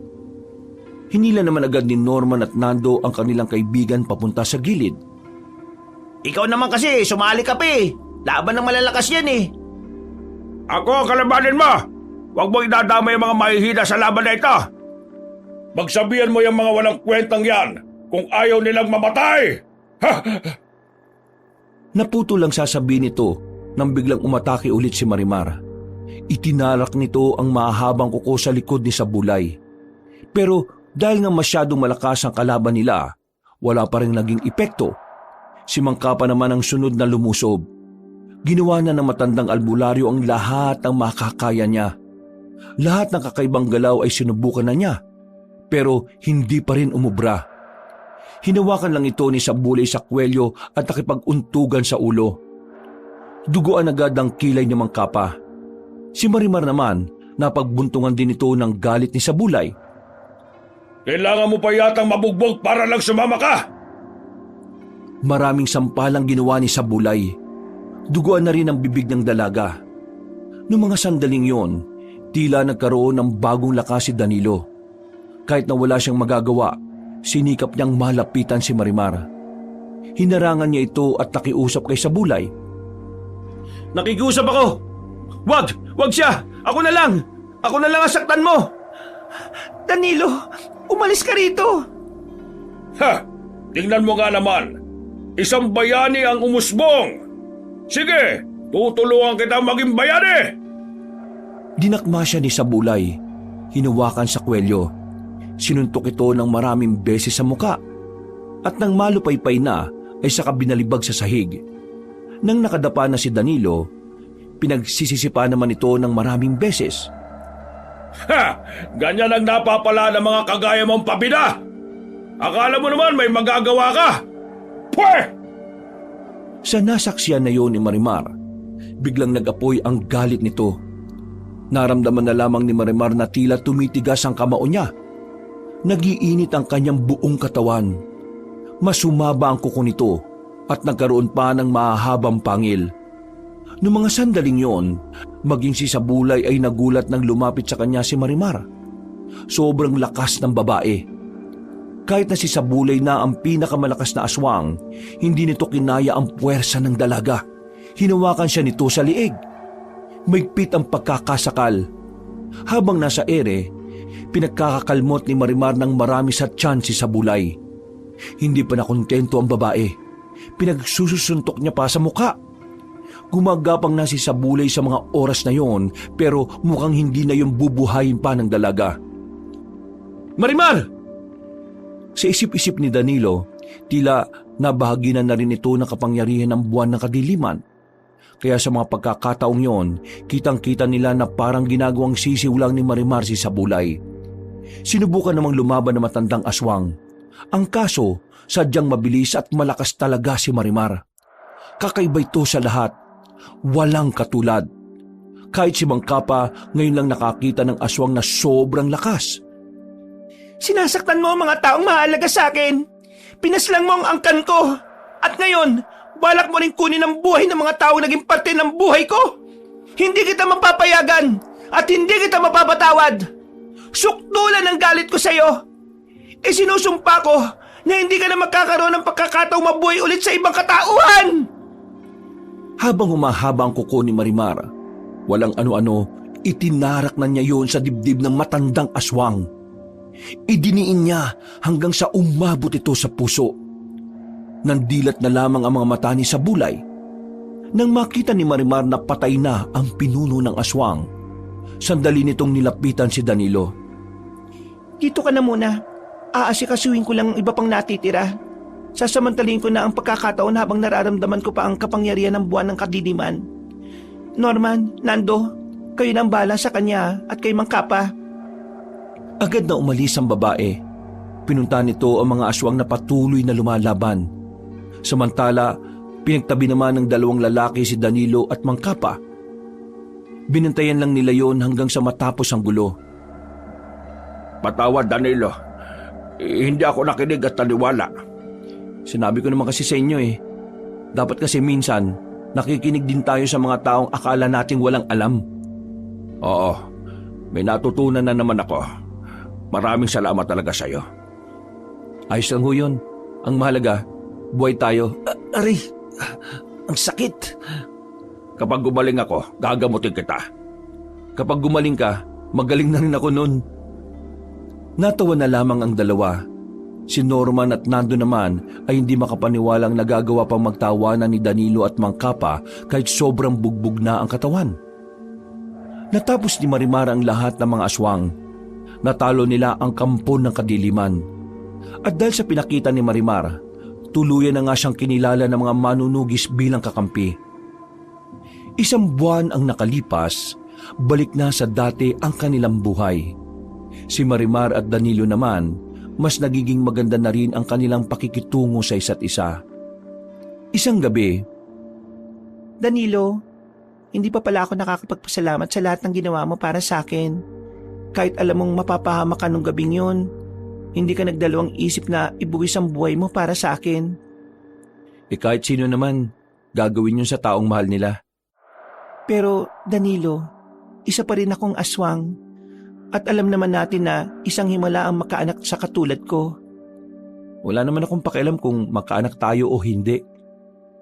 Hinila naman agad ni Norman at Nando ang kanilang kaibigan papunta sa gilid. Ikaw naman kasi, sumali ka pa eh. Laban ng malalakas yan eh. Ako ang kalabanin mo! Huwag mo idadama yung mga mahihina sa laban na ito! Magsabihan mo yung mga walang kwentang yan kung ayaw nilang mamatay! Ha! Naputo lang sasabihin nito nang biglang umatake ulit si Marimar. Itinarak nito ang mahabang kuko sa likod ni Sabulay. Pero dahil nga masyadong malakas ang kalaban nila, wala pa rin naging epekto. Si Mang Kapa naman ang sunod na lumusob. Ginawa na ng matandang albularyo ang lahat ng makakaya niya. Lahat ng kakaibang galaw ay sinubukan na niya. Pero hindi pa rin umubra. Hinawakan lang ito ni Sabulay sa kwelyo at nakipag-untugan sa ulo. Duguan agad ang kilay ni Mang Kapa. Si Marimar naman, napagbuntungan din ito ng galit ni Sabulay. Kailangan mo pa yatang mabugbog para lang sumama ka! Maraming sampalang ginawa ni Sabulay. Duguan na rin ang bibig ng dalaga. Noong mga sandaling yon, tila nagkaroon ng bagong lakas si Danilo. Kahit na wala siyang magagawa, sinikap niyang malapitan si Marimar. Hinarangan niya ito at nakiusap kay Sabulay. Nakikiusap ako! Wag siya! Ako na lang ang saktan mo! Danilo, umalis ka rito! Ha! Tingnan mo nga naman! Isang bayani ang umusbong! Sige! Tutulungan kita maging bayani! Dinakma siya ni Sabulay. Hinawakan sa kwelyo. Sinuntok ito ng maraming beses sa muka. At nang malupaypay na ay saka binalibag sa sahig. Nang nakadapa na si Danilo, pinagsisisipa naman ito ng maraming beses. Ha! Ganyan ang napapala ng mga kagaya mong pabida! Akala mo naman may magagawa ka! Pwe! Sa nasaksiyan na yon ni Marimar, biglang nag-apoy ang galit nito. Naramdaman na lamang ni Marimar na tila tumitigas ang kamao niya. Nagiinit ang kanyang buong katawan. Masumaba ang kuko nito at nagkaroon pa ng mahahabang pangil. Noong mga sandaling yon, maging si Sabulay ay nagulat nang lumapit sa kanya si Marimar. Sobrang lakas ng babae. Kahit na si Sabulay na ang pinakamalakas na aswang, hindi nito kinaya ang puwersa ng dalaga. Hinawakan siya nito sa liig. Maigpit ang pagkakasakal. Habang nasa ere, pinagkakakalmot ni Marimar ng marami sa tiyan si Sabulay. Hindi pa nakontento ang babae. Pinagsusuntok niya pa sa muka. Gumagapang na si Sabulay sa mga oras na yon, pero mukhang hindi na yung bubuhayin pa ng dalaga. Marimar! Sa isip-isip ni Danilo, tila nabahaginan na rin ito ng kapangyarihan ng buwan ng kadiliman. Kaya sa mga pagkakataong yon, kitang-kita nila na parang ginagawang sisiw lang ni Marimar si Sabulay. Sinubukan namang lumaban ng matandang aswang. Ang kaso, sadyang mabilis at malakas talaga si Marimar. Kakaiba ito sa lahat. Walang katulad. Kahit si Mang Kapa ngayon lang nakakita ng aswang na sobrang lakas. Sinasaktan mo ang mga taong mahalaga sa akin. Pinaslang mo ang angkan ko. At ngayon, balak mo rin kunin ang buhay ng mga taong naging parte ng buhay ko. Hindi kita mapapayagan at hindi kita mapapatawad. Sukdulan ang galit ko sa iyo. Sinusumpa ko na hindi ka na magkakaroon ng pagkakataong mabuhay ulit sa ibang katauhan. Habang humahaba ang kuko ni Marimar, walang ano-ano, itinarak na niya yon sa dibdib ng matandang aswang. Idiniin niya hanggang sa umabot ito sa puso. Nandilat na lamang ang mga mata ni Sabulay. Nang makita ni Marimar na patay na ang pinuno ng aswang, sandali nitong nilapitan si Danilo. Dito ka na muna. Aasikasuhin ko lang ang iba pang natitira. Sasamantalin ko na ang pagkakataon habang nararamdaman ko pa ang kapangyarihan ng buwan ng kadiliman. Norman, Nando, kayo nang bala sa kanya at kay Mang Kapa. Agad na umalis ang babae. Pinunta nito ang mga aswang na patuloy na lumalaban. Samantala, pinagtabi naman ng dalawang lalaki si Danilo at Mang Kapa. Binantayan lang nila yon hanggang sa matapos ang gulo. Patawad, Danilo. Hindi ako nakinig at taniwala. Sinabi ko naman kasi sa inyo Dapat kasi minsan, nakikinig din tayo sa mga taong akala nating walang alam. Oo, may natutunan na naman ako. Maraming salamat talaga sa iyo. Ayos lang ho yun. Ang mahalaga, buhay tayo. Aray, ang sakit. Kapag gumaling ako, gagamutin kita. Kapag gumaling ka, magaling na rin ako nun. Natawa na lamang ang dalawa. Si Norman at Nando naman ay hindi makapaniwalang nagagawa pang magtawanan ni Danilo at Mang Kapa kahit sobrang bugbog na ang katawan. Natapos ni Marimar ang lahat ng mga aswang. Natalo nila ang kampo ng kadiliman. At dahil sa pinakita ni Marimar, tuluyan na nga siyang kinilala ng mga manunugis bilang kakampi. Isang buwan ang nakalipas, balik na sa dati ang kanilang buhay. Si Marimar at Danilo naman, mas nagiging maganda na rin ang kanilang pakikitungo sa isa't isa. Isang gabi, Danilo, hindi pa pala ako nakakapagpasalamat sa lahat ng ginawa mo para sa akin. Kahit alam mong mapapahama ka nung gabing yun, hindi ka nagdalawang isip na ibuwis ang buhay mo para sa akin. kahit sino naman, gagawin yun sa taong mahal nila. Pero Danilo, isa pa rin akong aswang. At alam naman natin na isang himala ang makaanak sa katulad ko. Wala naman akong pakialam kung magkaanak tayo o hindi.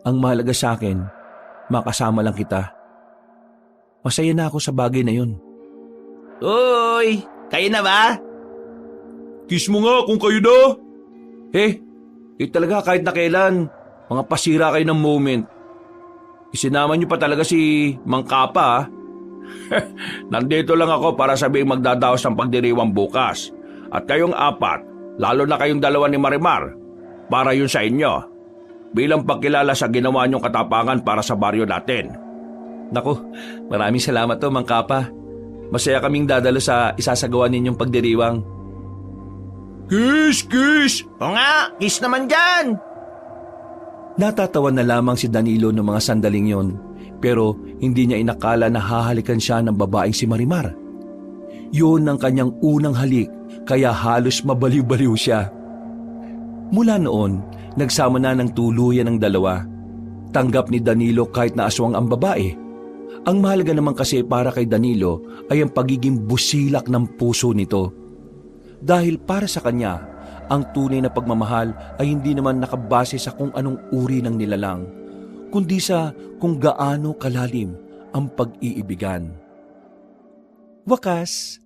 Ang mahalaga sa akin, makasama lang kita. Masaya na ako sa bagay na yun. Uy, kayo na ba? Kiss mo nga kung kayo na. Talaga kahit na kailan, mga pasira kayo ng moment. Isinama niyo pa talaga si Mang Kapa. Nandito lang ako para sabihing magdadaos ng pagdiriwang bukas. At kayong apat, lalo na kayong dalawa ni Marimar, para yun sa inyo. Bilang pagkilala sa ginawa niyong katapangan para sa baryo natin. Naku, maraming salamat to, Mang Kapa. Masaya kaming dadalo sa isasagawa ninyong pagdiriwang. Kiss, kiss! O nga, kiss naman dyan! Natatawa na lamang si Danilo ng mga sandaling yon, pero hindi niya inakala na hahalikan siya ng babaeng si Marimar. Yun ang kanyang unang halik, kaya halos mabaliw-baliw siya. Mula noon, nagsama na ng tuluyan ng dalawa. Tanggap ni Danilo kahit na aswang ang babae. Ang mahalaga naman kasi para kay Danilo ay ang pagiging busilak ng puso nito. Dahil para sa kanya, ang tunay na pagmamahal ay hindi naman nakabase sa kung anong uri ng nilalang, kundi sa kung gaano kalalim ang pag-iibigan. Wakas,